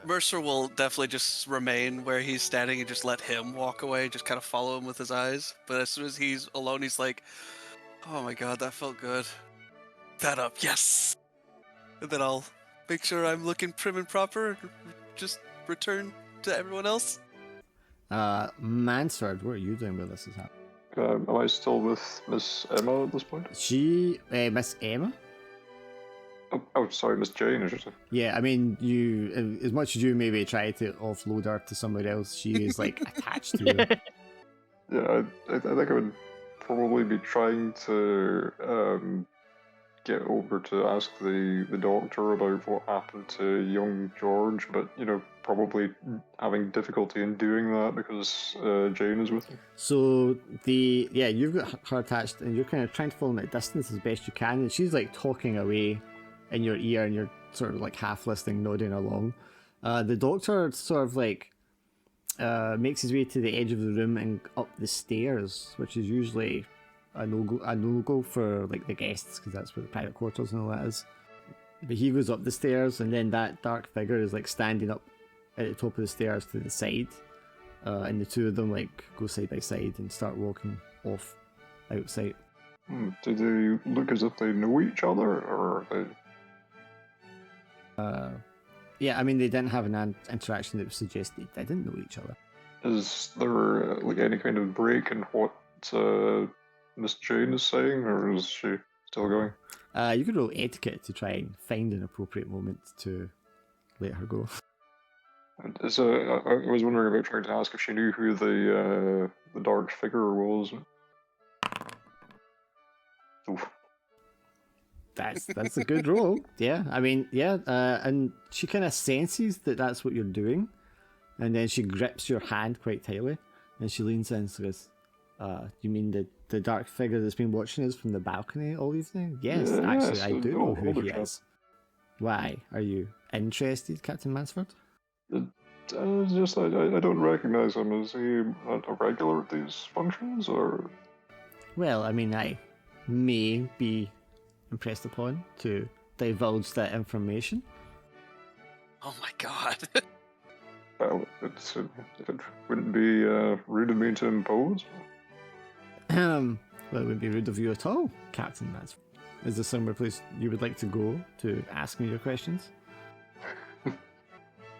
Speaker 4: Mercer will definitely just remain where he's standing and just let him walk away, just kind of follow him with his eyes. But as soon as he's alone, he's like, oh my god, that felt good. That up, yes! And then I'll make sure I'm looking prim and proper and just return to everyone else.
Speaker 3: Mansford, what are you doing with this is happening?
Speaker 6: Am I still with Miss Emma at this point?
Speaker 3: She, Miss Emma?
Speaker 6: Oh, sorry, Miss Jane, I should say.
Speaker 3: Yeah, I mean, you, as much as you maybe try to offload her to somewhere else, she is like attached to you.
Speaker 6: Yeah, I think I would probably be trying to get over to ask the doctor about what happened to young George, but probably having difficulty in doing that because Jane is with him.
Speaker 3: So you've got her attached, and you're kind of trying to follow them at a distance as best you can, and she's like talking away in your ear, and you're sort of like half listening, nodding along. The doctor sort of like makes his way to the edge of the room and up the stairs, which is usually a no-go for like the guests, because that's where the private quarters and all that is. But he goes up the stairs, and then that dark figure is like standing up at the top of the stairs to the side, and the two of them like go side by side and start walking off outside.
Speaker 6: Do they look as if they know each other, or are they...
Speaker 3: Yeah, I mean, they didn't have an interaction that would suggest they didn't know each other.
Speaker 6: Is there like any kind of break in what Miss Jane is saying, or is she still going?
Speaker 3: You could roll etiquette to try and find an appropriate moment to let her go.
Speaker 6: I was wondering about trying to ask if she knew who the dark figure was. Oof.
Speaker 3: That's a good roll. Yeah, I mean, yeah, and she kind of senses that that's what you're doing, and then she grips your hand quite tightly, and she leans in and says, "You mean the dark figure that's been watching us from the balcony all evening?" Yes,
Speaker 6: Yeah,
Speaker 3: actually,
Speaker 6: yes,
Speaker 3: I do know who
Speaker 6: older
Speaker 3: he
Speaker 6: chap.
Speaker 3: is. Why? Are you interested, Captain Mansford?
Speaker 6: Just I don't recognize him. Is he a regular at these functions, or?
Speaker 3: Well, I mean, I may be impressed upon to divulge that information.
Speaker 4: Oh my god.
Speaker 6: Well, it wouldn't be rude of me to impose.
Speaker 3: Well, it wouldn't be rude of you at all, Captain Mansford. Is there somewhere place you would like to go to ask me your questions?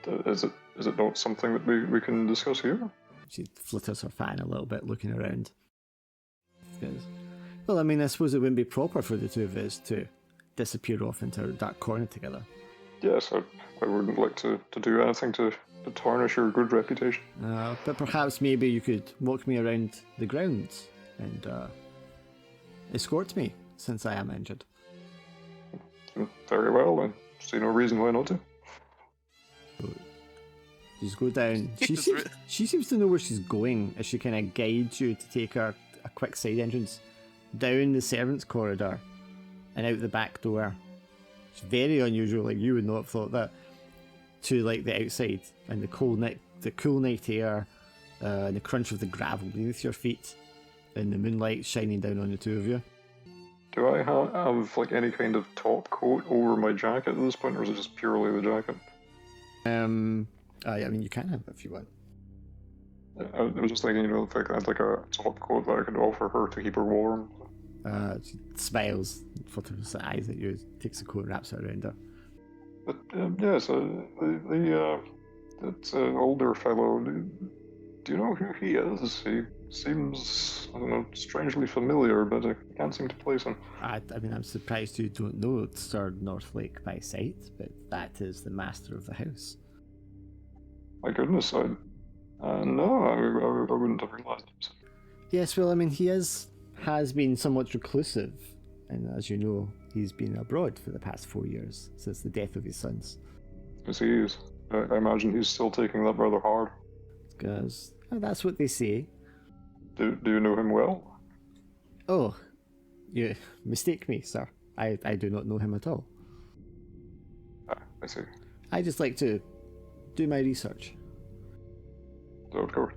Speaker 6: Is it not something that we can discuss here?
Speaker 3: She flutters her fan a little bit, looking around. Goes, well, I mean, I suppose it wouldn't be proper for the two of us to disappear off into a dark corner together.
Speaker 6: Yes, I wouldn't like to do anything to tarnish your good reputation.
Speaker 3: But perhaps maybe you could walk me around the grounds and escort me, since I am injured.
Speaker 6: Very well, I see no reason why not to.
Speaker 3: You just go down. She seems to know where she's going as she kind of guides you to take her a quick side entrance down the servants' corridor and out the back door. It's very unusual. Like, you would not have thought that. To like the outside and the cool night air, and the crunch of the gravel beneath your feet, and the moonlight shining down on the two of you.
Speaker 6: Do I have like any kind of top coat over my jacket at this point, or is it just purely the jacket?
Speaker 3: I mean, you can have it if you want.
Speaker 6: I was just thinking, if I had like a top coat that I could offer her to keep her warm.
Speaker 3: She smiles, flutters her eyes at you, takes the coat and wraps it around her.
Speaker 6: But yes, that older fellow. Do you know who he is? He seems, I don't know, strangely familiar, but I can't seem to place him.
Speaker 3: I mean, I'm surprised you don't know Sir Northlake by sight, but that is the master of the house.
Speaker 6: My goodness, no, I wouldn't have realised it.
Speaker 3: Yes, well, I mean, he has been somewhat reclusive, and as you know, he's been abroad for the past 4 years, since the death of his sons.
Speaker 6: Yes, he is. I imagine he's still taking that rather hard.
Speaker 3: Because that's what they say.
Speaker 6: Do you know him well?
Speaker 3: Oh, you mistake me, sir. I do not know him at all.
Speaker 6: I see.
Speaker 3: I just like to do my research.
Speaker 6: Of course.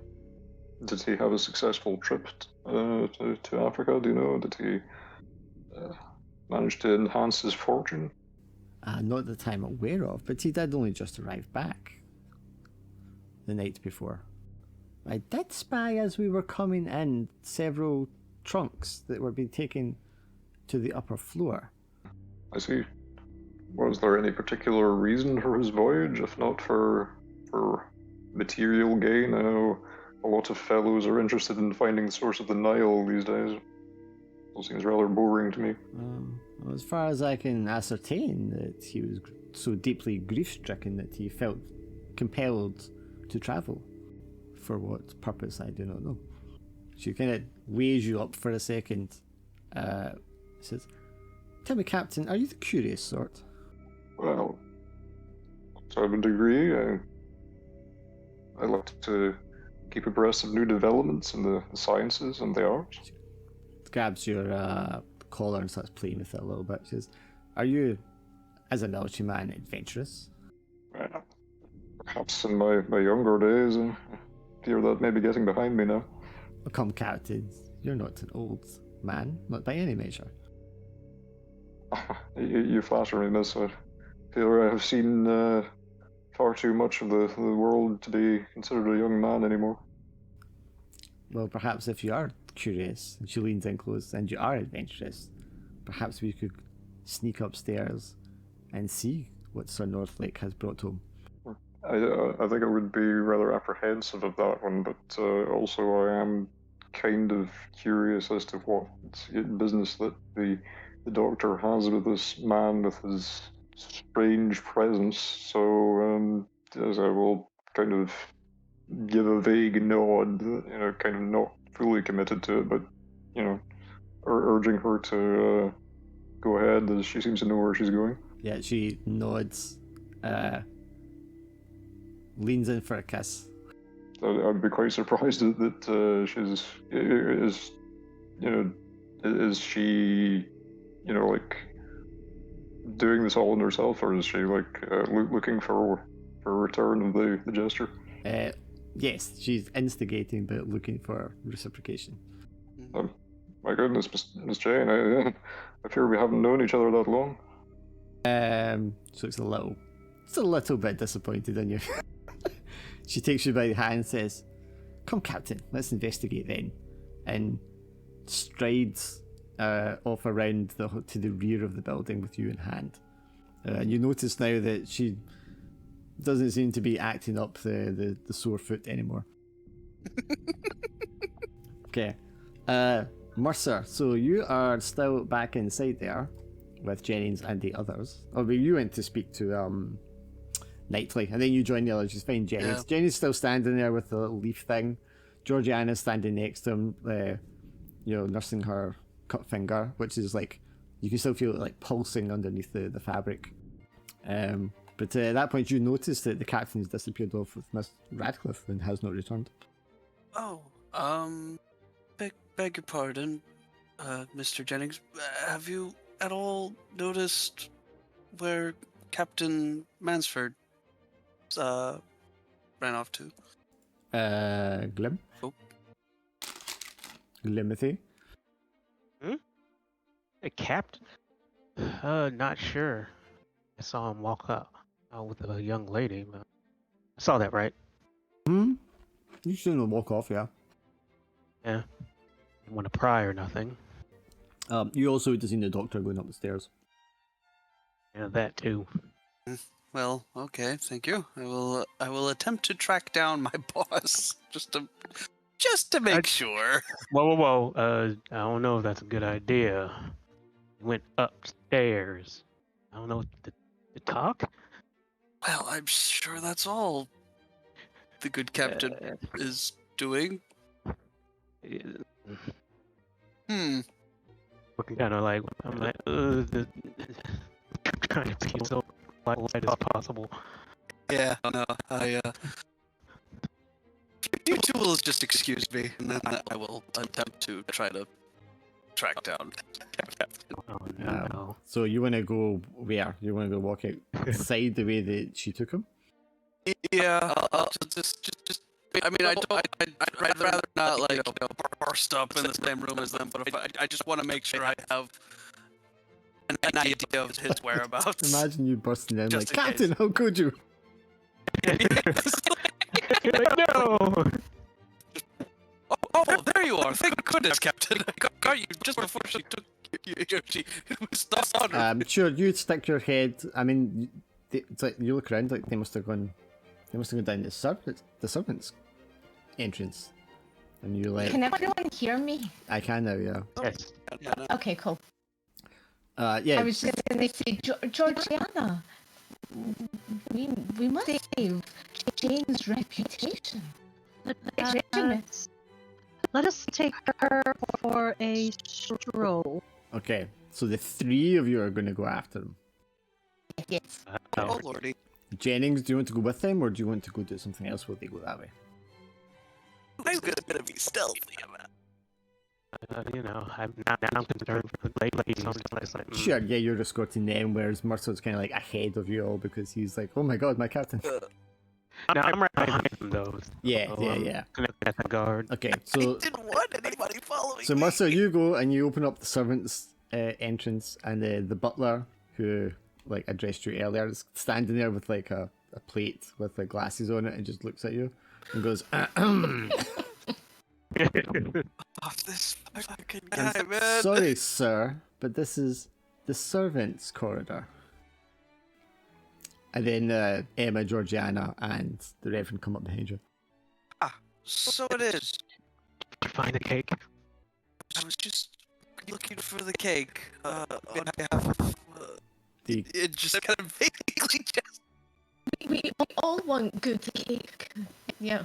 Speaker 6: Did he have a successful trip to Africa? Do you know? Did he manage to enhance his fortune?
Speaker 3: Not that I'm aware of, but he did only just arrive back the night before. I did spy as we were coming in several trunks that were being taken to the upper floor.
Speaker 6: I see. Was there any particular reason for his voyage, if not for material gain? I know a lot of fellows are interested in finding the source of the Nile these days. It seems rather boring to me.
Speaker 3: Well, as far as I can ascertain, that he was so deeply grief-stricken that he felt compelled to travel. For what purpose, I do not know. She kind of weighs you up for a second. Says, Tell me, Captain, are you the curious sort?
Speaker 6: Well, to a degree, I like to keep abreast of new developments in the sciences and the arts.
Speaker 3: Grabs your collar and starts playing with it a little bit. She says, are you, as a military man, adventurous?
Speaker 6: Perhaps in my younger days, I fear that may be getting behind me now.
Speaker 3: Oh, come, Captain, you're not an old man, not by any measure.
Speaker 6: You flatter me, miss. I feel I have seen far too much of the world to be considered a young man anymore.
Speaker 3: Well, perhaps if you are curious, and she leans in close, and you are adventurous, perhaps we could sneak upstairs and see what Sir Northlake has brought home.
Speaker 6: I think I would be rather apprehensive of that one, but also I am kind of curious as to what business that the doctor has with this man with his strange presence. So as I will kind of give a vague nod, kind of not fully committed to it, but urging her to go ahead, as she seems to know where she's going.
Speaker 3: Yeah, she nods, leans in for a kiss.
Speaker 6: I'd be quite surprised that is she, like doing this all on herself, or is she like looking for a return of the gesture?
Speaker 3: Yes, she's instigating, but looking for reciprocation.
Speaker 6: My goodness, Miss Jane, I fear we haven't known each other that long.
Speaker 3: So it's a little bit disappointed in you. She takes you by the hand and says, "Come, Captain, let's investigate then," and strides off around to the rear of the building with you in hand. You notice now that she doesn't seem to be acting up the sore foot anymore. Okay. Mercer, so you are still back inside there with Jennings and the others. Oh, but you went to speak to Knightley, and then you join the others. You find Jennings. Yeah. Jennings still standing there with the little leaf thing. Georgiana's standing next to him, nursing her cut finger, which is like, you can still feel it like pulsing underneath the fabric. But at that point, you notice that the captain's disappeared off with Miss Radcliffe and has not returned.
Speaker 4: Oh, beg your pardon, Mr. Jennings. Have you at all noticed where Captain Mansford ran off to?
Speaker 3: Glim?
Speaker 4: Oh.
Speaker 3: Glimothy?
Speaker 5: A captain? Not sure. I saw him walk up with a young lady. But I saw that, right?
Speaker 3: You seen him walk off, yeah.
Speaker 5: Yeah. Didn't want to pry or nothing.
Speaker 3: You also would have seen the doctor going up the stairs.
Speaker 5: Yeah, that too.
Speaker 4: Well, okay, thank you. I will attempt to track down my boss just to make sure.
Speaker 5: Whoa! I don't know if that's a good idea. He went upstairs. I don't know to talk.
Speaker 4: Well, I'm sure that's all the good captain is doing.
Speaker 5: Looking kind of like I'm like, trying to be so light as possible.
Speaker 4: Yeah, no, you two will just excuse me, and then I will attempt to try to track down Captain.
Speaker 5: Oh no.
Speaker 3: So you want to go where? You want to go walk outside the way that she took him?
Speaker 4: Yeah, I'll just. I mean, I'd rather not like burst up in the same room as them, but if I just want to make sure I have an idea of his whereabouts.
Speaker 3: Imagine you bursting in
Speaker 4: Just
Speaker 3: like, Captain, how could you?
Speaker 5: No.
Speaker 4: Oh, there you are! Thank goodness, Captain. I got you just before she took you. She was not on her.
Speaker 3: Sure, you'd stick your head. I mean, it's like you look around, like they must have gone down the servants' entrance, and you like.
Speaker 1: Can everyone hear me?
Speaker 3: I can now, yeah.
Speaker 5: Yes.
Speaker 1: Okay, cool.
Speaker 3: Yeah.
Speaker 1: I was just going to say, Georgiana, we must save Jane's reputation.
Speaker 2: Let us take her for a stroll.
Speaker 3: Okay. So the three of you are going to go after them.
Speaker 1: Yes.
Speaker 4: Oh lordy.
Speaker 3: Jennings, do you want to go with them, or do you want to go do something else while they go that way?
Speaker 4: I'm gonna be stealthy about
Speaker 5: You know, I'm concerned for the lady. So I'm just like,
Speaker 3: Sure, yeah, you're escorting them, whereas Mercer's kind of like ahead of you all because he's like, oh my god, my captain.
Speaker 5: No, I'm right behind them though.
Speaker 3: Yeah,
Speaker 5: So
Speaker 3: yeah,
Speaker 5: I'm
Speaker 3: yeah.
Speaker 5: gonna at the guard.
Speaker 3: Okay,
Speaker 4: I
Speaker 3: so
Speaker 4: didn't want anybody following
Speaker 3: so
Speaker 4: me.
Speaker 3: Mercer, you go and you open up the servants' entrance, and the butler who like addressed you earlier is standing there with like a plate with the glasses on it and just looks at you and goes,
Speaker 4: Off this fucking guy, man.
Speaker 3: sorry, sir, but this is the servants' corridor. And then Emma, Georgiana, and the Reverend come up behind you.
Speaker 4: So it is.
Speaker 5: Did you find the cake?
Speaker 4: I was just looking for the cake. On behalf of.
Speaker 3: The
Speaker 4: It just kind of vaguely just.
Speaker 1: We all want good cake. Yeah.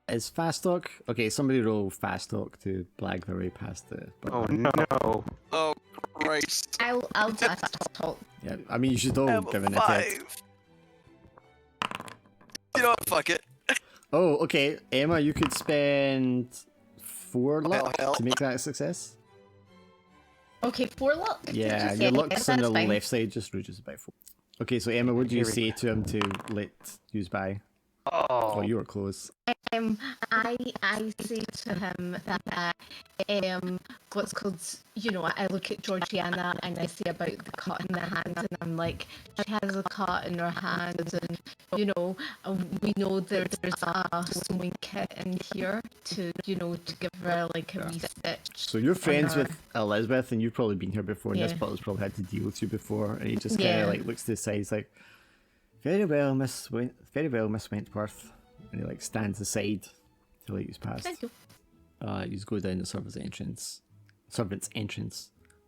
Speaker 3: is fast talk. Okay, somebody roll fast talk to blag their way past the.
Speaker 5: Oh no!
Speaker 4: Oh Christ.
Speaker 1: I'll just talk.
Speaker 3: Yeah, I mean you should all
Speaker 4: I'm
Speaker 3: give
Speaker 4: a
Speaker 3: an attempt.
Speaker 4: 5. You know what? Fuck it.
Speaker 3: Oh, okay, Emma, you could spend 4 luck
Speaker 4: hell.
Speaker 3: to make that a success.
Speaker 1: Okay, 4 luck.
Speaker 3: Yeah,
Speaker 1: Just
Speaker 3: your
Speaker 1: say
Speaker 3: luck's on
Speaker 1: that's
Speaker 3: the
Speaker 1: fine.
Speaker 3: left side, just Rouge's about 4. Okay, so Emma, what do you say to him to let use by? Oh, you were close.
Speaker 1: I say to him that what's called, you know, I look at Georgiana and I say about the cut in the hand, and I'm like, she has a cut in her hand, and you know, we know that there's a sewing kit in here to, you know, to give her like a wee stitch.
Speaker 3: So you're friends
Speaker 1: her.
Speaker 3: with Elizabeth, and you've probably been here before, and this
Speaker 1: Yeah.
Speaker 3: butler's probably had to deal with you before, and he just kind
Speaker 1: Yeah.
Speaker 3: of like looks to the side, he's like, very well, Miss Wentworth, and he like stands aside to let you pass.
Speaker 1: Thank you.
Speaker 3: You just go down the servant's entrance,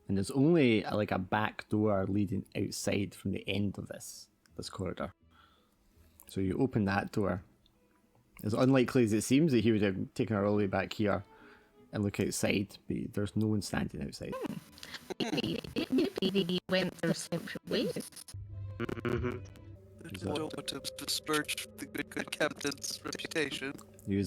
Speaker 3: and there's only like a back door leading outside from the end of this corridor. So you open that door. As unlikely as it seems that he would have taken her all the way back here and look outside, but there's no one standing outside.
Speaker 1: Maybe they went their separate ways.
Speaker 5: Mm-hmm.
Speaker 4: Don't want to besmirch the good captain's reputation.
Speaker 3: You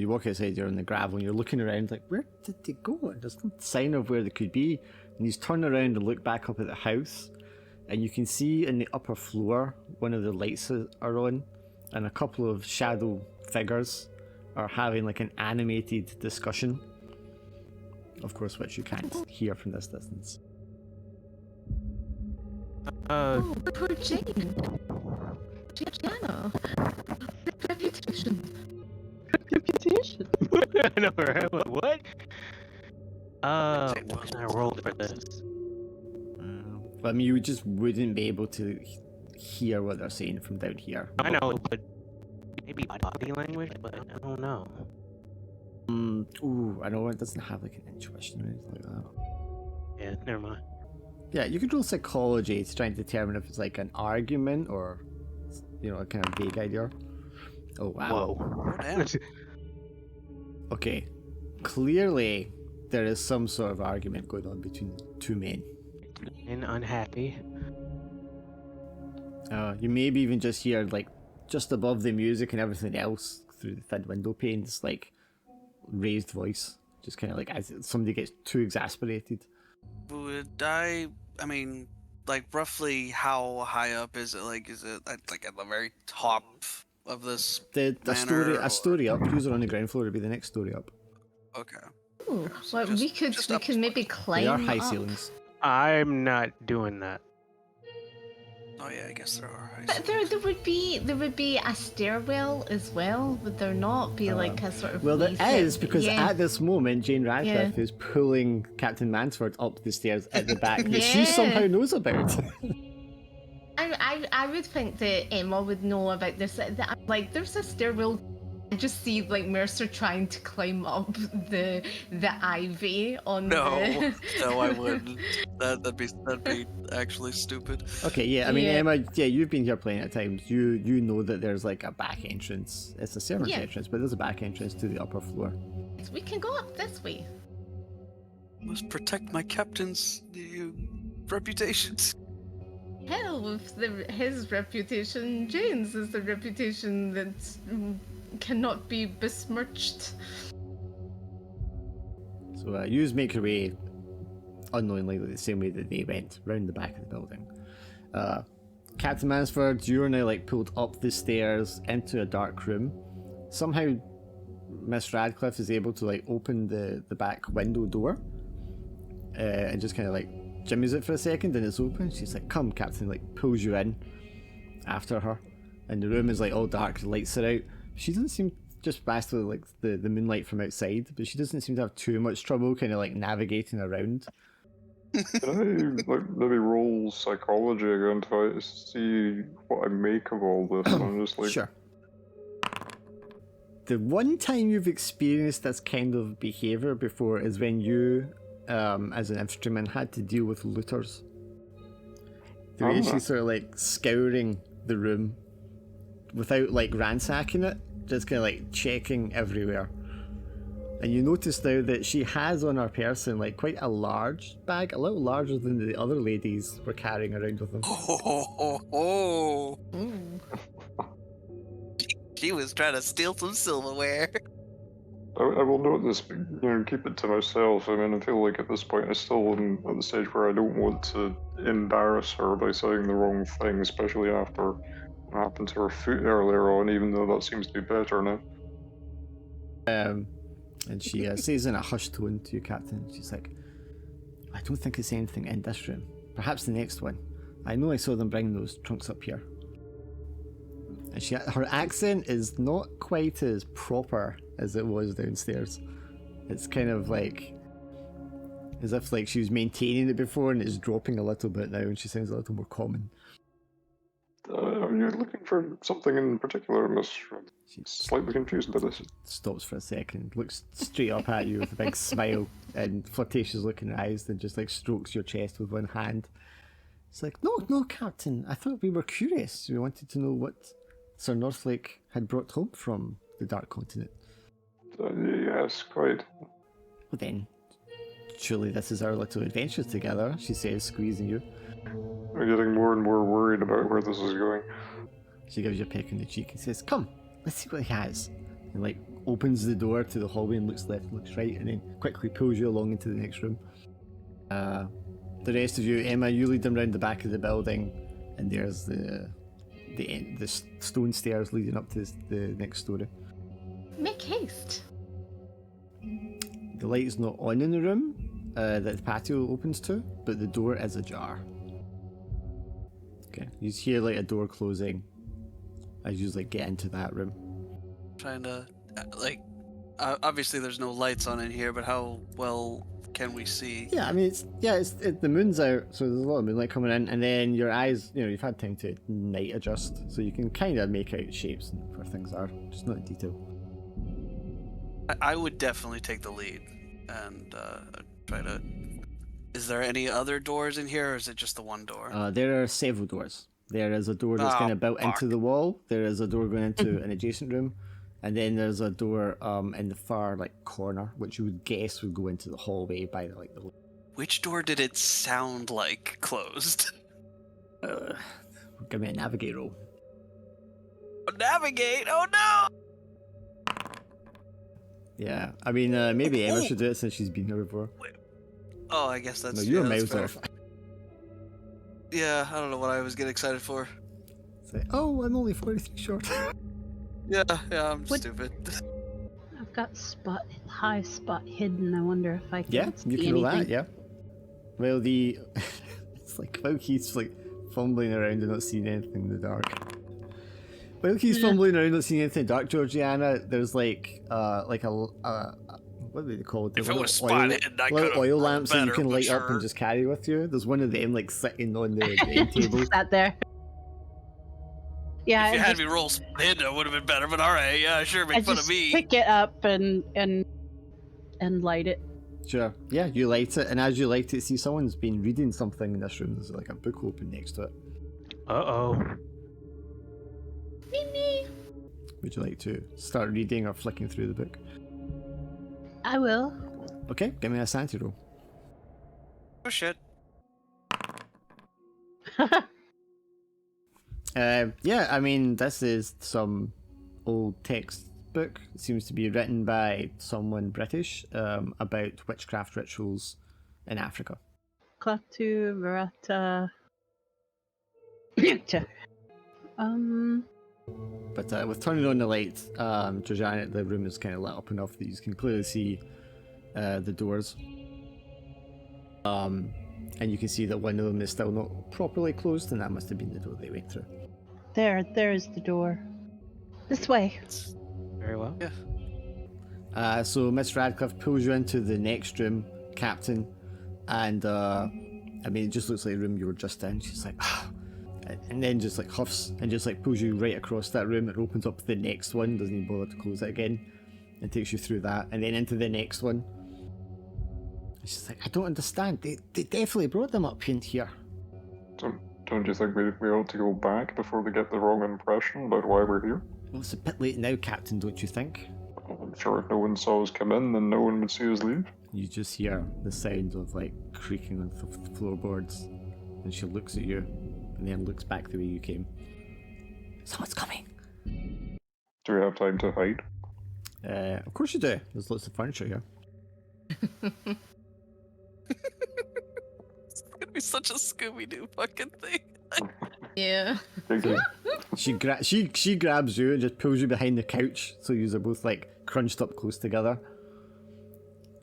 Speaker 3: walk outside, you're on the gravel, and you're looking around like, where did they go? And there's no sign of where they could be. And you turn around and look back up at the house, and you can see in the upper floor, one of the lights are on, and a couple of shadow figures are having like an animated discussion. Of course, which you can't hear from this distance.
Speaker 1: Oh, poor Jane. Georgiana. Reputation.
Speaker 2: Reputation.
Speaker 5: I know, right? What? What can I roll for this?
Speaker 3: I mean, you just wouldn't be able to hear what they're saying from down here.
Speaker 5: I know, but maybe body language, but I don't know.
Speaker 3: Ooh, I know it doesn't have like an intuition or anything like that.
Speaker 5: Yeah, never mind.
Speaker 3: Yeah, you could roll psychology to try and determine if it's like an argument or, you know, a kind of vague idea. Oh, wow.
Speaker 5: Whoa.
Speaker 4: Damn.
Speaker 3: Okay. Clearly, there is some sort of argument going on between two men.
Speaker 5: And unhappy.
Speaker 3: You maybe even just hear, like, just above the music and everything else through the thin window panes, like, raised voice. Just kind of like as somebody gets too exasperated.
Speaker 4: Would I mean, like, roughly how high up is it? Like, is it like at the very top of this?
Speaker 3: A
Speaker 4: manor,
Speaker 3: story up. User on the ground floor would be the next story up.
Speaker 4: Okay.
Speaker 1: Ooh,
Speaker 4: So
Speaker 1: well, we could
Speaker 4: just up
Speaker 1: maybe
Speaker 4: towards-
Speaker 1: climb
Speaker 3: They are high
Speaker 1: up.
Speaker 3: ceilings.
Speaker 5: I'm not doing that.
Speaker 4: Oh yeah, I guess there are.
Speaker 1: But there would be a stairwell as well. Would there not be like a sort of?
Speaker 3: Well, there
Speaker 1: wee
Speaker 3: is,
Speaker 1: set-
Speaker 3: because
Speaker 1: yeah.
Speaker 3: at this moment, Jane Radcliffe is pulling Captain Mansford up the stairs at the back that she
Speaker 1: Yeah.
Speaker 3: somehow knows about.
Speaker 1: I would think that Emma would know about this. Like, there's a stairwell. I just see like Mercer trying to climb up the ivy on
Speaker 4: No,
Speaker 1: the.
Speaker 4: no, I wouldn't. That'd be actually stupid.
Speaker 3: Okay, yeah, I mean,
Speaker 1: Yeah.
Speaker 3: Emma, yeah, you've been here plenty of times. You know that there's like a back entrance. It's a servant's
Speaker 1: Yeah.
Speaker 3: entrance, but there's a back entrance to the upper floor.
Speaker 1: We can go up this way.
Speaker 4: Must protect my captain's reputations.
Speaker 1: Hell, if his reputation, Jane's, is the reputation that cannot be besmirched.
Speaker 3: So you make your way unknowingly the same way that they went, round the back of the building. Captain Mansford, you're now like pulled up the stairs into a dark room. Somehow Miss Radcliffe is able to like open the back window door and just kind of like jimmies it for a second, and it's open. She's like, "Come, Captain," like pulls you in after her, and the room is like all dark, the lights are out. She doesn't seem, just past like the moonlight from outside, but she doesn't seem to have too much trouble kind of like navigating around.
Speaker 6: Can I like maybe roll psychology again to try to see what I make of all this? I'm just like,
Speaker 3: Sure. The one time you've experienced this kind of behaviour before is when you, as an infantryman, had to deal with looters. The way she's sort of like scouring the room without like ransacking it, just kind of like checking everywhere. And you notice now that she has on her person like quite a large bag, a little larger than the other ladies were carrying around with them.
Speaker 4: Oh. She was trying to steal some silverware.
Speaker 6: I will note this, but keep it to myself. I mean, I feel like at this point I still am at the stage where I don't want to embarrass her by saying the wrong thing, especially after what happened to her foot earlier on, even though that seems to be better now.
Speaker 3: And she says in a hushed tone to you, Captain, she's like, "I don't think it's anything in this room. Perhaps the next one. I know I saw them bring those trunks up here." And her accent is not quite as proper as it was downstairs. It's kind of like as if like she was maintaining it before and it's dropping a little bit now, and she sounds a little more common.
Speaker 6: Are you looking for something in particular, Miss? She's slightly confused by this.
Speaker 3: Stops for a second, looks straight up at you with a big smile and flirtatious look in her eyes, then just like strokes your chest with one hand. It's like, no, Captain. I thought we were curious. We wanted to know what Sir Northlake had brought home from the Dark Continent.
Speaker 6: Yes, quite.
Speaker 3: Well then, surely this is our little adventure together, she says, squeezing you.
Speaker 6: I'm getting more and more worried about where this is going.
Speaker 3: She gives you a peck on the cheek and says, "Come, let's see what he has." And like opens the door to the hallway and looks left, looks right, and then quickly pulls you along into the next room. The rest of you, Emma, you lead them round the back of the building, and there's the stone stairs leading up to the next story.
Speaker 1: Make haste.
Speaker 3: The light is not on in the room that the patio opens to, but the door is ajar. Okay, you hear like a door closing as you like get into that room.
Speaker 4: Trying to, obviously there's no lights on in here, but how well can we see?
Speaker 3: Yeah, I mean, the moon's out, so there's a lot of moonlight coming in, and then your eyes, you've had time to night adjust, so you can kind of make out shapes and where things are, just not in detail.
Speaker 4: I would definitely take the lead and try to. Is there any other doors in here, or is it just the one door?
Speaker 3: There are several doors. There is a door that's kind of built into the wall. There is a door going into an adjacent room, and then there's a door in the far corner, which you would guess would go into the hallway by the.
Speaker 4: Which door did it sound like closed?
Speaker 3: Give me a navigate roll.
Speaker 4: Navigate! Oh no!
Speaker 3: Yeah, I mean, maybe Emma should do it since she's been here before.
Speaker 4: Oh, I guess that's.
Speaker 3: No, you're
Speaker 4: that's
Speaker 3: miles
Speaker 4: fair.
Speaker 3: off.
Speaker 4: Yeah, I don't know what I was getting excited for.
Speaker 3: It's like, oh, I'm only 43 short.
Speaker 4: Yeah, I'm stupid.
Speaker 2: I've got high spot hidden. I wonder if I can
Speaker 3: Yeah,
Speaker 2: see
Speaker 3: you can roll that,
Speaker 2: anything.
Speaker 3: yeah. Well, it's like while he's fumbling around and not seeing anything in the dark. While he's fumbling around not seeing anything in the dark, Georgiana, there's what are they called?
Speaker 4: If
Speaker 3: There's
Speaker 4: it
Speaker 3: a
Speaker 4: was
Speaker 3: little
Speaker 4: spotted, I
Speaker 3: little
Speaker 4: could've
Speaker 3: oil
Speaker 4: rolled
Speaker 3: lamps that you
Speaker 4: better,
Speaker 3: can
Speaker 4: but
Speaker 3: light up
Speaker 4: sure.
Speaker 3: and just carry with you. There's one of them sitting on the end table.
Speaker 2: Sat there. Yeah,
Speaker 4: If you
Speaker 2: I
Speaker 4: had
Speaker 2: just,
Speaker 4: me roll hidden, it would have been better. But all right, yeah, sure,
Speaker 2: I
Speaker 4: make fun of
Speaker 2: just
Speaker 4: me.
Speaker 2: pick it up and light it.
Speaker 3: Sure. Yeah, you light it, and as you light it, see someone's been reading something in this room. There's a book open next to it.
Speaker 5: Uh-oh.
Speaker 1: Me.
Speaker 3: Would you like to start reading or flicking through the book?
Speaker 2: I will.
Speaker 3: Okay, give me a sanity roll.
Speaker 4: Oh shit.
Speaker 3: Yeah, I mean, this is some old textbook. It seems to be written by someone British about witchcraft rituals in Africa.
Speaker 2: Cthulhu, Verata.
Speaker 3: But with turning on the light, Georgiana, the room is kind of lit up enough that you can clearly see the doors. And you can see that one of them is still not properly closed, and that must have been the door they went through.
Speaker 2: There's the door. This way.
Speaker 5: Very well.
Speaker 4: Yeah.
Speaker 3: So Miss Radcliffe pulls you into the next room, Captain, and I mean, it just looks like the room you were just in. She's like, and then just like huffs and just like pulls you right across that room. It opens up the next one, doesn't even bother to close it again, and takes you through that, and then into the next one. She's like, I don't understand. They definitely brought them up in here.
Speaker 6: Don't you think we ought to go back before they get the wrong impression about why we're here?
Speaker 3: Well, it's a bit late now, Captain, don't you think?
Speaker 6: I'm sure if no one saw us come in, then no one would see us leave.
Speaker 3: You just hear the sound of like creaking on the floorboards, and she looks at you, and then looks back the way you came. Someone's coming.
Speaker 6: Do we have time to hide?
Speaker 3: Of course you do. There's lots of furniture here.
Speaker 4: It's gonna be such a Scooby-Doo fucking thing.
Speaker 1: Yeah.
Speaker 3: She grabs you and just pulls you behind the couch, so you are both like crunched up close together.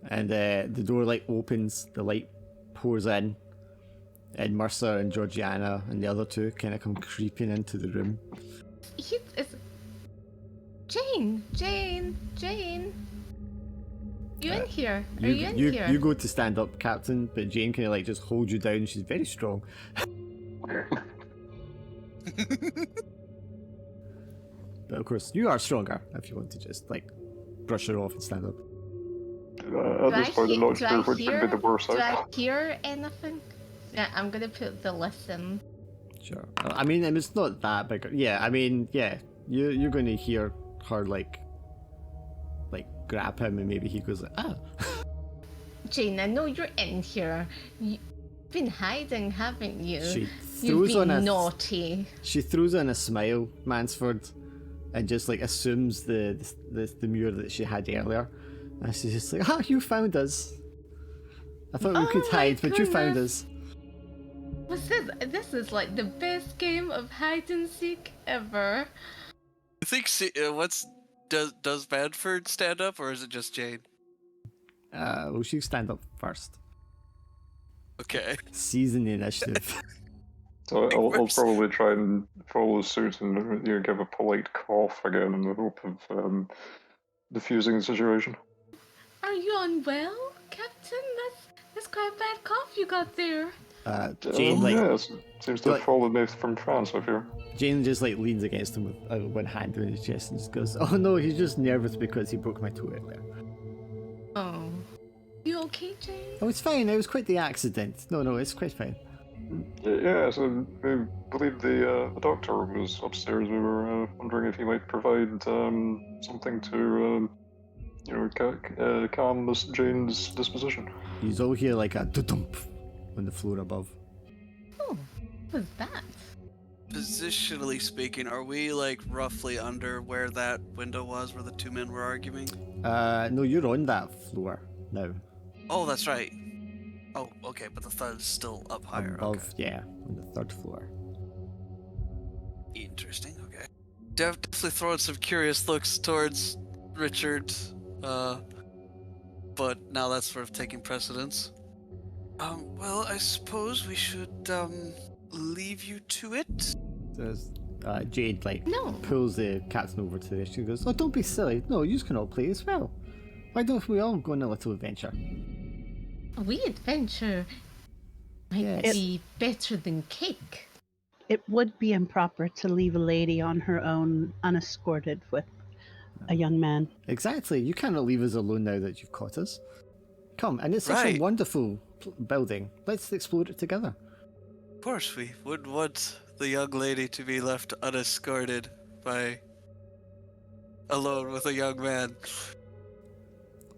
Speaker 3: And the door like opens, the light pours in, and Mercer and Georgiana and the other two kind of come creeping into the room.
Speaker 1: It's Jane. You in here? Are you in here?
Speaker 3: You go to stand up, Captain, but Jane kind of like just holds you down. She's very strong. But of course, you are stronger if you want to just like brush her off and stand up.
Speaker 6: At this point, I'm not sure which would be the worst
Speaker 1: Do I
Speaker 6: outcome.
Speaker 1: hear anything? Yeah, I'm gonna put the listen.
Speaker 3: Sure. I mean, it's not that big. Yeah, I mean, yeah, you're going to hear her like grab him, and maybe he goes like, ah.
Speaker 1: Jane, I know you're in here. You've been hiding, haven't you?
Speaker 3: She
Speaker 1: You've
Speaker 3: throws on
Speaker 1: been
Speaker 3: a
Speaker 1: naughty.
Speaker 3: She throws on a smile, Mansford, and just like assumes the mirror that she had earlier, and she's just like, ah, you found us. I thought we could
Speaker 1: my
Speaker 3: hide, but you found us.
Speaker 1: What's this? This is like the best game of hide and seek ever.
Speaker 4: I think does Manford stand up, or is it just Jane?
Speaker 3: Well, she'll stand up first.
Speaker 4: Okay.
Speaker 3: Season the initiative.
Speaker 6: So I'll probably try and follow suit and give a polite cough again in the hope of diffusing the situation.
Speaker 1: Are you unwell, Captain? That's quite a bad cough you got there.
Speaker 3: Jane like
Speaker 6: yes, seems to have followed me from France, I fear.
Speaker 3: Jane just like leans against him with one hand on his chest and just goes, "Oh no, he's just nervous because he broke my toe earlier."
Speaker 1: Oh, you okay, Jane?
Speaker 3: Oh, it's fine. It was quite the accident. No, it's quite fine.
Speaker 6: Yes, I believe the doctor was upstairs. We were wondering if he might provide something to, calm Miss Jane's disposition.
Speaker 3: You all hear like a dudump on the floor above.
Speaker 1: Oh, what was that?
Speaker 4: Positionally speaking, are we like roughly under where that window was where the two men were arguing?
Speaker 3: No, you're on that floor now.
Speaker 4: Oh, that's right. Oh, okay, but the third is still up higher.
Speaker 3: Above,
Speaker 4: Okay.
Speaker 3: yeah, on the third floor.
Speaker 4: Interesting. Okay. Definitely throwing some curious looks towards Richard, but now that's sort of taking precedence. Well, I suppose we should leave you to it.
Speaker 3: There's Jade like
Speaker 1: No.
Speaker 3: pulls the captain over to this. She goes, "Oh, don't be silly. No, you can all play as well. Why don't we all go on a little adventure?"
Speaker 1: We adventure might
Speaker 3: Yes.
Speaker 1: be better than cake.
Speaker 2: It would be improper to leave a lady on her own, unescorted with a young man.
Speaker 3: Exactly. You cannot leave us alone now that you've caught us. Come, and it's such a
Speaker 4: Right.
Speaker 3: wonderful building. Let's explore it together.
Speaker 4: Of course, we wouldn't want the young lady to be left unescorted by alone with a young man.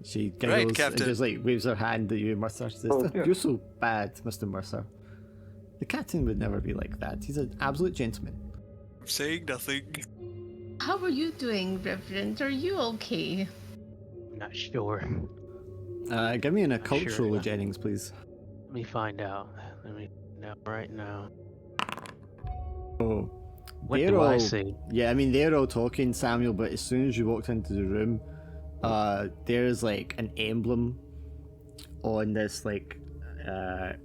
Speaker 3: She
Speaker 4: Right,
Speaker 3: giggles and
Speaker 4: Captain.
Speaker 3: just like waves her hand at you, Mercer. She says,
Speaker 6: Oh, yeah.
Speaker 3: "You're so bad, Mr. Mercer. The captain would never be like that. He's an absolute gentleman."
Speaker 4: I'm saying nothing.
Speaker 1: How are you doing, Reverend? Are you okay?
Speaker 5: I'm not sure.
Speaker 3: Give me an
Speaker 5: Not
Speaker 3: occult
Speaker 5: sure.
Speaker 3: roll, Jennings, please.
Speaker 5: Let me find out. Let me find out right now.
Speaker 3: Oh,
Speaker 5: What
Speaker 3: they're
Speaker 5: do I
Speaker 3: all-
Speaker 5: see?
Speaker 3: Yeah, I mean they're all talking, Samuel. But as soon as you walked into the room, there's like an emblem on this like, God,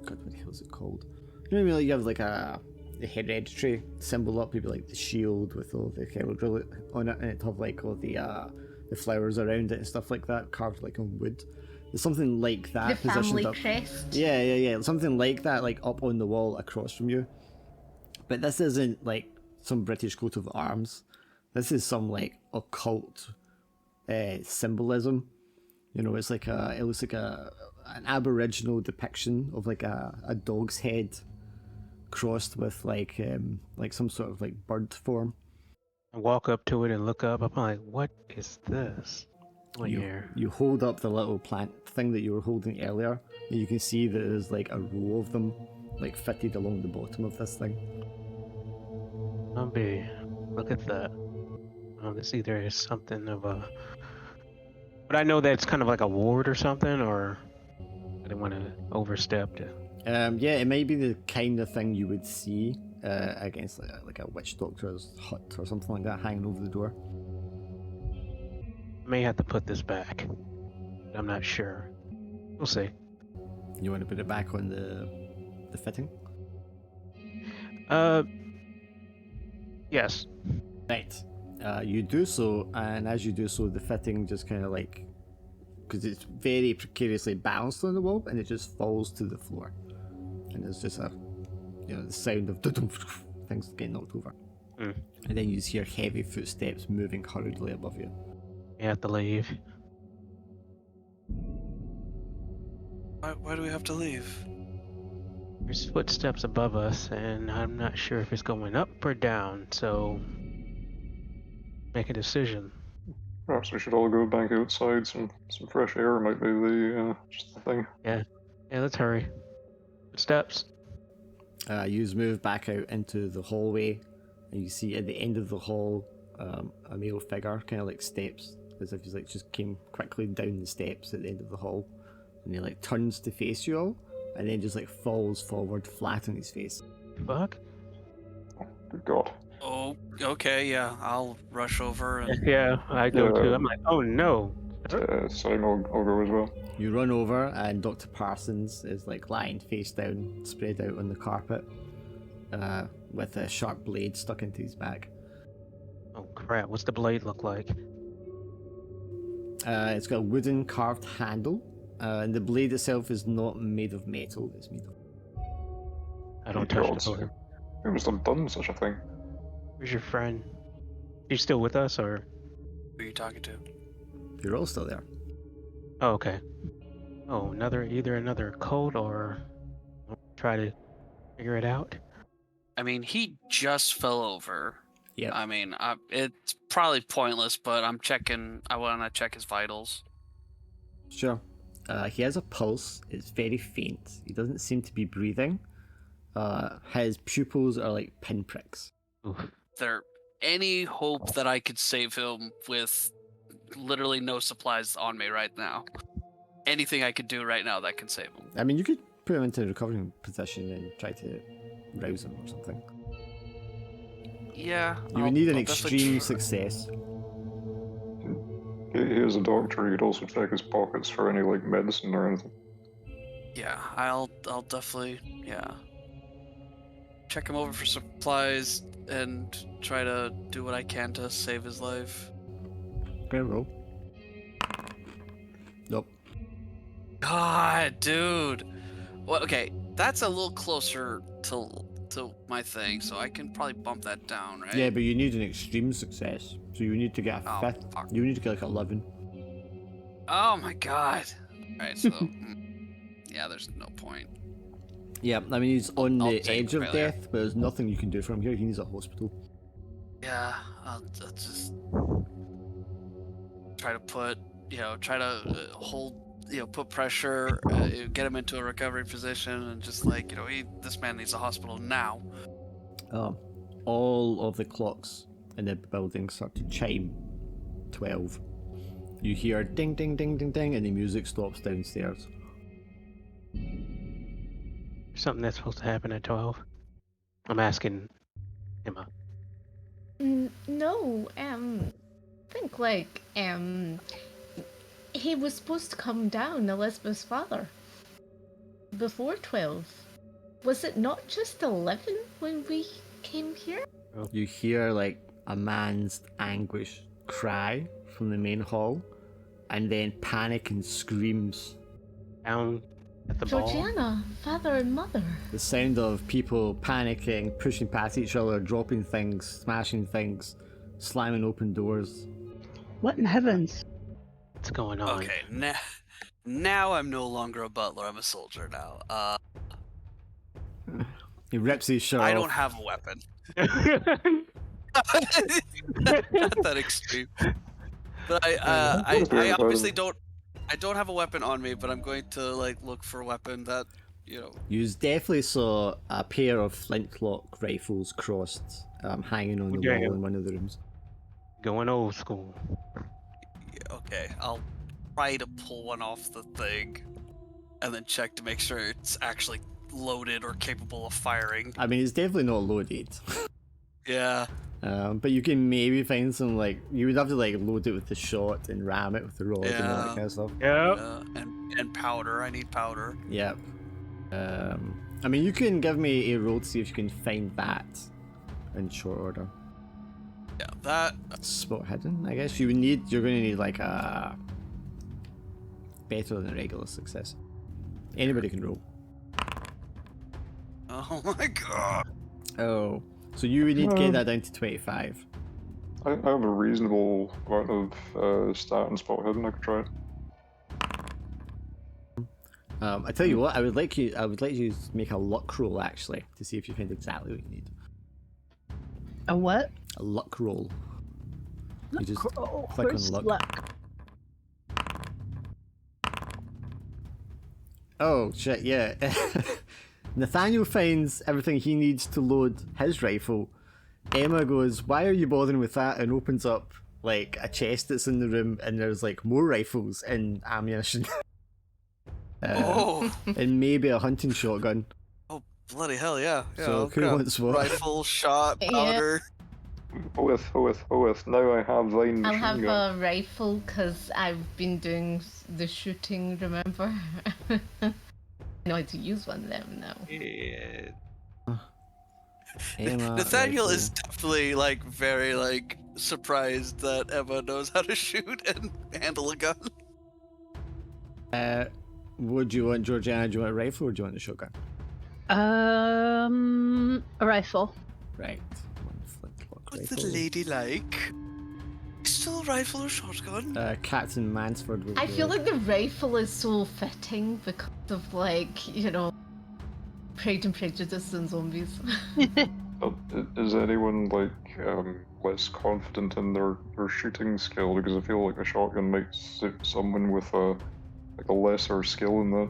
Speaker 3: what the hell is it called? You know, like you have like the hereditary symbol up, maybe like the shield with all the heraldry on it, and it have like all the flowers around it and stuff like that, carved like on wood. There's something like that
Speaker 1: The family
Speaker 3: positioned up.
Speaker 1: crest.
Speaker 3: Yeah. Something like that, like up on the wall across from you. But this isn't like some British coat of arms. This is some like occult symbolism. You know, it's like it looks like an aboriginal depiction of like a dog's head crossed with like some sort of like bird form.
Speaker 5: I walk up to it and look up. I'm like, what is this? What
Speaker 3: You,
Speaker 5: here?
Speaker 3: you hold up the little plant thing that you were holding earlier, and you can see that there's like a row of them, like fitted along the bottom of this thing.
Speaker 5: Look at that. This either is something of a. But I know that it's kind of like a ward or something, or I didn't want to overstep it.
Speaker 3: Yeah, it might be the kind of thing you would see against like a witch doctor's hut or something like that hanging over the door.
Speaker 5: May have to put this back. I'm not sure. We'll see.
Speaker 3: You want to put it back on the fitting?
Speaker 5: Yes.
Speaker 3: Right. You do so, and as you do so, the fitting just kind of like, because it's very precariously balanced on the wall, and it just falls to the floor. And there's just the sound of things getting knocked over.
Speaker 5: Mm.
Speaker 3: And then you just hear heavy footsteps moving hurriedly above you.
Speaker 5: You have to leave.
Speaker 4: Why do we have to leave?
Speaker 5: There's footsteps above us, and I'm not sure if it's going up or down, so make a decision.
Speaker 6: Perhaps we should all go back outside. Some fresh air might be the just the thing.
Speaker 5: Yeah, let's hurry. Footsteps.
Speaker 3: You just move back out into the hallway, and you see at the end of the hall a male figure, kind of like steps, as if he's like just came quickly down the steps at the end of the hall, and he like turns to face you all, and then just like falls forward flat on his face.
Speaker 5: Fuck.
Speaker 6: Good God.
Speaker 4: Oh, okay, yeah. I'll rush over and
Speaker 5: Yeah, I go
Speaker 6: Yeah.
Speaker 5: too. I'm like, oh no.
Speaker 6: Same. I'll go as well.
Speaker 3: You run over, and Dr. Parsons is like lying face down, spread out on the carpet, with a sharp blade stuck into his back.
Speaker 5: Oh crap, what's the blade look like?
Speaker 3: It's got a wooden carved handle, and the blade itself is not made of metal, it's made of...
Speaker 5: I don't
Speaker 6: Good
Speaker 5: touch the
Speaker 6: God.
Speaker 5: blade.
Speaker 6: Who must have done such a thing?
Speaker 5: Where's your friend? You still with us, or?
Speaker 4: who are you talking to?
Speaker 3: You're all still there.
Speaker 5: Oh, okay. Oh, either another cult or try to figure it out.
Speaker 4: I mean, he just fell over.
Speaker 3: Yep.
Speaker 4: I mean, it's probably pointless, but I want to check his vitals.
Speaker 3: Sure. He has a pulse. It's very faint. He doesn't seem to be breathing. His pupils are like pinpricks.
Speaker 5: Oof.
Speaker 4: Is there any hope that I could save him with literally no supplies on me right now? Anything I could do right now that can save him?
Speaker 3: I mean, you could put him into a recovering position and try to rouse him or something.
Speaker 4: Yeah.
Speaker 3: You would need an
Speaker 4: I'll definitely
Speaker 3: extreme
Speaker 4: try.
Speaker 3: success.
Speaker 6: He is a doctor. He could also check his pockets for any like medicine or anything.
Speaker 4: Yeah, I'll definitely check him over for supplies and try to do what I can to save his life.
Speaker 3: Great roll. Nope.
Speaker 4: God, dude. Well, okay, that's a little closer to my thing, so I can probably bump that down, right?
Speaker 3: Yeah, but you need an extreme success. So you need to get a
Speaker 4: Oh,
Speaker 3: fifth.
Speaker 4: fuck.
Speaker 3: You need to get like 11.
Speaker 4: Oh my god. Alright, so yeah, there's no point.
Speaker 3: Yeah, I mean he's on
Speaker 4: I'll
Speaker 3: the
Speaker 4: take
Speaker 3: edge of
Speaker 4: failure.
Speaker 3: death, but there's nothing you can do for him here. He needs a hospital.
Speaker 4: Yeah, I'll just try to put try to hold, put pressure, get him into a recovery position, and just like, this man needs a hospital now.
Speaker 3: All of the clocks in the building start to chime 12. You hear ding, ding, ding, ding, ding, and the music stops downstairs.
Speaker 5: Something that's supposed to happen at 12. I'm asking Emma.
Speaker 1: No, I think like he was supposed to come down, Elizabeth's father, before 12. Was it not just 11 when we came here?
Speaker 3: You hear like a man's anguish cry from the main hall, and then panic and screams.
Speaker 5: Down at the ball.
Speaker 1: Georgiana, father and mother.
Speaker 3: The sound of people panicking, pushing past each other, dropping things, smashing things, slamming open doors.
Speaker 2: What in heavens?
Speaker 5: What's going on?
Speaker 4: Okay, now I'm no longer a butler. I'm a soldier now.
Speaker 3: He rips his shirt
Speaker 4: I
Speaker 3: off.
Speaker 4: don't have a weapon. Not that extreme. But I obviously don't. I don't have a weapon on me, but I'm going to like look for a weapon that,
Speaker 3: You definitely saw a pair of flintlock rifles crossed, hanging on the
Speaker 5: Yeah.
Speaker 3: wall in one of the rooms.
Speaker 5: Going old school.
Speaker 4: Yeah, okay, I'll try to pull one off the thing, and then check to make sure it's actually loaded or capable of firing.
Speaker 3: I mean, it's definitely not loaded.
Speaker 4: Yeah.
Speaker 3: But you can maybe find some, like, you would have to like load it with the shot and ram it with the rod and all that
Speaker 4: Yeah.
Speaker 3: kind of stuff.
Speaker 5: Yep.
Speaker 4: And powder. I need powder.
Speaker 3: Yep. I mean, you can give me a roll to see if you can find that in short order.
Speaker 4: Yeah, that.
Speaker 3: Spot hidden, I guess. You're going to need like a better than a regular success. Anybody can roll.
Speaker 4: Oh my god.
Speaker 3: Oh, so you would need to get that down to 25.
Speaker 6: I have a reasonable amount of stat and spot hidden. I could try it.
Speaker 3: I tell you what, I would like you to make a luck roll actually to see if you find exactly what you need.
Speaker 2: A what?
Speaker 3: A luck roll. You just
Speaker 2: Oh,
Speaker 3: click on
Speaker 2: where's
Speaker 3: luck. Oh shit, yeah. Nathaniel finds everything he needs to load his rifle. Emma goes, "Why are you bothering with that?" and opens up like a chest that's in the room, and there's like more rifles and ammunition.
Speaker 4: Oh.
Speaker 3: And maybe a hunting shotgun.
Speaker 4: Oh bloody hell! Yeah.
Speaker 3: So
Speaker 4: I'll
Speaker 3: who
Speaker 4: grab
Speaker 3: wants what?
Speaker 4: Rifle, shot,
Speaker 1: Yeah.
Speaker 4: powder.
Speaker 6: Oath. Now I have thine
Speaker 1: I'll
Speaker 6: machine
Speaker 1: have
Speaker 6: gun.
Speaker 1: a rifle because I've been doing the shooting, remember? I know how to use one of them now.
Speaker 5: Yeah.
Speaker 3: Emma,
Speaker 4: Nathaniel
Speaker 3: rifle.
Speaker 4: is definitely like very like surprised that Emma knows how to shoot and handle a gun.
Speaker 3: Would you want, Georgiana? Do you want a rifle or do you want the shotgun?
Speaker 2: A rifle.
Speaker 3: Right. One flintlock
Speaker 4: What's the
Speaker 3: rifle.
Speaker 4: lady like? Pistol, rifle, or shotgun?
Speaker 3: Captain Mansford will
Speaker 1: I
Speaker 3: go.
Speaker 1: feel like the rifle is so fitting because of like, Pride and Prejudice and zombies.
Speaker 6: Is anyone like less confident in their shooting skill? Because I feel like a shotgun might suit someone with a lesser skill in that.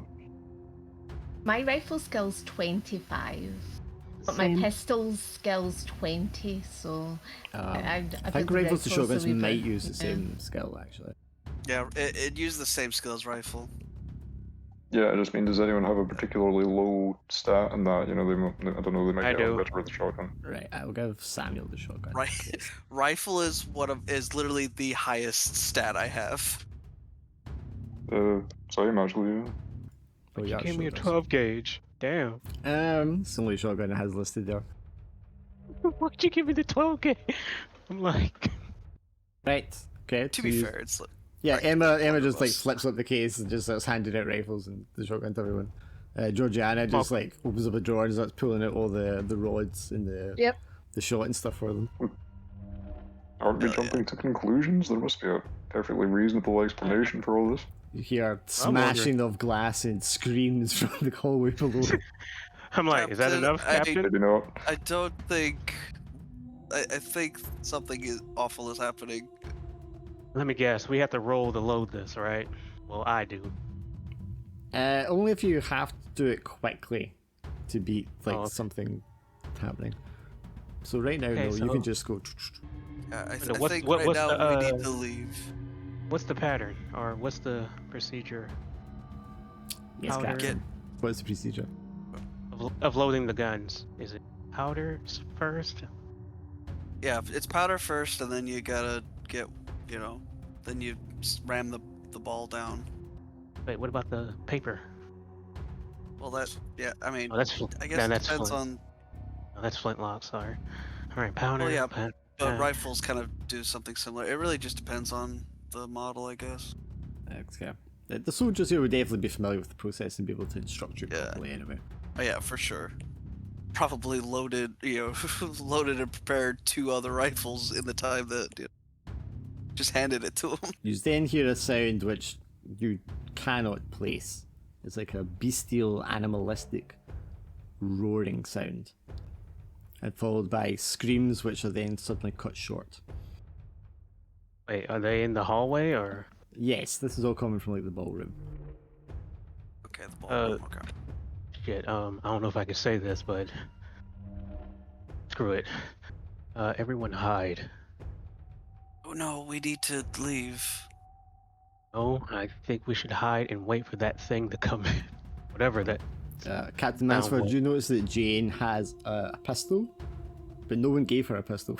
Speaker 1: My rifle skill's 25, but my
Speaker 2: Same.
Speaker 1: pistol skill's 20, so I
Speaker 3: think
Speaker 1: the
Speaker 3: rifles and
Speaker 1: rifle's a
Speaker 3: shotguns
Speaker 1: wee
Speaker 3: might
Speaker 1: bit-
Speaker 3: use the
Speaker 1: yeah.
Speaker 3: same skill actually.
Speaker 4: Yeah, it used the same skill as rifle.
Speaker 6: Yeah, I just mean, does anyone have a particularly low stat in that? I don't know, they might
Speaker 5: I
Speaker 6: get on
Speaker 5: do.
Speaker 6: better with the shotgun.
Speaker 3: Right, I'll give Samuel the shotgun.
Speaker 4: Right, rifle is is literally the highest stat I have.
Speaker 6: Same actually, yeah.
Speaker 3: Oh,
Speaker 5: You
Speaker 3: yeah,
Speaker 5: gave me a
Speaker 3: shotguns.
Speaker 5: 12 gauge. Damn.
Speaker 3: It's the only shotgun it has listed there.
Speaker 5: Why'd you give me the 12 gauge? I'm like,
Speaker 3: Right. Okay.
Speaker 4: To
Speaker 3: so
Speaker 4: be
Speaker 3: you-
Speaker 4: fair, it's like,
Speaker 3: Yeah,
Speaker 4: right,
Speaker 3: Emma
Speaker 4: one of
Speaker 3: just like
Speaker 4: us.
Speaker 3: flips up the case and just starts handing out rifles and the shotgun to everyone. Georgiana just like opens up a drawer and starts pulling out all the rods and the shot and stuff for them.
Speaker 6: Aren't we
Speaker 4: Hell yeah.
Speaker 6: jumping to conclusions? There must be a perfectly reasonable explanation for all this.
Speaker 3: You hear
Speaker 5: wondering.
Speaker 3: smashing of glass and screams from the hallway below.
Speaker 5: I'm like, is that
Speaker 4: Captain,
Speaker 5: enough,
Speaker 4: I-
Speaker 5: Captain?
Speaker 6: Maybe not.
Speaker 4: I don't think. I think something awful is happening.
Speaker 5: Let me guess. We have to roll to load this, right? Well, I do.
Speaker 3: Only if you have to do it quickly to beat like
Speaker 5: Oh, okay.
Speaker 3: something happening. So right now,
Speaker 5: Okay,
Speaker 3: no, you
Speaker 5: so-
Speaker 3: can just go.
Speaker 4: I
Speaker 5: What's-
Speaker 4: think
Speaker 5: what-
Speaker 4: right
Speaker 5: what's
Speaker 4: now
Speaker 5: the,
Speaker 4: we need to leave.
Speaker 5: What's the pattern, or what's the procedure
Speaker 3: Yes,
Speaker 5: Powder.
Speaker 3: Captain. What's the procedure?
Speaker 5: of loading the guns? Is it powder first?
Speaker 4: Yeah, it's powder first, and then you gotta get, then you ram the ball down.
Speaker 5: Wait, what about the paper?
Speaker 4: Well, I mean,
Speaker 5: Oh, that's
Speaker 4: I guess
Speaker 5: no,
Speaker 4: it
Speaker 5: that's
Speaker 4: depends
Speaker 5: flint.
Speaker 4: on.
Speaker 5: Oh, that's flintlock. Sorry. All right, powder.
Speaker 4: Well, yeah,
Speaker 5: pa-
Speaker 4: but
Speaker 5: pa-
Speaker 4: rifles kind of do something similar. It really just depends on the model, I guess.
Speaker 3: Okay. The soldiers here would definitely be familiar with the process and be able to instruct you
Speaker 4: Yeah.
Speaker 3: properly anyway.
Speaker 4: Oh yeah, for sure. Probably loaded, loaded and prepared 2 other rifles in the time that just handed it to them.
Speaker 3: You then hear a sound which you cannot place. It's like a bestial, animalistic, roaring sound. And followed by screams which are then suddenly cut short.
Speaker 5: Wait, are they in the hallway or?
Speaker 3: Yes, this is all coming from like the ballroom.
Speaker 4: Okay, the ballroom. Okay.
Speaker 5: Shit. I don't know if I can say this, but screw it. Everyone hide.
Speaker 4: Oh no, we need to leave.
Speaker 5: No, I think we should hide and wait for that thing to come in. Whatever that.
Speaker 3: Captain Mansford, you notice that Jane has a pistol, but no one gave her a pistol.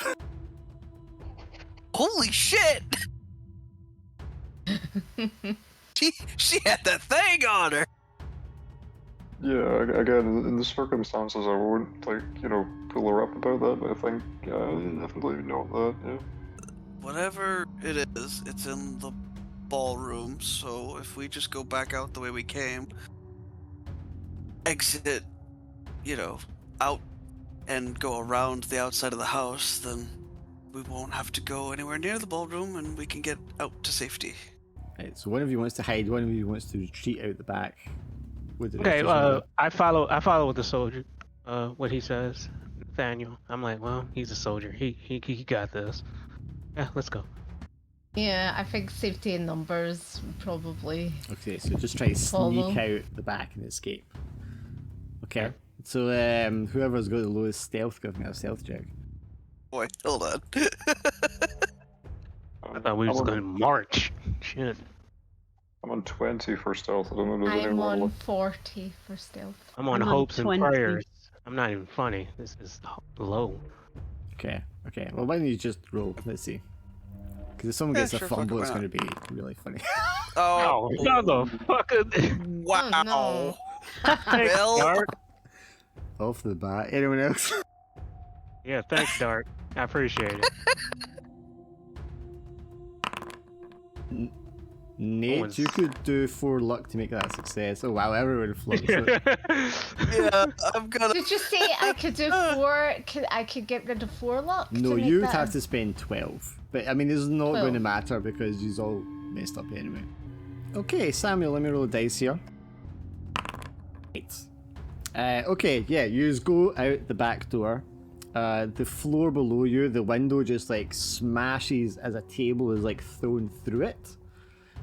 Speaker 4: Holy shit! she had that thing on her.
Speaker 6: Yeah, again, in the circumstances, I wouldn't, pull her up about that, but I think, definitely note that, yeah.
Speaker 4: Whatever it is, it's in the ballroom, so if we just go back out the way we came, exit, out and go around the outside of the house, then we won't have to go anywhere near the ballroom and we can get out to safety.
Speaker 3: Right, so one of you wants to hide, one of you wants to retreat out the back.
Speaker 5: Okay, I follow with the soldier. What he says, Nathaniel. I'm like, well, he's a soldier. He got this. Yeah, let's go.
Speaker 1: Yeah, I think safety in numbers probably.
Speaker 3: Okay, so just try to
Speaker 1: Follow.
Speaker 3: sneak out the back and escape. Okay, so whoever's got the lowest stealth, give me a stealth check.
Speaker 4: Boy, hold on.
Speaker 5: I thought we was gonna march. Shit.
Speaker 6: I'm on 20 for stealth. I don't know if there's
Speaker 1: I'm
Speaker 6: anyone
Speaker 1: on
Speaker 6: left.
Speaker 1: 40 for stealth.
Speaker 5: I'm on
Speaker 2: I'm on
Speaker 5: hopes
Speaker 2: 20.
Speaker 5: and prayers. I'm not even funny. This is low.
Speaker 3: Okay, well why don't you just roll? Let's see. Because if someone
Speaker 4: Yeah,
Speaker 3: gets
Speaker 4: sure,
Speaker 3: a
Speaker 4: fuck it,
Speaker 3: fumble,
Speaker 4: why
Speaker 3: it's
Speaker 4: not?
Speaker 3: going to be really funny.
Speaker 4: Oh,
Speaker 5: motherfucker.
Speaker 4: wow.
Speaker 1: Oh, no.
Speaker 5: Thanks,
Speaker 4: Well-
Speaker 5: Dart.
Speaker 3: Off the bat. Anyone else?
Speaker 5: Yeah, thanks, Dart. I appreciate it.
Speaker 3: Nate,
Speaker 5: Owen's-
Speaker 3: you could do 4 luck to make that a success. Oh wow, everyone flumps it.
Speaker 4: Yeah, I'm gonna.
Speaker 1: Did you say I could do 4? I could get rid of 4 luck?
Speaker 3: No,
Speaker 1: to make
Speaker 3: you'd
Speaker 1: that
Speaker 3: have to spend 12. But I mean, it's not
Speaker 1: 12.
Speaker 3: going to matter because you're all messed up anyway. Okay, Samuel, let me roll a dice here. 8. Okay, yeah, you just go out the back door. The floor below you, the window just like smashes as a table is like thrown through it.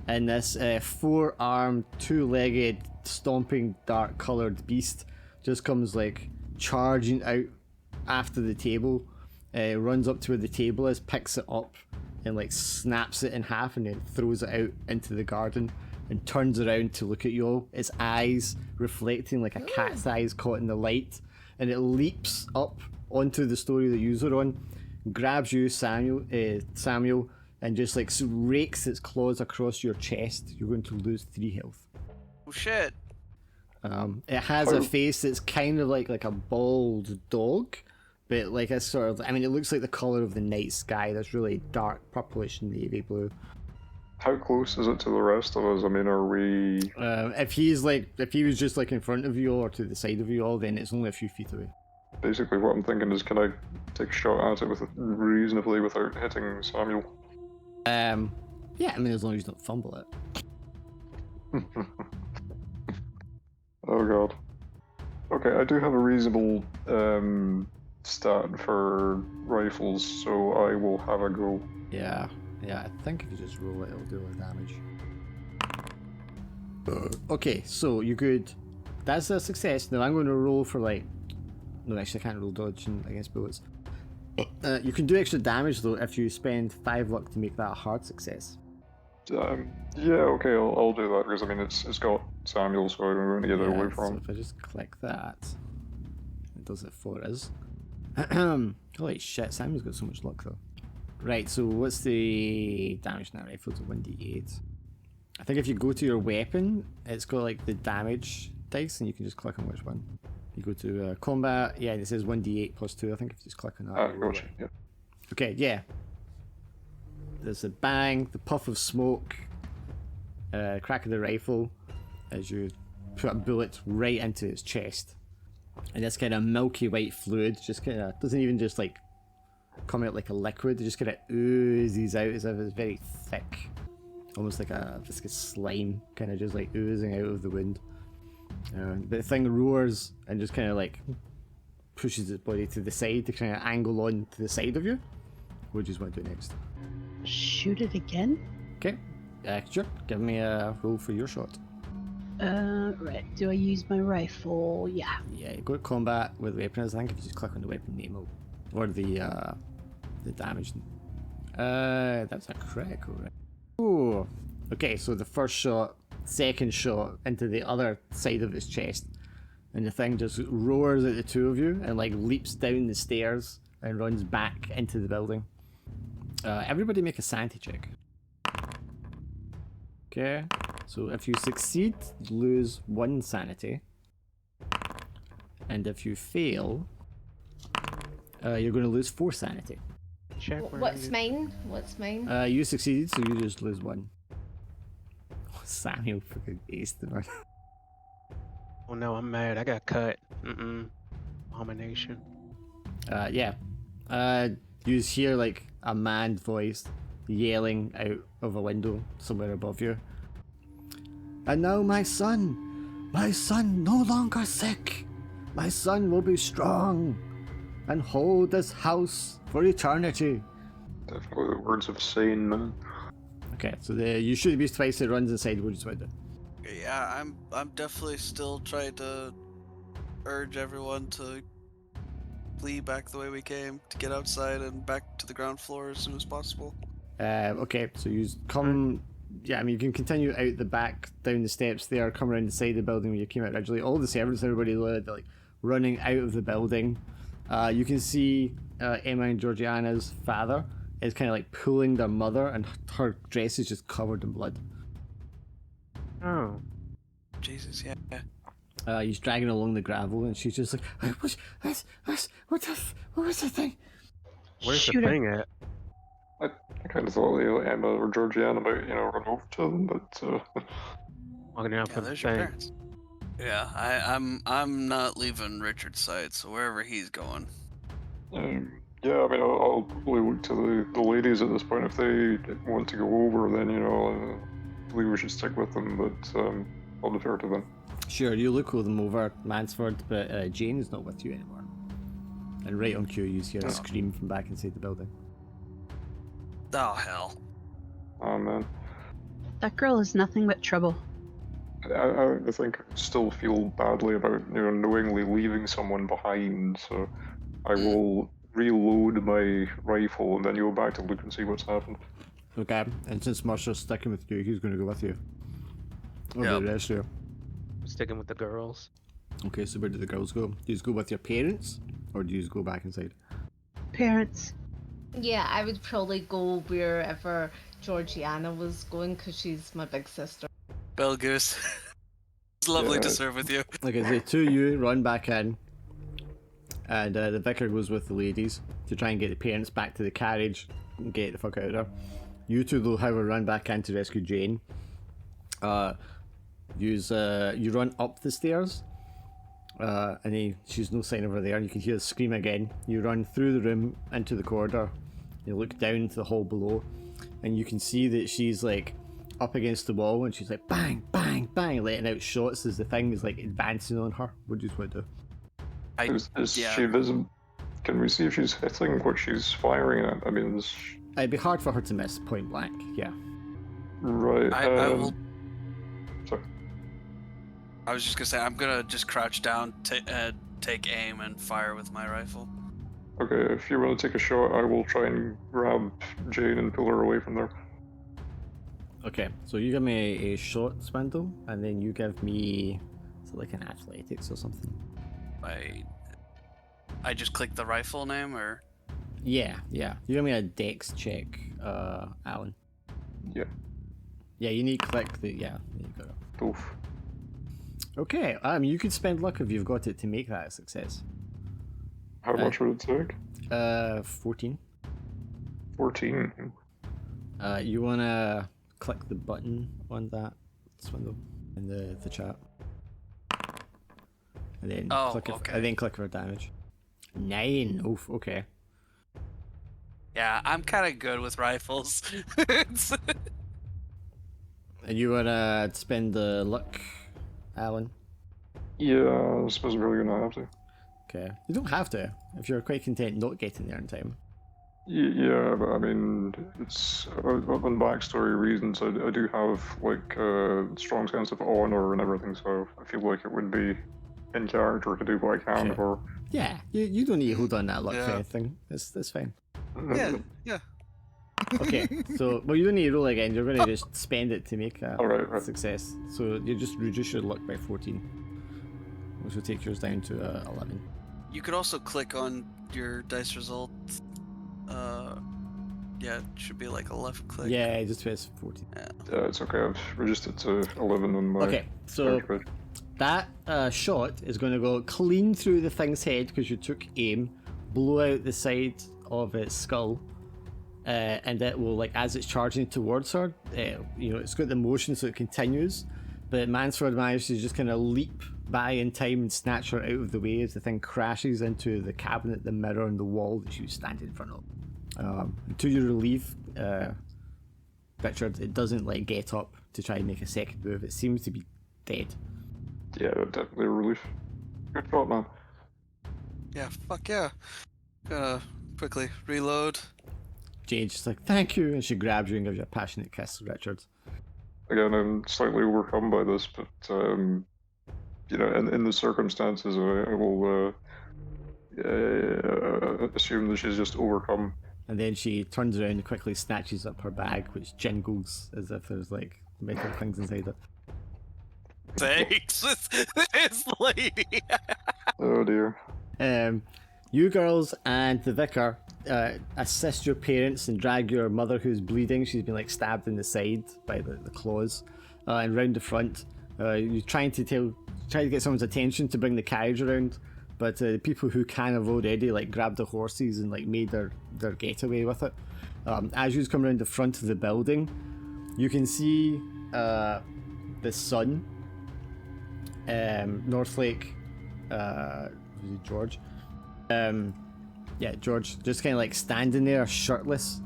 Speaker 3: And this 4-armed, 2-legged, stomping, dark-coloured beast just comes like charging out after the table, runs up to where the table is, picks it up, and like snaps it in half, and then throws it out into the garden, and turns around to look at you all. Its eyes reflecting like a cat's eyes caught in the light, and it leaps up onto the story that you're on, grabs you, Samuel, and just like rakes its claws across your chest. You're going to lose 3 health.
Speaker 4: Oh shit.
Speaker 3: It has a face that's kind of like a bald dog, but like a sort of, I mean, it looks like the color of the night sky. That's really dark purplish navy blue.
Speaker 6: How close is it to the rest of us? I mean, are we...
Speaker 3: If he was just like in front of you or to the side of you all, then it's only a few feet away.
Speaker 6: Basically, what I'm thinking is, can I take a shot at it reasonably without hitting Samuel?
Speaker 3: Yeah, I mean, as long as you don't fumble it.
Speaker 6: Oh god. Okay, I do have a reasonable stat for rifles, so I will have a go.
Speaker 3: Yeah. Yeah, I think if you just roll it, it'll do a lot of damage. Okay, so you could. That's a success. Now I'm going to roll for like. No, actually, I can't roll dodging against bullets. You can do extra damage though if you spend 5 luck to make that a hard success.
Speaker 6: Yeah, okay, I'll do that because I mean it's got Samuel, so I'm going to get it away
Speaker 3: So
Speaker 6: from.
Speaker 3: if I just click that, it does it for us. Holy shit, Samuel's got so much luck though. Right, so what's the damage now? Rifle to 1d8. I think if you go to your weapon, it's got like the damage dice, and you can just click on which one. You go to combat, yeah, and it says 1d8 plus 2. I think if you just click on that.
Speaker 6: Gotcha. Yeah.
Speaker 3: Okay, yeah. There's a bang, the puff of smoke, crack of the rifle as you put a bullet right into its chest. And this kind of milky white fluid just kind of doesn't even just like come out like a liquid, it just kind of oozes out as if it's very thick. Almost like a viscous slime, kind of just like oozing out of the wound. But the thing roars and just kind of like pushes its body to the side to kind of angle on to the side of you. What do you want to do next?
Speaker 2: Shoot it again?
Speaker 3: Okay, sure. Give me a roll for your shot.
Speaker 2: Right. Do I use my rifle? Yeah.
Speaker 3: Yeah, you go to combat with weapons. I think if you just click on the weapon name or the damage. That's a critical, right? Ooh. Okay, so the first shot, second shot into the other side of its chest, and the thing just roars at the two of you and like leaps down the stairs and runs back into the building. Everybody make a sanity check. Okay, so if you succeed, you lose 1 sanity, and if you fail, you're going to lose 4 sanity.
Speaker 5: Check where
Speaker 1: What's
Speaker 5: you-
Speaker 1: mine? What's mine?
Speaker 3: You succeeded, so you just lose 1. Samuel fucking aced the man.
Speaker 5: Oh no, I'm mad. I got cut. Abomination.
Speaker 3: Yeah. You hear like a manned voice yelling out of a window somewhere above you. And now my son no longer sick. My son will be strong and hold this house for eternity.
Speaker 6: Definitely the words of sane man.
Speaker 3: Okay, so you shoot the beast twice, it runs inside. What do you want to do?
Speaker 4: Yeah, I'm definitely still trying to urge everyone to flee back the way we came, to get outside and back to the ground floor as soon as possible.
Speaker 3: Okay, so you come. Yeah, I mean, you can continue out the back, down the steps there, come around the side of the building where you came out originally. All the servants, everybody, they're like running out of the building. You can see Emma and Georgiana's father is kind of like pulling their mother, and her dress is just covered in blood.
Speaker 5: Oh.
Speaker 4: Jesus, yeah.
Speaker 3: He's dragging along the gravel, and she's just like, what was the thing?
Speaker 5: Where's
Speaker 2: Shoot
Speaker 5: the
Speaker 2: it.
Speaker 5: thing at?
Speaker 6: I kind of thought Emma or Georgiana might run over to them, but
Speaker 5: Walking out
Speaker 4: Yeah,
Speaker 5: for the
Speaker 4: there's your
Speaker 5: thing.
Speaker 4: parents. Yeah, I'm not leaving Richard's side, so wherever he's going.
Speaker 6: yeah, I mean I'll probably look to the ladies at this point. If they want to go over, then I believe we should stick with them, but I'll defer to them.
Speaker 3: Sure, you look them over, Mansford, but Jane is not with you anymore. And right on cue, you hear a scream from back inside the building.
Speaker 4: Oh hell.
Speaker 6: Oh man.
Speaker 2: That girl is nothing but trouble.
Speaker 6: I think I still feel badly about knowingly leaving someone behind, so I will reload my rifle and then go back to look and see what's happened.
Speaker 3: Okay, and since Mercer's sticking with you, he's going to go with you. What about the rest of you?
Speaker 5: Sticking with the girls.
Speaker 3: Okay, so where do the girls go? Do you just go with your parents, or do you just go back inside?
Speaker 2: Parents.
Speaker 1: Yeah, I would probably go wherever Georgiana was going because she's my big sister.
Speaker 4: Bell Goose. It's lovely to
Speaker 6: Yeah.
Speaker 4: serve with you.
Speaker 3: Like I say, 2 of you run back in, and the vicar goes with the ladies to try and get the parents back to the carriage and get the fuck out of there. You two, though, however, run back in to rescue Jane. You run up the stairs, and she's no sign of her there. You can hear her scream again. You run through the room into the corridor. You look down into the hall below, and you can see that she's like up against the wall, and she's like bang, bang, bang, letting out shots as the thing is like advancing on her. What do you want to do?
Speaker 6: Is she visible? Can we see if she's hitting what she's firing at? I mean,
Speaker 3: It'd be hard for her to miss point blank. Yeah.
Speaker 6: Right.
Speaker 4: I will.
Speaker 6: Sorry.
Speaker 4: I was just gonna say I'm gonna just crouch down, take aim, and fire with my rifle.
Speaker 6: Okay, if you want to take a shot, I will try and grab Jane and pull her away from there.
Speaker 3: Okay, so you give me a shot, Swindle, and then you give me like an athletics or something.
Speaker 4: I just click the rifle name, or
Speaker 3: Yeah. You give me a dex check, Alan.
Speaker 6: Yeah.
Speaker 3: Yeah, you need to click the there you go.
Speaker 6: Oof.
Speaker 3: Okay, you could spend luck if you've got it to make that a success.
Speaker 6: How much would it take?
Speaker 3: 14.
Speaker 6: 14.
Speaker 3: You wanna click the button on that, Swindle, in the chat, and then click it.
Speaker 4: okay.
Speaker 3: And then click for damage. 9. Oof. Okay.
Speaker 4: yeah, I'm kind of good with rifles.
Speaker 3: And you wanna spend the luck, Alan?
Speaker 6: Yeah, I suppose I'm really gonna have to.
Speaker 3: Okay. You don't have to if you're quite content not getting there in time.
Speaker 6: Yeah, but I mean, it's on backstory reasons. I do have like a strong sense of honor and everything, so I feel like it would be in character to do what I can
Speaker 3: Okay.
Speaker 6: for.
Speaker 3: Yeah, you don't need to hold on that luck for
Speaker 4: Yeah.
Speaker 3: anything. That's fine.
Speaker 4: yeah.
Speaker 3: Okay, so you don't need to roll again. You're going to just spend it to make a
Speaker 6: Alright.
Speaker 3: success. So you just reduce your luck by 14, which will take yours down to 11.
Speaker 4: You could also click on your dice result. Yeah, it should be like 11 click.
Speaker 3: Yeah, just press 14.
Speaker 6: Yeah, it's okay. I've reduced it to 11 on my.
Speaker 3: Okay, so
Speaker 6: character page.
Speaker 3: that shot is going to go clean through the thing's head because you took aim, blow out the side of its skull, and it will, like, as it's charging towards her, it's got the motion so it continues, but Mansford manages to just kind of leap by in time and snatch her out of the way as the thing crashes into the cabinet, the mirror, and the wall that she was standing in front of. To your relief, Richard, it doesn't like get up to try and make a second move. It seems to be dead.
Speaker 6: Yeah, definitely a relief. Good thought, man.
Speaker 4: Yeah, fuck yeah. Gonna quickly reload.
Speaker 3: Jane's just like, thank you, and she grabs you and gives you a passionate kiss, Richard.
Speaker 6: Again, I'm slightly overcome by this, but in the circumstances, I will assume that she's just overcome.
Speaker 3: And then she turns around and quickly snatches up her bag, which jingles as if there's like metal things inside it.
Speaker 4: Thanks, this lady.
Speaker 6: Oh dear.
Speaker 3: You girls and the vicar assist your parents and drag your mother, who's bleeding. She's been like stabbed in the side by the claws, and round the front. You're trying to get someone's attention to bring the carriage around, but the people who can have already like grabbed the horses and like made their getaway with it. As you come around the front of the building, you can see the sun. Northlake, was it George? George, just kind of like standing there shirtless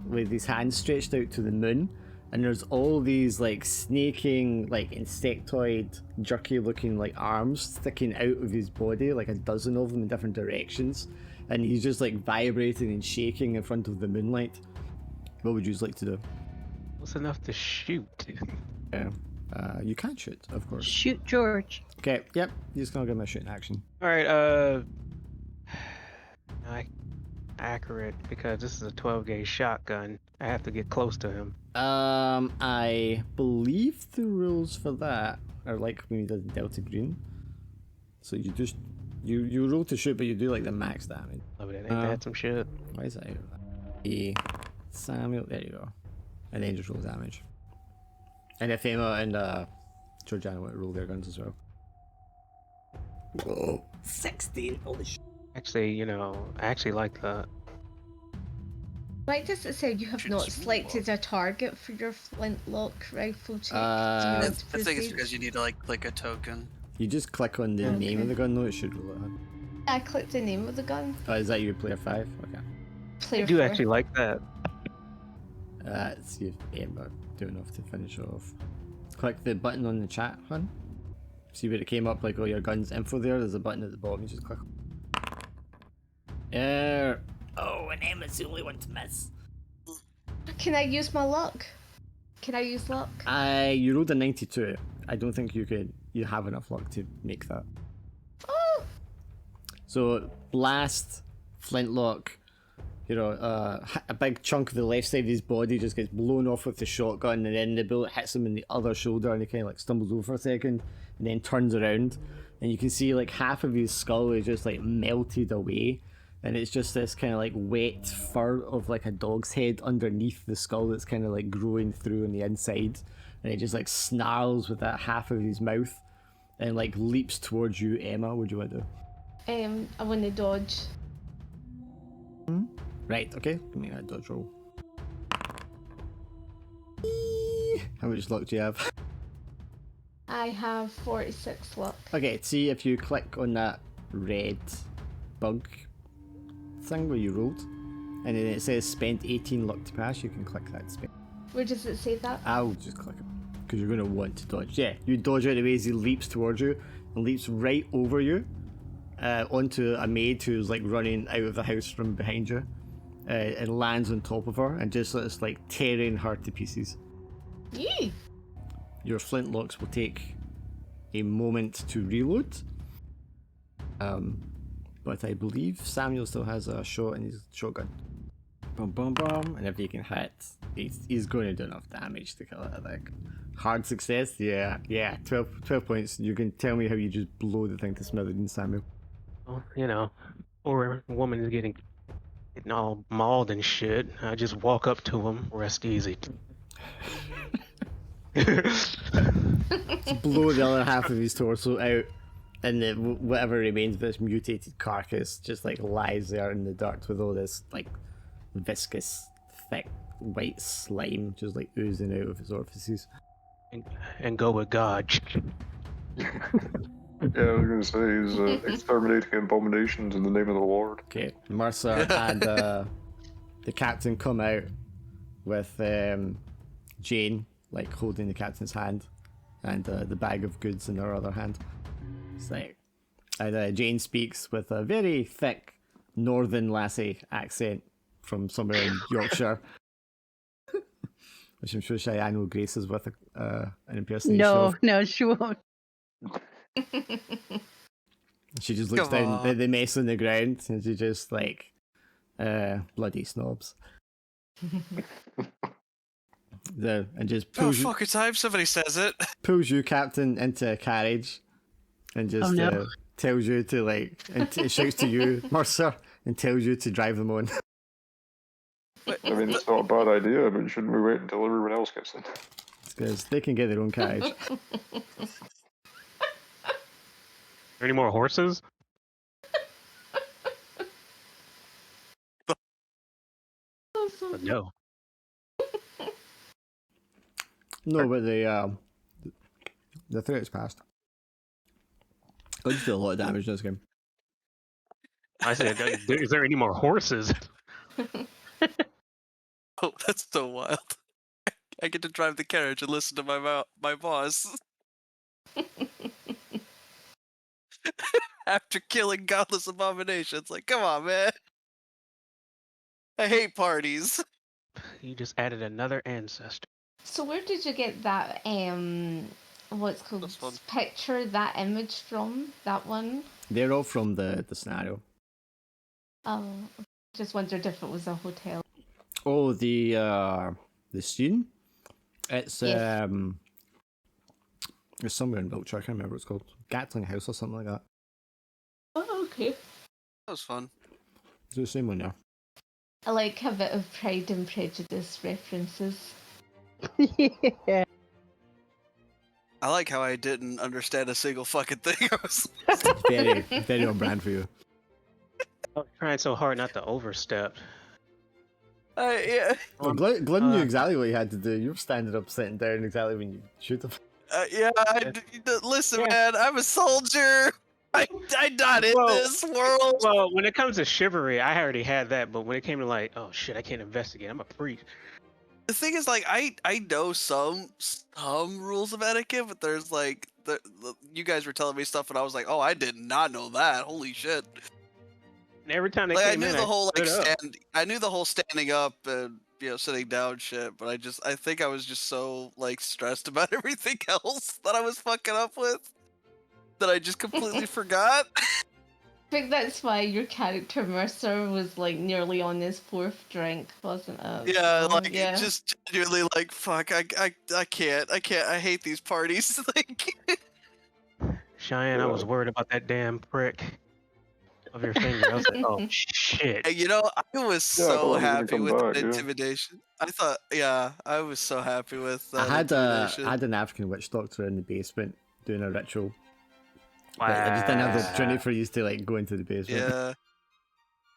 Speaker 3: with his hands stretched out to the moon, and there's all these like snaking, like insectoid, jerky looking like arms sticking out of his body, like a dozen of them in different directions, and he's just like vibrating and shaking in front of the moonlight. What would you like to do?
Speaker 5: What's enough to shoot?
Speaker 3: You can shoot, of course.
Speaker 2: Shoot George.
Speaker 3: Okay, yep, you're just gonna give him a shooting action.
Speaker 5: Alright, accurate, because this is a 12-gauge shotgun. I have to get close to him.
Speaker 3: I believe the rules for that are like when you did Delta Green. So you just you roll to shoot, but you do like the max damage.
Speaker 5: Oh, that ain't that some shit.
Speaker 3: Why is that out of that? Samuel, there you go. And then just roll damage. And if Emma and Georgiana want to roll their guns as well. Whoa, 16! Holy shit.
Speaker 5: Actually, I actually like that.
Speaker 1: Why does it say you have not selected a target for your flintlock rifle check? Do you want
Speaker 4: I
Speaker 1: to
Speaker 4: think it's
Speaker 1: proceed?
Speaker 4: because you need to like click a token.
Speaker 3: You just click on the name of the gun, though, it should roll it on.
Speaker 1: I clicked the name of the gun.
Speaker 3: Oh, is that you, player 5? Okay.
Speaker 1: Player
Speaker 5: I do
Speaker 1: 4.
Speaker 5: actually like that.
Speaker 3: Let's see if Emma do enough to finish off. Click the button on the chat, hun. See where it came up, like, oh, your gun's info there? There's a button at the bottom, you just click.
Speaker 7: Oh, and Emma's the only one to miss.
Speaker 1: Can I use my luck? Can I use luck?
Speaker 3: You rolled a 92. I don't think you have enough luck to make that.
Speaker 1: Oh,
Speaker 3: So blast, flintlock, a big chunk of the left side of his body just gets blown off with the shotgun, and then the bullet hits him in the other shoulder, and he kind of like stumbles over for a second, and then turns around, and you can see like half of his skull is just like melted away, and it's just this kind of like wet fur of like a dog's head underneath the skull that's kind of like growing through on the inside, and he just like snarls with that half of his mouth, and like leaps towards you, Emma. What do you want to do?
Speaker 1: I want to dodge.
Speaker 3: Right, okay, give me a dodge roll. How much luck do you have?
Speaker 1: I have 46 luck.
Speaker 3: Okay, see if you click on that red bug thing where you rolled, and then it says spent 18 luck to pass, you can click that spend.
Speaker 1: Where does it say that?
Speaker 3: I'll just click it, because you're going to want to dodge. Yeah, you dodge out of the way as he leaps towards you, and leaps right over you, onto a maid who's like running out of the house from behind you. And lands on top of her and just starts like tearing her to pieces.
Speaker 1: Yee!
Speaker 3: Your flintlocks will take a moment to reload. But I believe Samuel still has a shot in his shotgun. Boom, boom, boom. And if he can hit, he's going to do enough damage to kill it, I think. Hard success? Yeah. 12 points. You can tell me how you just blow the thing to smithereens, Samuel.
Speaker 5: Well, poor woman is getting all mauled and shit. I just walk up to him, rest easy.
Speaker 3: Blow the other half of his torso out, and then whatever remains of this mutated carcass just like lies there in the dirt with all this like viscous, thick, white slime just like oozing out of his orifices.
Speaker 5: And go with God.
Speaker 6: Yeah, I was gonna say he's exterminating abominations in the name of the Lord.
Speaker 3: Okay, Mercer and the captain come out with Jane like holding the captain's hand and the bag of goods in her other hand. It's like, and Jane speaks with a very thick northern lassie accent from somewhere in Yorkshire, which I'm sure Cheyenne will grace us with an impersonation of.
Speaker 2: No, she won't.
Speaker 3: She just looks down at the mess on the ground and she just like, bloody snobs. And just pulls you,
Speaker 4: fucking time somebody says it.
Speaker 3: pulls you, Captain, into a carriage and just tells you to like, and shouts to you, Mercer, and tells you to drive them on.
Speaker 6: I mean, it's not a bad idea, but shouldn't we wait until everyone else gets in?
Speaker 3: Because they can get their own carriage.
Speaker 5: Any more horses? No.
Speaker 3: No, but the threat's passed. I just do a lot of damage in this game.
Speaker 5: I said, is there any more horses?
Speaker 4: Oh, that's so wild. I get to drive the carriage and listen to my boss. After killing godless abominations. Like, come on, man. I hate parties.
Speaker 5: You just added another ancestor.
Speaker 1: So where did you get that what's called
Speaker 4: This one.
Speaker 1: picture, that image from? That one?
Speaker 3: They're all from the scenario.
Speaker 1: Oh, just wondered if it was a hotel.
Speaker 3: Oh, the scene? It's
Speaker 1: Yes.
Speaker 3: it's somewhere in Wiltshire, I can't remember what it's called. Gatling House or something like that.
Speaker 1: Oh, okay.
Speaker 4: That was fun.
Speaker 3: It's the same one there.
Speaker 1: I like a bit of Pride and Prejudice references.
Speaker 2: Yeah.
Speaker 4: I like how I didn't understand a single fucking thing. I was
Speaker 3: Very, very on brand for you.
Speaker 5: I was trying so hard not to overstep.
Speaker 4: yeah.
Speaker 3: Well, Glim knew exactly what you had to do. You were standing up, sitting down exactly when you shoot him.
Speaker 4: Listen,
Speaker 5: Yeah.
Speaker 4: man, I'm a soldier. I'm not in this world.
Speaker 5: Well, when it comes to chivalry, I already had that, but when it came to like, oh shit, I can't investigate. I'm a priest.
Speaker 4: The thing is, like, I know some rules of etiquette, but there's like you guys were telling me stuff, and I was like, oh, I did not know that. Holy shit!
Speaker 5: And every time they
Speaker 4: Like, I
Speaker 5: came
Speaker 4: knew
Speaker 5: in,
Speaker 4: the whole
Speaker 5: stood up.
Speaker 4: I knew the whole standing up and sitting down shit, but I think I was just so like stressed about everything else that I was fucking up with that I just completely forgot.
Speaker 1: I think that's why your character Mercer was like nearly on his fourth drink, wasn't it?
Speaker 4: Yeah,
Speaker 1: So,
Speaker 4: like
Speaker 1: yeah.
Speaker 4: just genuinely like fuck, I can't, I hate these parties. Like,
Speaker 5: Cheyenne, I was worried about that damn prick of your finger. I was like, oh shit.
Speaker 4: you know, I was
Speaker 6: Yeah, I thought
Speaker 4: so
Speaker 6: I was gonna
Speaker 4: happy
Speaker 6: come
Speaker 4: with
Speaker 6: back,
Speaker 4: that
Speaker 6: yeah.
Speaker 4: intimidation. I thought, yeah, I was so happy with
Speaker 3: I
Speaker 4: that
Speaker 3: had
Speaker 4: intimidation.
Speaker 3: an African witch doctor in the basement doing a ritual. But I just didn't have the opportunity for you to like go into the basement.
Speaker 4: Yeah.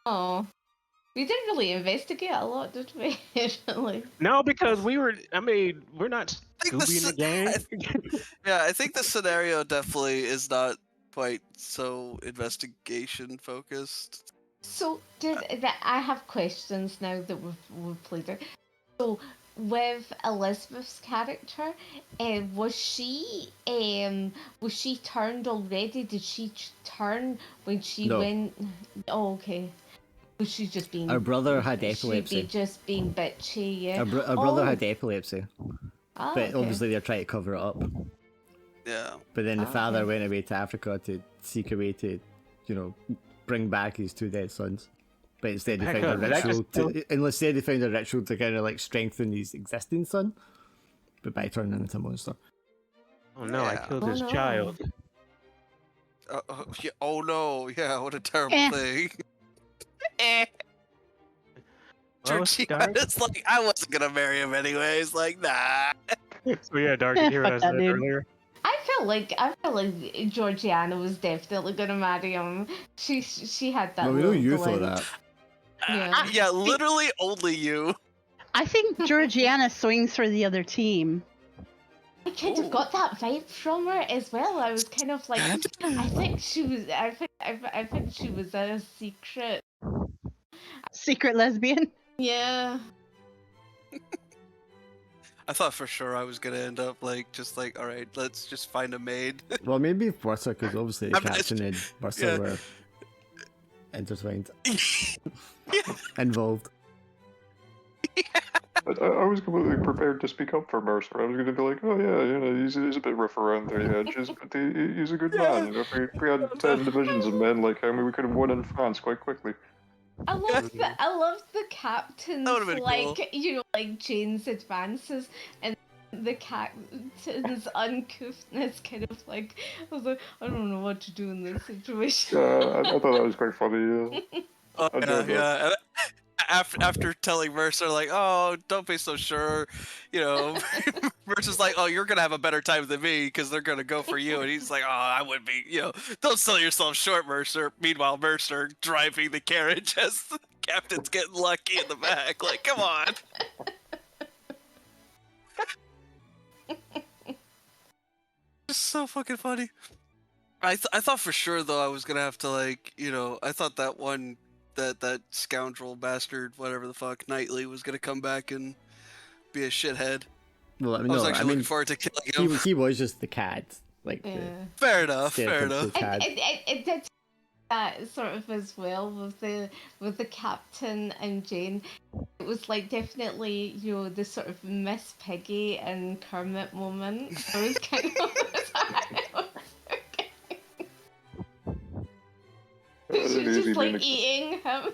Speaker 1: Oh, we didn't really investigate a lot, did we? Really?
Speaker 5: No, because we're not
Speaker 4: I think
Speaker 5: Scooby in the gang.
Speaker 4: Yeah, I think the scenario definitely is not quite so investigation focused.
Speaker 1: So, I have questions now that we've played it. So, with Elizabeth's character, was she turned already? Did she turn when she
Speaker 3: No.
Speaker 1: went? Oh, okay. Was she just being?
Speaker 3: Our brother had
Speaker 1: She'd
Speaker 3: epilepsy.
Speaker 1: be just being bitchy, yeah.
Speaker 3: Our brother had epilepsy,
Speaker 1: Ah,
Speaker 3: but
Speaker 1: okay.
Speaker 3: obviously they're trying to cover it up.
Speaker 4: Yeah.
Speaker 3: But then the
Speaker 1: Ah,
Speaker 3: father
Speaker 1: okay.
Speaker 3: went away to Africa to seek a way to, bring back his two dead sons. But instead, he
Speaker 5: Heck
Speaker 3: found a
Speaker 5: up, did I
Speaker 3: ritual
Speaker 5: just
Speaker 3: instead he found a ritual to kind of like strengthen his existing son, but by turning him into a monster.
Speaker 5: Oh no, I
Speaker 4: Yeah.
Speaker 5: killed
Speaker 1: Oh,
Speaker 5: his
Speaker 1: no.
Speaker 5: child.
Speaker 4: Yeah, oh no, yeah, what a terrible
Speaker 2: Eh.
Speaker 4: thing.
Speaker 5: Well,
Speaker 4: Georgiana's like, I wasn't gonna marry him anyways. Like, nah.
Speaker 5: So yeah, Dark, you hear what I
Speaker 2: Fuck
Speaker 5: said
Speaker 2: that dude.
Speaker 5: earlier?
Speaker 1: I felt like Georgiana was definitely gonna marry him. She had that.
Speaker 3: Well, we know
Speaker 1: little
Speaker 3: you thought
Speaker 1: glint.
Speaker 3: that.
Speaker 1: Yeah.
Speaker 4: Yeah, literally only you.
Speaker 2: I think Georgiana swings for the other team.
Speaker 1: I kind of got that vibe from her as well. I was kind of like, I think she was. I think she was a secret.
Speaker 2: Secret lesbian.
Speaker 1: Yeah.
Speaker 4: I thought for sure I was gonna end up like, just like, all right, let's just find a maid.
Speaker 3: Well, maybe Mercer, because obviously the
Speaker 4: I'm not-
Speaker 3: captain and Mercer
Speaker 4: yeah.
Speaker 3: were intertwined,
Speaker 4: Yeah.
Speaker 3: involved.
Speaker 6: I was completely prepared to speak up for Mercer. I was going to be like, oh yeah, he's a bit rough around the edges, but he's a good man. If we had 10 divisions of men like him, we could have won in France quite quickly.
Speaker 1: I love the captain's
Speaker 4: That would've been
Speaker 1: like like Jane's advances and the captain's uncouthness kind of like I was like, I don't know what to do in this situation.
Speaker 6: I thought that was quite funny.
Speaker 4: Oh,
Speaker 6: I
Speaker 4: yeah,
Speaker 6: enjoyed that.
Speaker 4: yeah. And after telling Mercer like, oh, don't be so sure, Mercer's like, oh, you're gonna have a better time than me because they're gonna go for you, and he's like, oh, I would be, don't sell yourself short, Mercer. Meanwhile, Mercer driving the carriage as the captain's getting lucky in the back. Like, come on. It's so fucking funny. I thought for sure though I was gonna have to like, I thought that one that scoundrel bastard, whatever the fuck, Knightley was gonna come back and be a shithead.
Speaker 3: Well,
Speaker 4: I was actually looking forward to killing him.
Speaker 3: he was just the cat, like
Speaker 1: Yeah.
Speaker 4: Fair enough, fair
Speaker 3: stereotypical
Speaker 4: enough.
Speaker 3: cat.
Speaker 1: It did that sort of as well with the captain and Jane. It was like definitely the sort of Miss Piggy and Kermit moment. I was kind of she was just like eating him.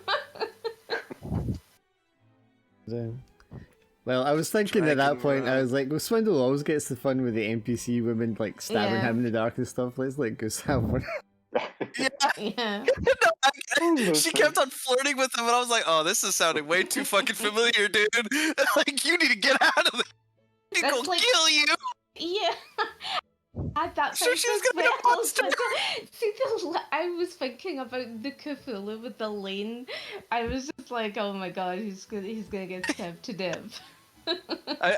Speaker 3: Well, I was thinking at that
Speaker 4: Dragging
Speaker 3: point, I
Speaker 4: around.
Speaker 3: was like, well, Swindle always gets the fun with the NPC women like stabbing
Speaker 1: Yeah.
Speaker 3: him in the dark and stuff. Let's like go have one.
Speaker 4: Yeah.
Speaker 1: Yeah.
Speaker 4: No, she kept on flirting with him, and I was like, "Oh, this is sounding way too fucking familiar, dude. Like, you need to get out of there. He's
Speaker 1: That's
Speaker 4: gonna
Speaker 1: like-
Speaker 4: kill you."
Speaker 1: Yeah. I had that
Speaker 4: Sure, she was
Speaker 1: as
Speaker 4: gonna be a
Speaker 1: well,
Speaker 4: monster.
Speaker 1: but see, I was thinking about the Cthulhu with the lane. I was just like, oh my god, he's gonna get stabbed to death.
Speaker 4: I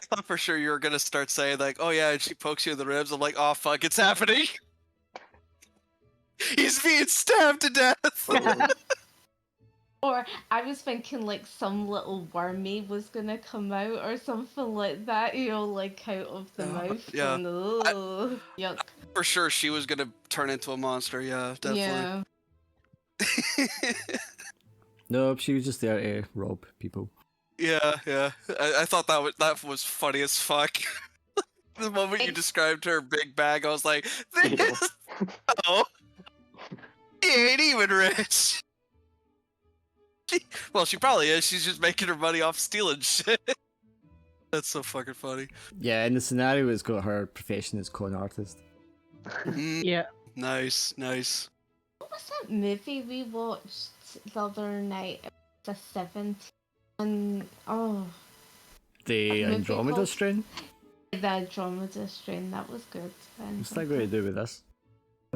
Speaker 4: thought for sure you were gonna start saying like, "Oh yeah," and she pokes you in the ribs. I'm like, "Oh fuck, it's happening." He's being stabbed to death.
Speaker 1: Or I was thinking like some little wormy was gonna come out or something like that, like out of the mouth.
Speaker 4: yeah.
Speaker 1: And, ugh, yuck.
Speaker 4: For sure, she was gonna turn into a monster. Yeah, definitely.
Speaker 1: Yeah.
Speaker 3: No, she was just there to rob people.
Speaker 4: Yeah. I thought that was funny as fuck. The moment you described her big bag, I was like, this. Oh, she ain't even rich. Well, she probably is. She's just making her money off stealing shit. That's so fucking funny.
Speaker 3: Yeah, in the scenario, it's got her profession as con artist.
Speaker 2: Yeah.
Speaker 4: Nice.
Speaker 1: What was that movie we watched the other night? It was the 70s. And,
Speaker 3: The
Speaker 1: movie
Speaker 3: Andromeda
Speaker 1: called-
Speaker 3: strain?
Speaker 1: the Andromeda strain, that was good.
Speaker 3: What's that going to do with this?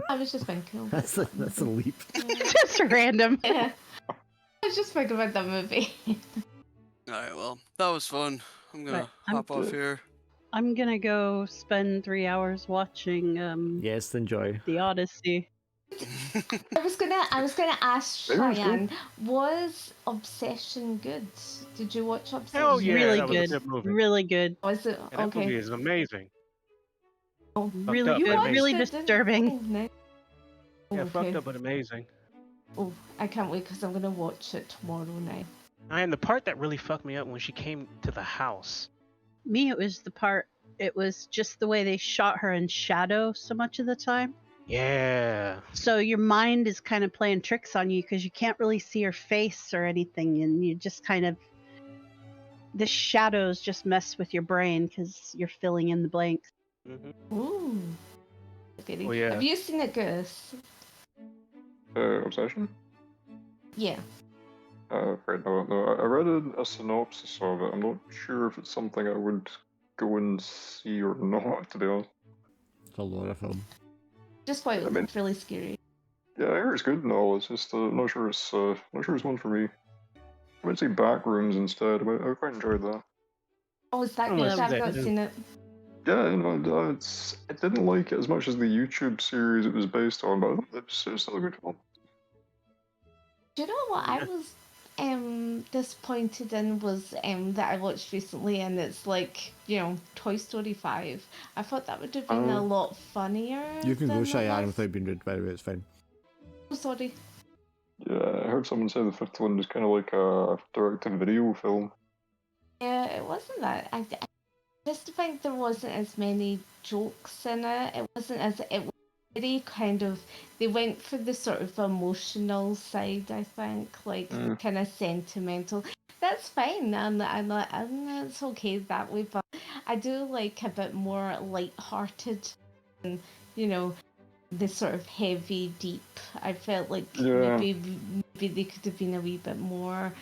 Speaker 1: I was just thinking of
Speaker 3: That's a leap.
Speaker 2: Just random.
Speaker 1: Yeah. I was just thinking about that movie.
Speaker 4: Alright, well, that was fun. I'm gonna
Speaker 2: Right,
Speaker 4: hop off here.
Speaker 2: I'm gonna go spend 3 hours watching
Speaker 3: Yes, enjoy.
Speaker 2: The Odyssey.
Speaker 1: I was gonna ask
Speaker 6: Maybe it was
Speaker 1: Cheyenne, was Obsession good? Did you watch Obsession?
Speaker 5: Hell yeah,
Speaker 2: really
Speaker 5: that was a
Speaker 2: good.
Speaker 5: good movie.
Speaker 2: Really good.
Speaker 1: Was it
Speaker 5: Yeah, that movie
Speaker 1: okay?
Speaker 5: is amazing.
Speaker 2: Really
Speaker 5: up,
Speaker 1: You
Speaker 2: good.
Speaker 5: watched
Speaker 2: Really
Speaker 1: it, didn't
Speaker 2: disturbing.
Speaker 1: you? Oh, nice.
Speaker 5: Yeah,
Speaker 1: Okay.
Speaker 5: fucked up but amazing.
Speaker 1: Oh, I can't wait because I'm gonna watch it tomorrow night.
Speaker 5: And the part that really fucked me up when she came to the house.
Speaker 2: Me, it was just the way they shot her in shadow so much of the time.
Speaker 5: Yeah.
Speaker 2: So your mind is kind of playing tricks on you because you can't really see her face or anything, and you just kind of the shadows just mess with your brain because you're filling in the blanks.
Speaker 5: Mm-hmm.
Speaker 1: Ooh. Goody.
Speaker 5: Oh, yeah.
Speaker 1: Have you seen it, Goose?
Speaker 6: Obsession?
Speaker 1: Yeah.
Speaker 6: Right, no, I read a synopsis of it. I'm not sure if it's something I would go and see or not, to be honest.
Speaker 3: It's a lot of film.
Speaker 1: Just thought it
Speaker 6: I
Speaker 1: was
Speaker 6: mean-
Speaker 1: really scary.
Speaker 6: Yeah, I hear it's good and all. It's just I'm not sure it's one for me. I would say Backrooms instead. I quite enjoyed that.
Speaker 1: Oh, is that
Speaker 5: Oh,
Speaker 1: good?
Speaker 2: that's
Speaker 1: I've
Speaker 5: that
Speaker 1: not
Speaker 5: too.
Speaker 1: seen it.
Speaker 6: Yeah, I didn't like it as much as the YouTube series it was based on, but it's still a good film.
Speaker 1: Do you know what I was disappointed in was that I watched recently, and it's like, Toy Story 5. I thought that would have been a
Speaker 6: Oh.
Speaker 1: lot funnier.
Speaker 3: You can go
Speaker 1: than
Speaker 3: Cheyenne
Speaker 1: the
Speaker 3: without being rude, by the way, it's fine.
Speaker 1: Oh, sorry.
Speaker 6: Yeah, I heard someone say the fifth one is kind of like a direct-to-video film.
Speaker 1: Yeah, it wasn't that. I just think there wasn't as many jokes in it. It wasn't as it was very kind of. They went for the sort of emotional side. I think, like kind of sentimental. That's fine, and it's okay that way. But I do like a bit more light-hearted, and the sort of heavy, deep. I felt like
Speaker 6: Yeah.
Speaker 1: maybe they could have been a wee bit more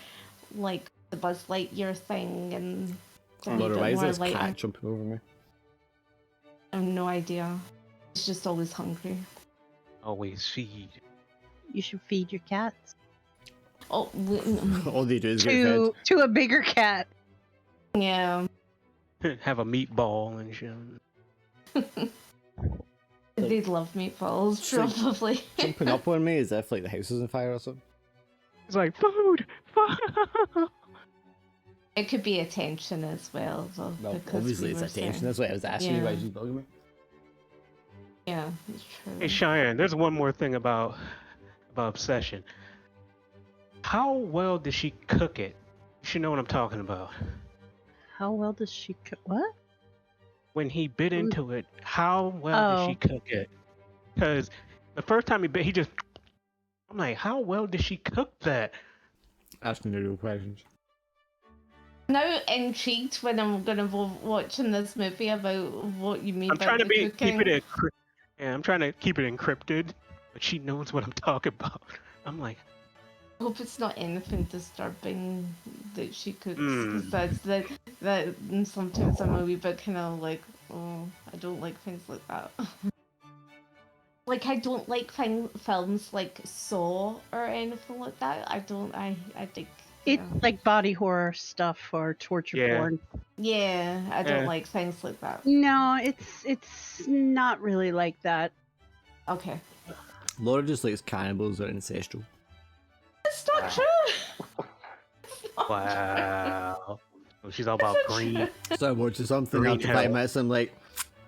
Speaker 1: like the Buzz Lightyear thing and a wee
Speaker 3: Laura,
Speaker 1: bit
Speaker 3: why is
Speaker 1: more
Speaker 3: this
Speaker 1: light.
Speaker 3: cat jumping over me?
Speaker 1: I have no idea. It's just always hungry.
Speaker 5: Always feed.
Speaker 2: You should feed your cats
Speaker 1: Oh,
Speaker 3: All they do is get fed.
Speaker 2: to a bigger cat.
Speaker 1: yeah.
Speaker 5: Have a meatball and shit.
Speaker 1: They'd love meatballs,
Speaker 3: It's like-
Speaker 1: probably.
Speaker 3: Jumping up on me as if like the house is on fire or something.
Speaker 5: It's like food.
Speaker 1: It could be attention as well, though.
Speaker 3: Well,
Speaker 1: because
Speaker 3: obviously
Speaker 1: we
Speaker 3: it's
Speaker 1: were
Speaker 3: attention.
Speaker 1: saying-
Speaker 3: That's why I was asking you why
Speaker 1: Yeah.
Speaker 3: she's bugging me.
Speaker 1: Yeah, it's true.
Speaker 5: Hey Cheyenne, there's one more thing about Obsession. How well did she cook it? You should know what I'm talking about.
Speaker 2: How well does she cook? What?
Speaker 5: When he bit into it, how well did she cook it? Because the first time he bit, he just. I'm like, how well did she cook that?
Speaker 3: Asking the real questions.
Speaker 1: Now intrigued when I'm gonna be watching this movie about what you mean
Speaker 5: I'm
Speaker 1: by
Speaker 5: trying to
Speaker 1: the cooking.
Speaker 5: keep it yeah, I'm trying to keep it encrypted, but she knows what I'm talking about. I'm like,
Speaker 1: I hope it's not anything disturbing that she cooks,
Speaker 5: Mm.
Speaker 1: because that sometimes I'm a wee bit kind of like, oh, I don't like things like that. Like I don't like films like Saw or anything like that. I think
Speaker 2: It's like body horror stuff or torture
Speaker 5: Yeah.
Speaker 2: porn.
Speaker 1: yeah, I don't
Speaker 5: Yeah.
Speaker 1: like things like that.
Speaker 2: No, it's not really like that.
Speaker 1: Okay,
Speaker 3: Laura just likes cannibals or ancestral.
Speaker 1: it's not true.
Speaker 5: wow. She's all about green.
Speaker 3: So I'm watching something
Speaker 5: Green
Speaker 3: after
Speaker 5: hell.
Speaker 3: 5 minutes, I'm like,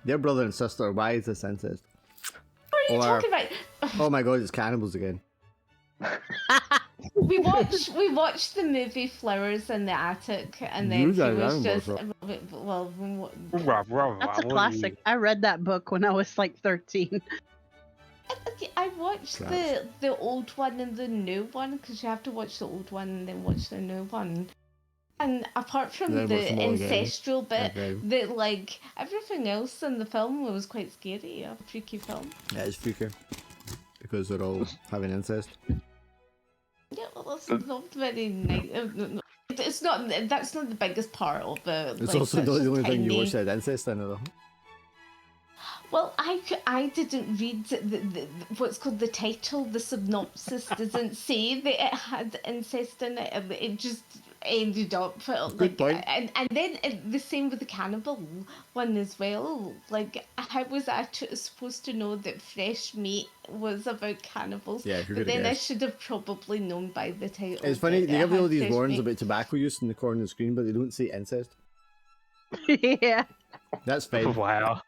Speaker 3: they're brother and sister, why is this incest?
Speaker 1: What are you
Speaker 3: Or-
Speaker 1: talking about?
Speaker 3: Oh my god, it's cannibals again.
Speaker 1: We watched the movie Flowers in the Attic, and then
Speaker 3: You
Speaker 1: he
Speaker 3: guys
Speaker 1: was
Speaker 3: haven't
Speaker 1: just
Speaker 3: watched
Speaker 1: well.
Speaker 2: That's a classic. I read that book when I was like 13.
Speaker 1: I watched
Speaker 3: Perhaps.
Speaker 1: the old one and the new one because you have to watch the old one and then watch the new one. And apart from
Speaker 3: Then watch
Speaker 1: the
Speaker 3: them all again.
Speaker 1: ancestral bit,
Speaker 3: Okay.
Speaker 1: that like everything else in the film was quite scary. A freaky film.
Speaker 3: Yeah, it's freaky. Because they're all having incest.
Speaker 1: Yeah, well, that's not very nice. It's not. That's not the biggest part of it.
Speaker 3: It's
Speaker 1: like,
Speaker 3: also
Speaker 1: that's
Speaker 3: not the
Speaker 1: just
Speaker 3: only thing you
Speaker 1: tiny.
Speaker 3: watch that incest in, though.
Speaker 1: Well, I didn't read the what's called the title. The synopsis doesn't say that it had incest in it. It just ended up
Speaker 3: Good
Speaker 1: like,
Speaker 3: point.
Speaker 1: and then the same with the cannibal one as well. Like, how was I supposed to know that fresh meat was about cannibals?
Speaker 3: Yeah, who
Speaker 1: but
Speaker 3: could
Speaker 1: then
Speaker 3: have
Speaker 1: I
Speaker 3: guessed?
Speaker 1: should have probably known by the title.
Speaker 3: It's funny,
Speaker 1: that
Speaker 3: they
Speaker 1: it
Speaker 3: give you all
Speaker 1: had
Speaker 3: these
Speaker 1: fresh
Speaker 3: warnings
Speaker 1: meat.
Speaker 3: about tobacco use in the corner of the screen, but they don't say incest.
Speaker 2: Yeah.
Speaker 3: That's fine.
Speaker 5: Wow.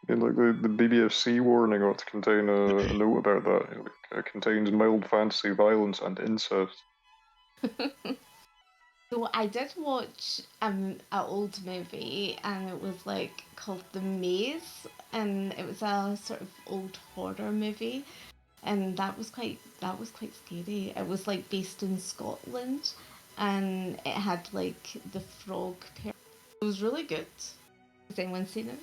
Speaker 6: And like the BBFC warning ought to contain a note about that. Like, it contains mild fantasy violence and incest.
Speaker 1: So I did watch an old movie, and it was like called The Maze, and it was a sort of old horror movie, and that was quite scary. It was like based in Scotland, and it had like the frog pair. It was really good. Has anyone seen it?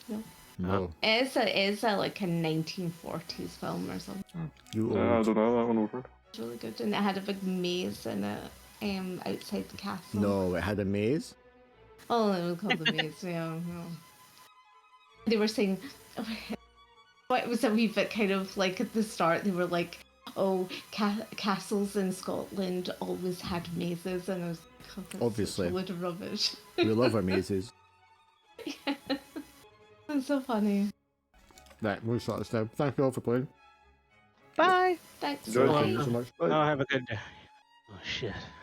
Speaker 1: No.
Speaker 3: No.
Speaker 1: It is a like a 1940s film or something.
Speaker 3: You
Speaker 6: I
Speaker 3: old.
Speaker 6: don't know that one over.
Speaker 1: It's really good, and it had a big maze in it, outside the castle.
Speaker 3: No, it had a maze.
Speaker 1: Oh, it was called the maze. Yeah. They were saying, well, it was a wee bit kind of like at the start. They were like, "Oh, castles in Scotland always had mazes," and I was like, oh, that's
Speaker 3: Obviously.
Speaker 1: such a load of rubbish.
Speaker 3: We love our mazes.
Speaker 1: It's so funny.
Speaker 3: Right, we'll start this now. Thank you all for playing.
Speaker 2: Bye.
Speaker 1: Thanks.
Speaker 6: Enjoy.
Speaker 1: Bye.
Speaker 3: Thank you so much.
Speaker 6: Bye.
Speaker 5: Oh, have a good day. Oh shit.